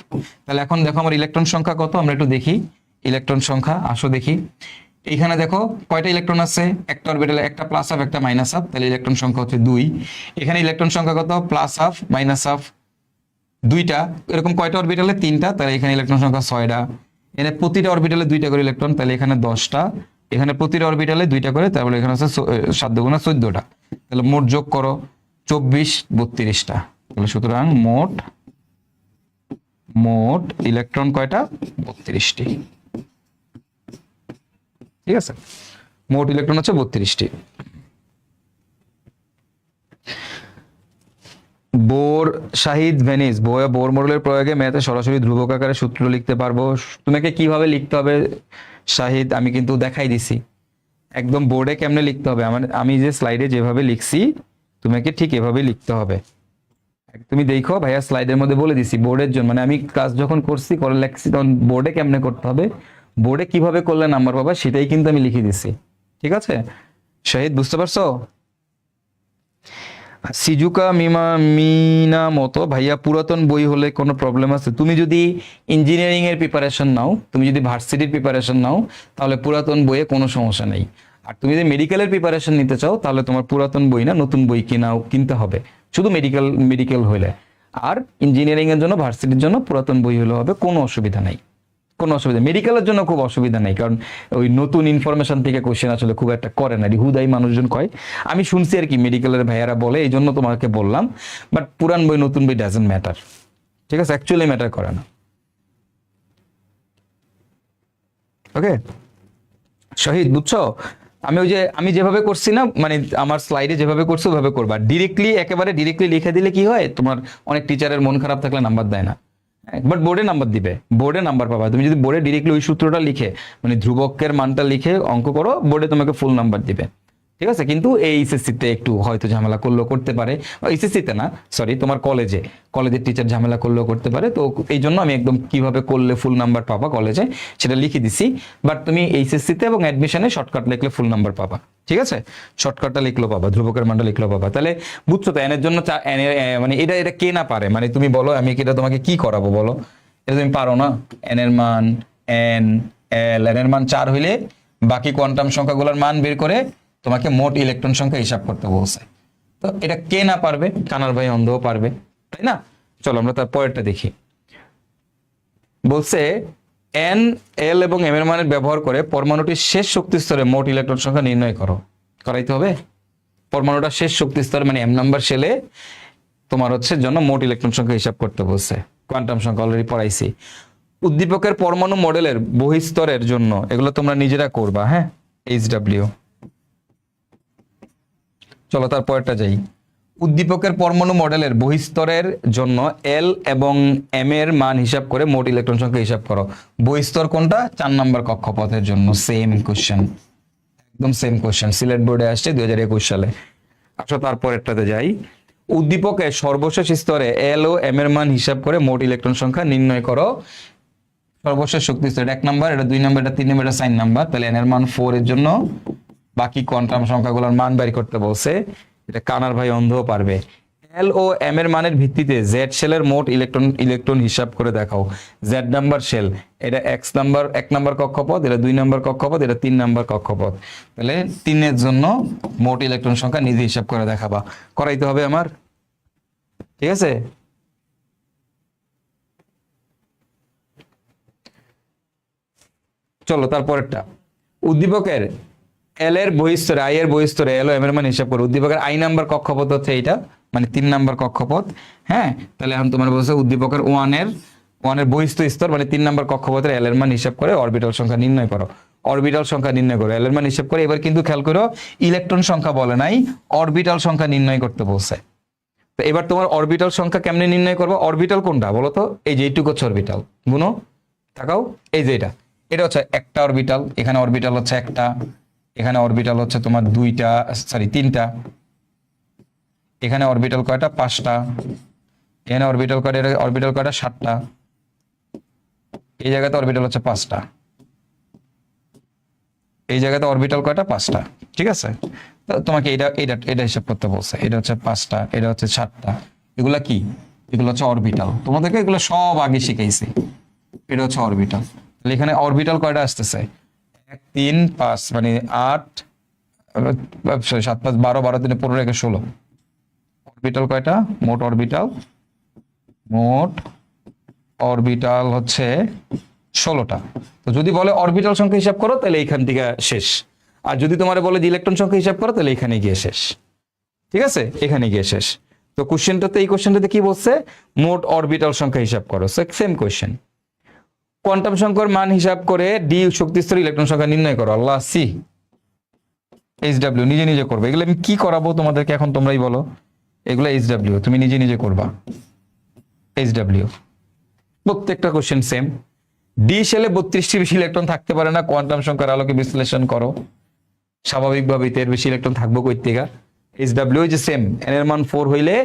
তাহলে এখন দেখো আমার ইলেকট্রন সংখ্যা কত, আমরা একটু দেখি ইলেকট্রন সংখ্যা। আসো দেখি, এইখানে দেখো কয়টা ইলেকট্রন আছে? একটা অরবিটালে একটা +12, একটা -12, তাহলে ইলেকট্রন সংখ্যা হচ্ছে 2। এখানে ইলেকট্রন সংখ্যা কত? +12, -12, 2টা। এরকম কয়টা অরবিটালে? 3টা, তাহলে এখানে ইলেকট্রন সংখ্যা 6টা। এখানে প্রতিটা অরবিটালে 2টা করে ইলেকট্রন, তাহলে এখানে 10টা। এখানে প্রতিটা অরবিটালে 2টা করে, তাহলে এখানে আছে 7 × 14টা। তাহলে মোট যোগ করো 24, 32টা। তাহলে সুতরাং মোট ইলেকট্রন কয়টা? 32টি। ঠিক আছে, মোট ইলেকট্রন হচ্ছে 32টি। বোর শাহিদ ভেনিস, বোর মডেলের প্রয়োগে ম্যাথে সরাসরি ধ্রুবক আকারে সূত্র লিখতে পারবো। তোমাকে কিভাবে লিখতে হবে শাহিদ আমি কিন্তু দেখাই দিছি, একদম বোর্ডে কেমনে লিখতে হবে। আমি যে স্লাইডে যেভাবে লিখছি তোমাকে ঠিক এভাবে লিখতে হবে, তুমি দেখো ভাইয়া স্লাইডের মধ্যে বলে দিছি বোর্ডের জন্য, মানে আমি ক্লাস যখন করছি করে লেখছি তখন বোর্ডে কেমনে করতে হবে, বোর্ডে কিভাবে করলে নাম্বার পাবা সেটাই কিন্তু আমি লিখে দিছি। ঠিক আছে শাহিদ, বুঝতে পারছো? সিজুকা মিনা মতো ভাইয়া পুরাতন বই হলে কোনো প্রবলেম আছে? তুমি যদি ইঞ্জিনিয়ারিং এর প্রিপারেশন নাও, তুমি যদি ভার্সিটির প্রিপারেশন নাও, তাহলে পুরাতন বইয়ে কোনো সমস্যা নেই। আর তুমি যদি মেডিকেলের প্রিপারেশন নিতে চাও তাহলে তোমার পুরাতন বই না নতুন বই কিনতে হবে, শুধু মেডিকেল হইলে। আর ইঞ্জিনিয়ারিং এর জন্য ভার্সিটির জন্য পুরাতন বই হলে হবে, কোনো অসুবিধা নাই, কোনো অসুবিধা। মেডিকেলের জন্য খুব অসুবিধা নেই, কারণ ওই নতুন ইনফরমেশন থেকে কোশ্চেন আসলে খুব একটা করে না, হুদাই মানুষজন কয়। আমি শুনছি আর কি মেডিকেলের ভাইয়ারা বলে, এই জন্য তোমাকে বললাম। বাট পুরান বই নতুন বই ডাজন্ট ম্যাটার, ঠিক আছে, অ্যাকচুয়ালি ম্যাটার করে না। ওকে শহীদ, বুঝছো? আমি যেভাবে করছি না, মানে আমার স্লাইডে যেভাবে করছি ওভাবে করবা। একেবারে ডিরেক্টলি লিখে দিলে কি হয়, তোমার অনেক টিচারের মন খারাপ থাকলে নাম্বার দেয় না, বাট বোর্ডে নাম্বার দিবে, বোর্ডে নাম্বার পাবা। তুমি যদি বোর্ডে ডিরেক্টলি ওই সূত্রটা লিখে, মানে ধ্রুবকের মানটা লিখে অঙ্ক করো, বোর্ডে তোমাকে ফুল নাম্বার দিবে। ঠিক আছে, কিন্তু এই এইচএসসিতে একটু হয়তো ঝামেলা করলেও করতে পারে, এইচএসসিতে না সরি, তোমার কলেজের টিচার ঝামেলা করলেও করতে পারে। তো এই জন্য আমি একদম কিভাবে করলে ফুল নাম্বার পাবা কলেজে সেটা লিখে দিছি। বাট তুমি এইচএসসিতে এবং অ্যাডমিশনে শর্টকাট লিখলে ফুল নাম্বার পাবা। ঠিক আছে, শর্টকাটটা লিখলেও পাবা, ধ্রুবকের মানটা লিখলেও পাবা। তাহলে বুঝছো তো, এনের জন্য মানে এটা কে না পারে, মানে তুমি বলো আমি এটা তোমাকে কি করাবো বলো, এটা তুমি পারো না? এন এর মান এন এর মান 4 হইলে বাকি কোয়ান্টাম সংখ্যাগুলোর মান বের করে তোমাকে মোট ইলেকট্রন সংখ্যা হিসাব করতে বলছে। তো এটা কে না পারবে? কানার ভাই অন্ধও পারবে, তাই না? চলো আমরা তার পরেরটা দেখি। বলছে এন, এল এবং এম এর মানের ব্যবহার করে পরমাণুটির শেষ শক্তি স্তরে মোট ইলেকট্রন সংখ্যা নির্ণয় করো। করাইতে হবে। পরমাণুটা শেষ শক্তি স্তর মানে এম নাম্বার শেলে তোমার হচ্ছে জন্য মোট ইলেকট্রন সংখ্যা হিসাব করতে বলছে। কোয়ান্টাম সংখ্যা অলরেডি পড়াইছি। উদ্দীপকের পরমাণু মডেলের বহিস্তরের জন্য এগুলো তোমরা নিজেরা করবা, হ্যাঁ, HW। চলো তারপরটা যাই। উদ্দীপকের পরমাণু মডেলের বহিস্তরের জন্য এল এবং এম এর মান হিসাব করে মোট ইলেকট্রন সংখ্যা হিসাব করো। বহিস্তর কোনটা? 4 নম্বর কক্ষপথের জন্য। সেম কোশ্চেন, একদম সেম কোশ্চেন, সিলেট বোর্ডে আসছে 2021 সালে। আচ্ছা তারপরেরটাতে যাই। উদ্দীপকের সর্বশেষ স্তরে এল ও এম এর মান হিসাব করে মোট ইলেকট্রন সংখ্যা নির্ণয় করো। সর্বশেষ শক্তি স্তর 1 নাম্বার, এটা 2 নাম্বার, এটা 3 নাম্বার, এটা 4 নাম্বার। তাহলে এন এর মান 4 এর জন্য বাকি কোয়ান্টাম সংখ্যাগুলোর মান বের করতে বলছে। এটা কানার ভাই অন্ধও পারবে। এল ও এম এর মানের ভিত্তিতে জেড শেলের মোট ইলেকট্রন হিসাব করে দেখাও। জেড নাম্বার শেল, এটা এক নাম্বার কক্ষপথ, এটা 2 নাম্বার কক্ষপথ, এটা 3 নাম্বার কক্ষপথ। তাহলে 3 এর জন্য মোট ইলেকট্রন সংখ্যা নিজে হিসাব করে দেখাবা। করাইতে হবে আমার, ঠিক আছে? চলো তারপরেরটা। উদ্দীপকের এল এর বহিস্তরে, আই এর বহিস্তরে এল ও এম এর মান হিসাব করো। উদ্দীপকের আই নাম্বার কক্ষপথ হচ্ছে এইটা, মানে 3 নাম্বার কক্ষপথ। হ্যাঁ, তাহলে এখন তোমার বলছে উদ্দীপকের ওয়ানের বহিস্থ স্তর মানে 3 নাম্বার কক্ষপথের এল এর মান হিসাব করে অরবিটাল সংখ্যা নির্ণয় করো। অরবিটাল সংখ্যা নির্ণয় করো, এল এর মান হিসাব করে। এবার কিন্তু খেয়াল করো, ইলেকট্রন সংখ্যা বলে নাই, অরবিটাল সংখ্যা নির্ণয় করতে বলছে। তো এবার তোমার অরবিটাল সংখ্যা কেমনে নির্ণয় করবো? অরবিটাল কোনটা বলো তো? এই যে এইটুকু হচ্ছে অরবিটাল, গুনো তাকাও, এই যে এটা হচ্ছে একটা অরবিটাল, এখানে অরবিটাল হচ্ছে একটা, এখানে অরবিটাল হচ্ছে তোমার 3টা, এখানে অরবিটাল কয়টা? 5টা, এখানে অরবিটাল কয়টা? 7টা, এই জায়গাতে অরবিটাল হচ্ছে 5টা, এই জায়গাতে অরবিটাল কয়টা? 5টা। ঠিক আছে, তো তোমাকে এটা হিসাব করতে বলছে। এটা হচ্ছে 5টা, এটা হচ্ছে 7টা। এগুলা কি? এগুলো হচ্ছে অরবিটাল। তোমাদেরকে এগুলো সব আগে শিখাইছি। এটা হচ্ছে অরবিটাল। তাহলে এখানে অরবিটাল কয়টা আসতেছে? 1 3 5 মানে 8 7 5 12 12 3 15 16। অরবিটাল কয়টা? মোট অরবিটাল হচ্ছে 16টা। তো যদি বলে অরবিটাল সংখ্যা হিসাব করো তাহলে এইখান থেকে শেষ। আর যদি তোমার বলে যে ইলেকট্রন সংখ্যা হিসাব করো তাহলে এখানে গিয়ে শেষ। ঠিক আছে, এখানে গিয়ে শেষ। তো এই কোশ্চেনটাতে কি বলছে? মোট অরবিটাল সংখ্যা হিসাব করো। Same question. কোয়ান্টাম সংখ্যার মান হিসাব করে ডি শক্তিস্তর ইলেকট্রন সংখ্যা নির্ণয় করো। আল্লাহ সি HW নিজে করবে। এগুলো আমি কি করাবো তোমাদেরকে এখন তোমরাই বলো। এগুলো HW তুমি নিজে করবা। HW প্রত্যেকটা কোশ্চেন সেম। ডি শেলে 32টি বেশি ইলেকট্রন থাকতে পারে না, কোয়ান্টাম সংখ্যার আলোকে বিশ্লেষণ করো। স্বাভাবিকভাবেই এর বেশি ইলেকট্রন থাকবো কই থেকে? HW যে সেম, n এর মান 4 হইলে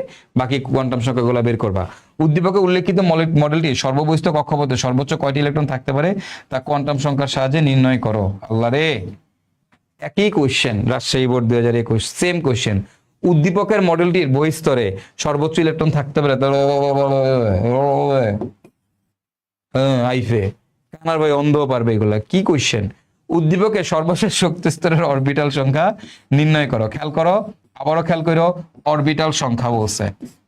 বাকি কোয়ান্টাম সংখ্যাগুলো বের করবা। উদ্দীপকে উল্লেখিত মডেলটি সর্ববহিষ্ঠ কক্ষপথে সর্বোচ্চ কয়টি ইলেকট্রন থাকতে পারে তা কোয়ান্টাম সংখ্যার সাহায্যে নির্ণয় করো। আল্লাহ রে, একই question, Rajshahi board 2021 same question. উদ্দীপকের মডেলটির বহিস্তরে সর্বোচ্চ ইলেকট্রন থাকতে পারে আইফে কানার ভাই অন্ধ পারবে এগুলা, কি কোশ্চেন। উদ্দীপকের সর্বশেষ শক্তি স্তরের অরবিটাল সংখ্যা নির্ণয় করো। খেয়াল করো, আবারও খেয়াল করো, অরবিটাল সংখ্যা বলছে,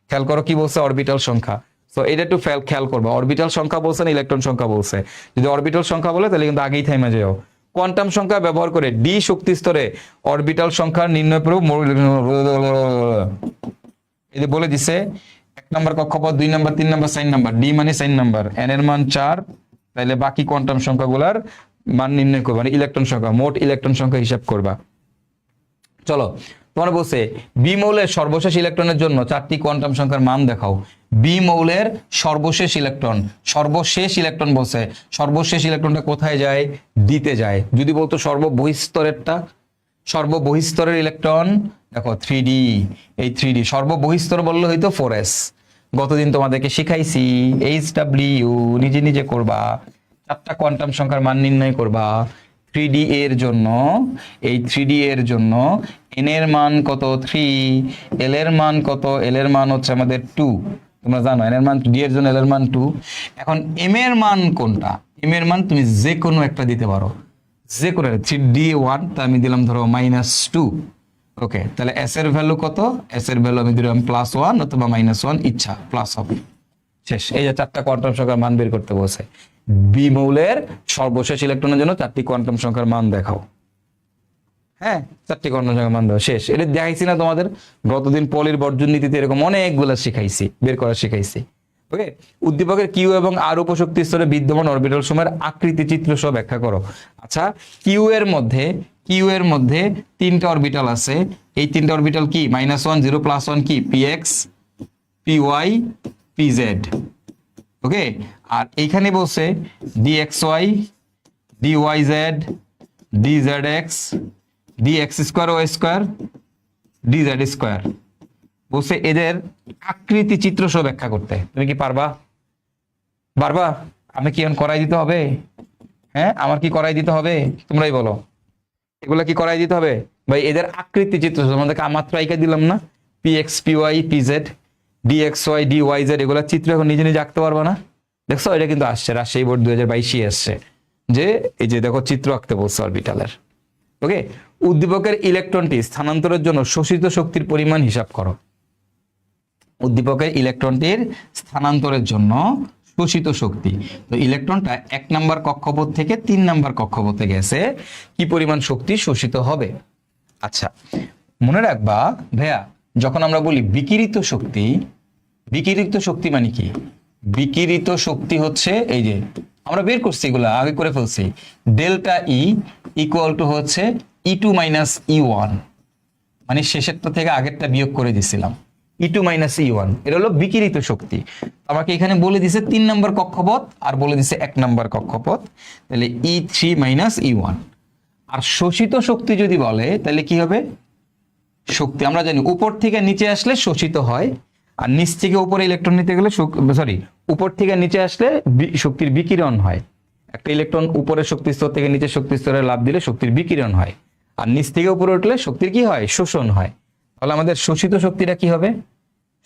খেয়াল করো কি বলছে, অরবিটাল সংখ্যা। তো এটা একটু খেয়াল করবে, অরবিটাল সংখ্যা বলছে না ইলেকট্রন সংখ্যা বলছে। যদি অরবিটাল সংখ্যা বলে তাহলে কিন্তু আগেই থাইমা যাও। কোয়ান্টাম সংখ্যা ব্যবহার করে ডি শক্তি স্তরে অরবিটাল সংখ্যা নির্ণয় প্রয়োগ এই বলে দিছে। 1 নম্বর কক্ষপথ, 2 নম্বর, 3 নম্বর, 4 নম্বর, ডি মানে 4 নম্বর, এন এর মান 4, তাহলে বাকি কোয়ান্টাম সংখ্যাগুলার মান নির্ণয় করবা, মানে ইলেকট্রন সংখ্যা, মোট ইলেকট্রন সংখ্যা হিসাব করবা। চলো, তোমার বলছে বি মৌলের সর্বশেষ ইলেকট্রনের জন্য 4টি কোয়ান্টাম সংখ্যার মান দেখাও। বি মৌলের সর্বশেষ ইলেকট্রন বলছে, সর্বশেষ ইলেকট্রনটা কোথায় যায়, দিতে যায়। যদি বলতো সর্ববহিস্তরের ইলেকট্রন দেখো 3D, এই 3D সর্ববহিস্তর বললে হয়তো 4s। গতদিন তোমাদেরকে শিখাইছি HW নিজে নিজে করবা, 4টা কোয়ান্টাম সংখ্যার মান নির্ণয় করবা। 3D এর জন্য, এই 3D এর জন্য n এর মান কত 3, l এর মান কত, l এর মান হচ্ছে আমাদের 2, তোমরা জানো n এর মান, d এর জন্য l এর মান 2। এখন m এর মান কোনটা, m এর মান তুমি যে কোনো একটা দিতে পারো, যে কোনো 3D1, তা আমি দিলাম ধরো -2। ওকে, তাহলে s এর ভ্যালু কত, s এর ভ্যালু আমি দিলাম +1 অথবা -1, ইচ্ছা প্লাস হবে, শেষ। এই যে 4টা কোয়ান্টাম সংখ্যার মান বের করতে বলছে। বি মৌলের সর্বশেষ ইলেকট্রনের জন্য 4টি কোয়ান্টাম সংখ্যার মান দেখাও। হ্যাঁ, 4টি কোয়ান্টাম সংখ্যার মান দাও, শেষ। এটা দেখাইছি না তোমাদের গতদিন পলির বর্জন নীতিতে, এরকম অনেকগুলো শিখাইছি, বের করা শিখাইছি। ওকে, উদ্দীপকের কিউ এবং আর উপশক্তি স্তরে বিদ্যমান অরবিটাল সময়ের আকৃতি চিত্র সহ ব্যাখ্যা করো। আচ্ছা, কিউ এর মধ্যে 3টা অরবিটাল আছে। এই 3টা অরবিটাল কি, -1, 0, +1 কি, px, py, pz। ওকে, আর এইখানে বলছে dxy, dyz, dzx, dx² y² dz²। বলছে এদের আকৃতি চিত্র সহ ব্যাখ্যা করতে। তুমি কি পারবা? আমি কি করাই দিতে হবে? হ্যাঁ, আমার কি করাই দিতে হবে, তোমরাই বলো। এগুলা কি করাই দিতে হবে ভাই? এদের আকৃতি চিত্র তোমাদেরকে মাত্র আইকা দিলাম না, px, py, pz, dxy, dyz, এগুলা চিত্র এখন নিজে নিজে আঁকতে পারবা না? দেখছো, এটা কিন্তু আসছে রাজশাহী বোর্ড 2022 আসছে, যে এই যে দেখো চিত্র আঁকতে বলছে অরবিটালের। ওকে, উদ্দীপকের ইলেকট্রনটি স্থানান্তরের জন্য শোষিত শক্তির পরিমাণ হিসাব করো। উদ্দীপকের ইলেকট্রনটির স্থানান্তরের জন্য শোষিত শক্তি, তো ইলেকট্রনটা 1 নম্বর কক্ষপথ থেকে 3 নম্বর কক্ষপথে গেছে, কি পরিমাণ শক্তি শোষিত হবে। আচ্ছা, মনে রাখবা ভাইয়া, যখন আমরা বলি বিকিরিত শক্তি মানে কি? বিকিরিত শক্তি হচ্ছে এই যে আমরা বের করছি, এগুলা আগে করে ফেলছি, ডেল্টা ই ইকুয়াল টু হচ্ছে E2 - E1, মানে শেষেরটা থেকে আগেরটা বিয়োগ করে দিছিলাম, E2 - E1, এটা হলো বিকিরিত শক্তি। আমাকে এখানে বলে দিছে 3 নম্বর কক্ষপথ আর বলে দিছে 1 নম্বর কক্ষপথ, তাহলে E3 - E1। আর শোষিত শক্তি যদি বলে তাহলে কি হবে? শক্তি আমরা জানি উপর থেকে নিচে আসলে শোষিত হয়, আর নিচ থেকে উপরে ইলেকট্রন নিতে গেলে উপর থেকে নিচে আসলে শক্তির বিকিরণ হয়। একটা ইলেকট্রন উপরের শক্তি স্তর থেকে নিচের শক্তি স্তরে লাফ দিলে শক্তির বিকিরণ হয়, আর নিচ থেকে উপরে উঠলে শক্তির কি হয়? শোষণ হয়। তাহলে আমাদের শোষিত শক্তিটা কি হবে?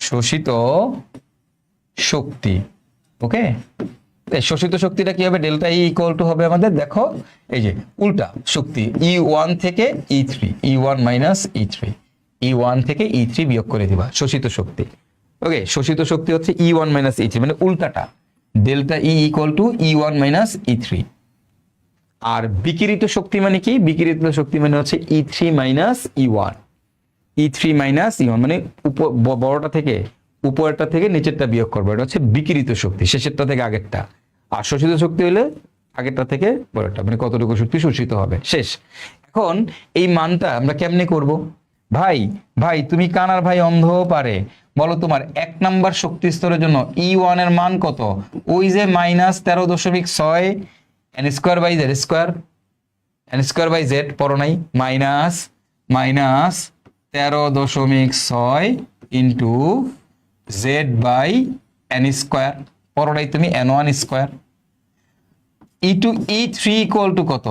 শোষিত শক্তি। ওকে, শোষিত শক্তিটা কি হবে? ডেল্টা ই ইকুয়াল টু হবে আমাদের, দেখো এই যে উল্টা শক্তি, E1 থেকে E3, E1 - E3, E1 থেকে E3 বিয়োগ করে দিবা শোষিত শক্তি। ওকে, শোষিত শক্তি হচ্ছে E1 - E3, মানে উল্টাটা, delta E equal to E1 - E3। আর বিকিরিত শক্তি মানে কি? বিকিরিত শক্তি মানে হচ্ছে E3 - E1, E3 - E1, মানে বড়টা থেকে উপরেরটা থেকে নিচেরটা বিয়োগ করবো, এটা হচ্ছে বিকিরিত শক্তি, শেষেরটা থেকে আগেরটা। আর শোষিত শক্তি হলে আগেরটা থেকে পরেরটা, মানে কতটুকু শক্তি শোষিত হবে, শেষ। এখন এই মানটা আমরা কেমনে করব? ভাই তুমি কানার ভাই অন্ধ পারে, বলো তোমার 1 নাম্বার শক্তি স্তরের জন্য E1 এর মান কত? ওই যে -13.6 n² বাই জেড পড়ো নাই, minus 13.6 into Z by N square, পরটাই তুমি n1 square, E3 equal to কত,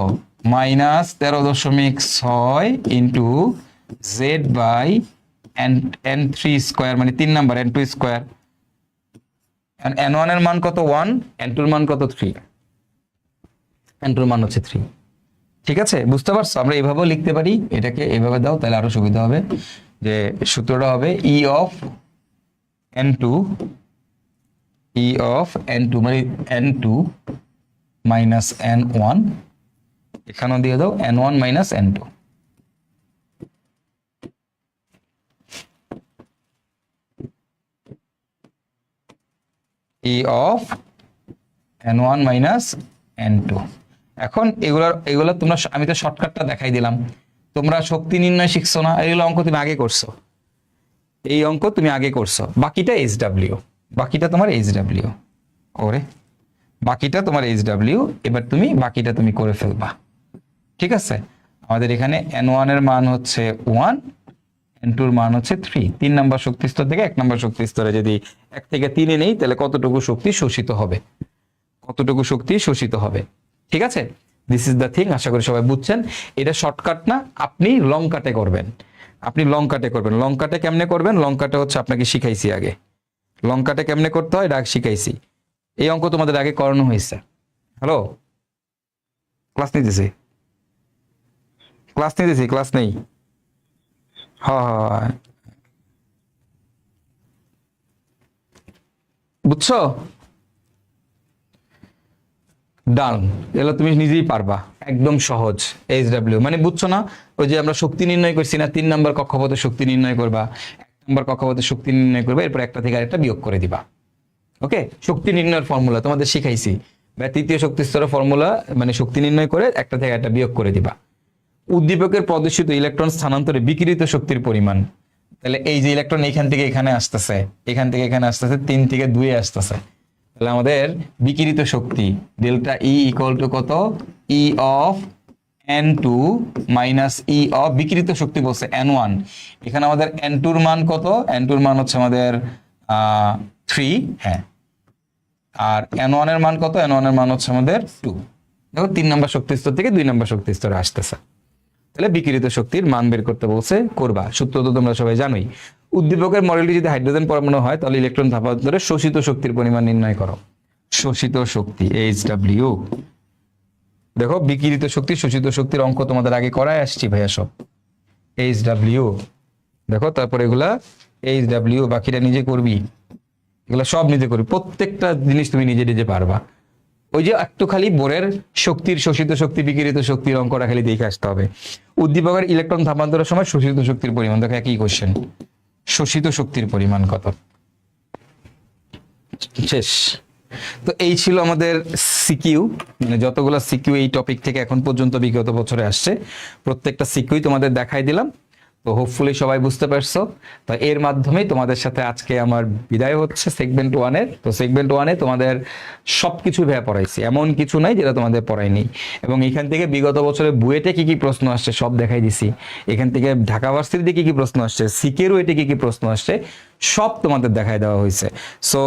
minus 13.6 into Z by n3 square, মানে 3 নাম্বার n2 স্কোয়ার, n1 এর মান কত 1, n2 এর মান কত 3, n2 এর মান হচ্ছে 3। ঠিক আছে, বুঝতে পারছো? আমরা এভাবেও লিখতে পারি, এটাকে এভাবে দাও তাহলে আরো সুবিধা হবে। যে সূত্রটা হবে E of n2 মানে n2 মাইনাস n1, এখানেও দিয়ে দাও n1 minus n2। E of n1 minus n2। এখন এগুলা তোমরা, আমি তো শর্টকাটটা দেখাই দিলাম, তোমরা শক্তি নির্ণয় শিখছো না, এগুলো অঙ্ক তুমি আগে করছো, এই অঙ্ক তুমি আগে করছো, বাকিটা HW, বাকিটা তোমার HW, ওরে বাকিটা তোমার HW, এবার তুমি বাকিটা তুমি করে ফেলবা। ঠিক আছে, আমাদের এখানে n1 এর মান হচ্ছে 1, n2 এর মান হচ্ছে 3, 3 নাম্বার শক্তি স্তর থেকে 1 নাম্বার শক্তি স্তরে যদি 1 থেকে 3 নেই তাহলে কতটুকু শক্তি শোষিত হবে, কতটুকু শক্তি শোষিত হবে। ঠিক আছে, দিস ইজ দ্য থিং। আশা করি সবাই বুঝছেন। এটা শর্টকাট না, আপনি লং কাটে করবেন, আপনি লং কাটে করবেন। লং কাটে কেমনে করবেন, লং কাটে হচ্ছে আপনাকে শিখাইছি আগে, লং কাটে কেমনে করতে হয় এটা শিখাইছি। এই অঙ্ক তোমাদের আগে করানো হয়েছে। হ্যালো, ক্লাস নিতেছি, ক্লাস নিতেছি, ক্লাস নেই। হ্যাঁ, বুঝছো? ডান, এগুলো তুমি নিজেই পারবা, একদম সহজ। HW মানে বুঝছো না, ওই যে আমরা শক্তি নির্ণয় করছি না, 3 নাম্বার কক্ষপথে শক্তি নির্ণয় করবা, 1 নাম্বার কক্ষপথে শক্তি নির্ণয় করবা, এরপর একটা থেকে আরেকটা বিয়োগ করে দিবা। ওকে, শক্তি নির্ণয়ের ফর্মুলা তোমাদের শিখাইছি, বা তৃতীয় শক্তি স্তরের ফর্মুলা, মানে শক্তি নির্ণয় করে একটা থেকে একটা বিয়োগ করে দিবা। উদ্দীপকের প্রদর্শিত ইলেকট্রন স্থানান্তরে বিকিরিত শক্তির পরিমাণ, তাহলে এই যে ইলেকট্রন এখান থেকে এখানে আসতেছে, এখান থেকে এখানে আসতেছে, 3 থেকে 2 এ আসতেছে, তাহলে আমাদের বিকিরিত শক্তি ডেল্টা E ইকুয়াল টু কত, E of n2 minus E of বিকিরিত শক্তি বলছে n1, এখানে আমাদের n2 এর মান কত, n2 এর মান হচ্ছে আমাদের 3, হ্যাঁ, আর n1 এর মান কত, n1 এর মান হচ্ছে আমাদের 2। দেখো 3 নাম্বার শক্তি স্তর থেকে 2 নাম্বার শক্তি স্তরে আসতেছে, তাহলে বিকিরিত শক্তির মান বের করতে বলছে, করবা। সূত্র তো তোমরা সবাই জানোই। উদ্দীপকের মডেলটি যদি হাইড্রোজেন পরমাণু হয় তাহলে ইলেকট্রন ধাপান্তরে শোষিত শক্তির পরিমাণ নির্ণয় করো। শোষিত শক্তি HW, দেখো বিকিরিত শক্তি শোষিত শক্তির অঙ্ক তোমাদের আগে করায় আসছি ভাইয়া, সব HW দেখো, তারপর এগুলা HW, বাকিটা নিজে করবি, এগুলা সব নিজে করবি, প্রত্যেকটা জিনিস তুমি নিজে নিজে পারবা। ওই যে একটু খালি বোরের শক্তির, শোষিত শক্তি বিকিরিত শক্তির অঙ্কটা খালি দেখে আসতে হবে। উদ্দীপকের ইলেকট্রন ধাপান্তরের সময় শোষিত শক্তির পরিমাণ, দেখো একই কোশ্চেন, শোষিত শক্তির পরিমাণ কত, শেষ। তো এই ছিল আমাদের সিকিউ, মানে যতগুলো সিকিউ এই টপিক থেকে এখন পর্যন্ত বিগত বছরে আসছে, প্রত্যেকটা সিকিউই তোমাদের দেখাই দিলাম। তো হোপফুলি সবাই বুঝতে পারছো। তো এর মাধ্যমে তোমাদের সাথে আজকে আমার বিদায় হচ্ছে সেগমেন্ট 1 এর। তো সেগমেন্ট 1 এ তোমাদের সবকিছু ভেয়া পড়াইছি, এমন কিছু নাই যেটা তোমাদের পড়াইনি। এবং এখান থেকে বিগত বছরে বুয়েটে কি কি প্রশ্ন আসছে সব দেখাই দিছি, এখান থেকে ঢাকা ভার্সিটিতে কি কি প্রশ্ন আসছে, সিকেরুয়েটে কি কি প্রশ্ন আসছে সব তোমাদের দেখাই দেওয়া হয়েছে। সো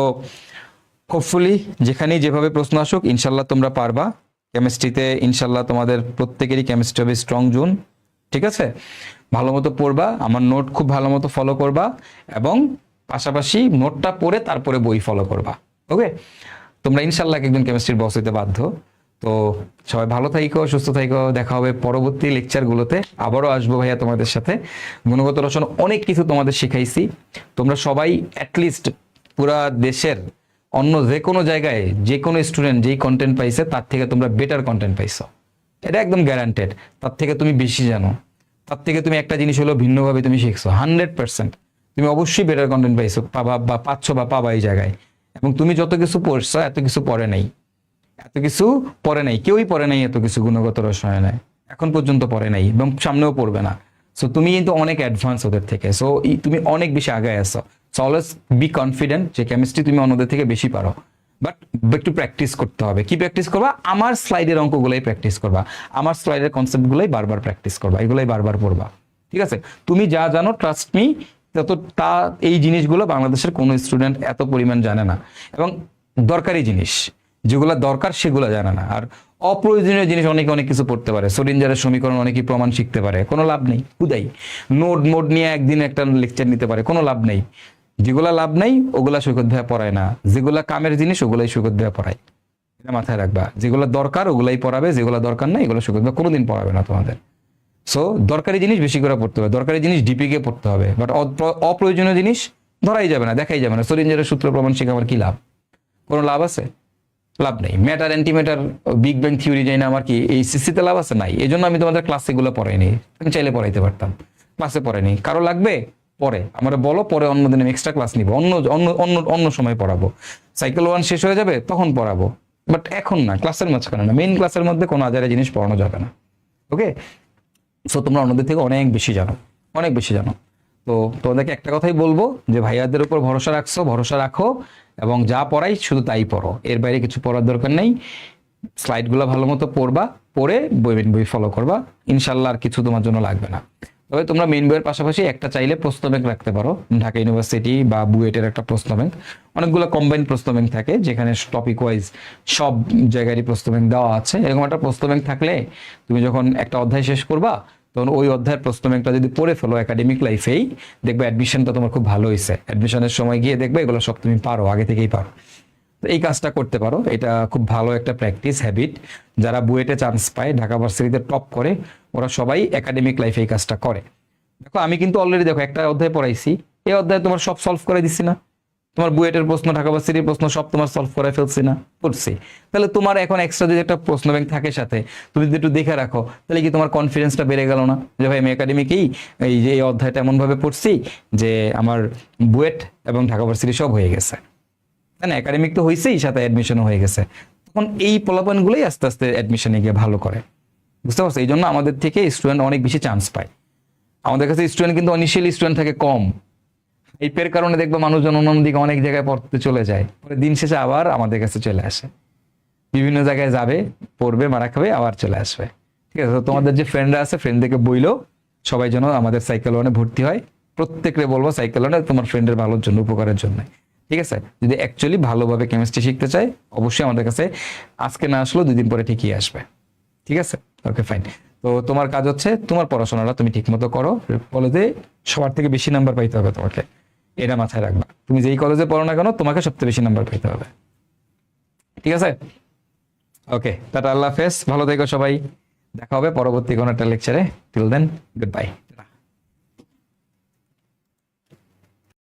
হোপফুলি যেখানেই যেভাবে প্রশ্ন আসুক ইনশাল্লাহ তোমরা পারবা। কেমিস্ট্রিতে ইনশাল্লাহ তোমাদের প্রত্যেকেরই কেমিস্ট্রি হবে স্ট্রং জোন। ঠিক আছে, ভালো মতো পড়বা, আমার নোট খুব ভালো মতো ফলো করবা, এবং পাশাপাশি নোটটা পড়ে তারপরে বই ফলো করবা। ওকে, তোমরা ইনশাল্লাহ একজন কেমিস্ট্রির বস হইতে বাধ্য। তো সবাই ভালো থাইকো, সুস্থ থাইকো, দেখা হবে পরবর্তী লেকচারগুলোতে। আবারও আসবো ভাইয়া তোমাদের সাথে। গুণগত রচন অনেক কিছু তোমাদের শিখাইছি, তোমরা সবাই অ্যাটলিস্ট পুরা দেশের অন্য যে কোনো জায়গায় যে কোনো স্টুডেন্ট যেই কন্টেন্ট পাইছে তার থেকে তোমরা বেটার কন্টেন্ট পাইছো, এটা একদম গ্যারান্টেড। তার থেকে তুমি বেশি জানো, তার থেকে তুমি একটা জিনিস হলো ভিন্নভাবে তুমি শিখছো, 100% তুমি অবশ্যই বেটার কন্টেন্ট পাইছো, পাবা বা পাচ্ছ বা পাবা এই জায়গায়। এবং তুমি যত কিছু পড়ছো এত কিছু পড়ে নাই, এত কিছু পড়ে নাই, কেউই পড়ে নাই এত কিছু গুণগত রসায়নে, এখন পর্যন্ত পড়ে নাই এবং সামনেও পড়বে না। সো তুমি কিন্তু অনেক অ্যাডভান্স ওদের থেকে, সো তুমি অনেক বেশি আগায় আছো। সো অলওয়েজ বি কনফিডেন্ট যে কেমিস্ট্রি তুমি অন্যদের থেকে বেশি পারো, বাট একটু প্র্যাকটিস করতে হবে। কি প্র্যাকটিস করবা? আমার স্লাইডের অঙ্কগুলোই প্র্যাকটিস করবা, আমার স্লাইডের কনসেপ্টগুলোই বারবার প্র্যাকটিস করবা, এগুলোই বারবার পড়বা। ঠিক আছে, তুমি যা জানো ট্রাস্ট মি, তা এই জিনিসগুলো বাংলাদেশের কোনো স্টুডেন্ট এত পরিমাণ জানে না, এবং দরকারি জিনিস যেগুলো দরকার সেগুলো জানে না। আর অপ্রয়োজনীয় জিনিস অনেকে অনেক কিছু পড়তে পারে, সোডিঞ্জারের সমীকরণ অনেকেই প্রমাণ শিখতে পারে, কোনো লাভ নেই, হুদাই নোট মোড নিয়ে একদিন একটা লেকচার নিতে পারে, কোনো লাভ নেই। যেগুলা লাভ নেই ওগুলা সৈকত ভাইয়া পড়ায় না, যেগুলা কামের জিনিস ওগুলাই সৈকত ভাইয়া পড়ায়, এটা মাথায় রাখবা। যেগুলো দরকার ওগুলাই পড়াবে, যেগুলো দরকার নাই এগুলো সৈকত ভাইয়া কোনোদিন পড়াবে না তোমাদের। সো দরকারি জিনিস বেশি করে পড়তে হবে, দরকারি জিনিস ডিপিকে পড়তে হবে, বাট অপ্রয়োজনীয় জিনিস ধরাই যাবে না, দেখাই যাবে না। সোডিঞ্জারের সূত্র প্রমাণ শিখে আমার কি লাভ? কোনো লাভ আছে? লাভ নেই। Matter antimatter big bang theory যাই না আমার কি এই সিসিতে লাভ আছে? নাই। এই জন্য আমি তোমাদের ক্লাসে এগুলো পড়াইনি, আমি চাইলে পড়াইতে পারতাম, ক্লাসে পড়াইনি। কারো লাগবে পরে আমরা বলো, পরে অন্য দিন এক্সট্রা ক্লাস নিব, অন্য অন্য অন্য অন্য সময় পড়াবো। সাইকেল 1 শেষ হয়ে যাবে তখন পড়াবো, বাট এখন না, ক্লাসের মাঝখানে না, মেইন ক্লাসের মধ্যে কোনো আজারে জিনিস পড়ানো যাবে না। ওকে, সো তোমরা অন্যদের থেকে অনেক বেশি জানো, অনেক বেশি জানো। তো তোমাদেরকে একটা কথাই বলবো যে ভাইয়াদের উপর ভরসা রাখছো, ভরসা রাখো, এবং যা পড়াই শুধু তাই পড়ো, এর বাইরে কিছু পড়ার দরকার নেই। স্লাইডগুলো ভালো মতো পড়বা, পড়ে বই ফলো করবা, ইনশাল্লাহ আর কিছু তোমার জন্য লাগবে না। তবে তোমরা মেইন বইয়ের পাশাপাশি একটা চাইলে প্রশ্ন ব্যাংক রাখতে পারো, ঢাকা ইউনিভার্সিটি বা বুয়েটের একটা প্রশ্ন ব্যাংক, অনেকগুলো কম্বাইন প্রশ্ন ব্যাংক থাকে যেখানে টপিক ওয়াইজ সব জায়গারই প্রশ্ন ব্যাংক দেওয়া আছে। এরকম একটা প্রশ্ন ব্যাংক থাকলে তুমি যখন একটা অধ্যায় শেষ করবা তখন ওই অধ্যায়ের প্রশ্ন ব্যাংকটা যদি পড়ে ফেলো একাডেমিক লাইফেই, দেখবে অ্যাডমিশনটা তোমার খুব ভালো হয়েছে। অ্যাডমিশনের সময় গিয়ে দেখবে এগুলো সব তুমি পারো, আগে থেকেই পারো। তো এই কাজটা করতে পারো, এটা খুব ভালো একটা প্র্যাকটিস হ্যাবিট। যারা বুয়েটে চান্স পায়, ঢাকা ভার্সিটিতে টপ করে, ওরা সবাই একাডেমিক লাইফে এই কাজটা করে। দেখো আমি কিন্তু অলরেডি দেখো একটা অধ্যায় পড়াইছি, এই অধ্যায়ে তোমার সব সলভ করে দিচ্ছি না? তোমার বুয়েটের প্রশ্ন, ঢাকা ভার্সিটির প্রশ্ন সব তোমার সলভ করে ফেলছি না? করছি। তাহলে তোমার এখন এক্সট্রা যদি একটা প্রশ্ন ব্যাংক থাকে সাথে, তুমি যদি একটু দেখে রাখো, তাহলে কি তোমার কনফিডেন্সটা বেড়ে গেল না? যে ভাই আমি একাডেমিকেই এই যে এই অধ্যায়টা এমনভাবে পড়ছি যে আমার বুয়েট এবং ঢাকা ভার্সিটি সব হয়ে গেছে, তাই না? একাডেমিক তো হয়েছেই, সাথে অ্যাডমিশনও হয়ে গেছে। তখন এই পোলাপানগুলোই আস্তে আস্তে অ্যাডমিশনে গিয়ে ভালো করে, বুঝতে পারছো? এই জন্য আমাদের থেকে স্টুডেন্ট অনেক বেশি চান্স পায়। আমাদের কাছে স্টুডেন্ট কিন্তু ইনিশিয়ালি স্টুডেন্ট থাকে কম, এই পের কারণে দেখবো মানুষজন অন্যদিকে অনেক জায়গায় পড়তে চলে যায়, পরে দিন শেষে আবার আমাদের কাছে চলে আসে, বিভিন্ন জায়গায় যাবে, পড়বে, মারা খাবে, আবার চলে আসবে। ঠিক আছে, তো তোমাদের যে ফ্রেন্ডরা আছে ফ্রেন্ডদেরকে বইলো সবাই যেন আমাদের সাইকেল ওয়ানে ভর্তি হয়। প্রত্যেককে বলবো সাইকেল ওয়ানে তোমার ফ্রেন্ডের ভালোর জন্য, উপকারের জন্য। ঠিক আছে, যদি অ্যাকচুয়ালি ভালোভাবে কেমিস্ট্রি শিখতে চাই অবশ্যই আমাদের কাছে আজকে না আসলেও 2 দিন পরে ঠিকই আসবে। ঠিক আছে, ওকে ফাইন। তো তোমার কাজ হচ্ছে তোমার পড়াশোনাটা তুমি ঠিক মতো করো, কলেজে সবার থেকে বেশি নাম্বার পাইতে হবে তোমাকে, এটা মাথায় রাখবা। তুমি যেই কলেজে পড়ো না কেন তোমাকে সবচেয়ে বেশি নাম্বার পাইতে হবে। ঠিক আছে, ওকে, টাটা, আল্লাহ হাফেজ, ভালো থেকো সবাই, দেখা হবে পরবর্তী কোনো একটা লেকচারে। Till then, good by.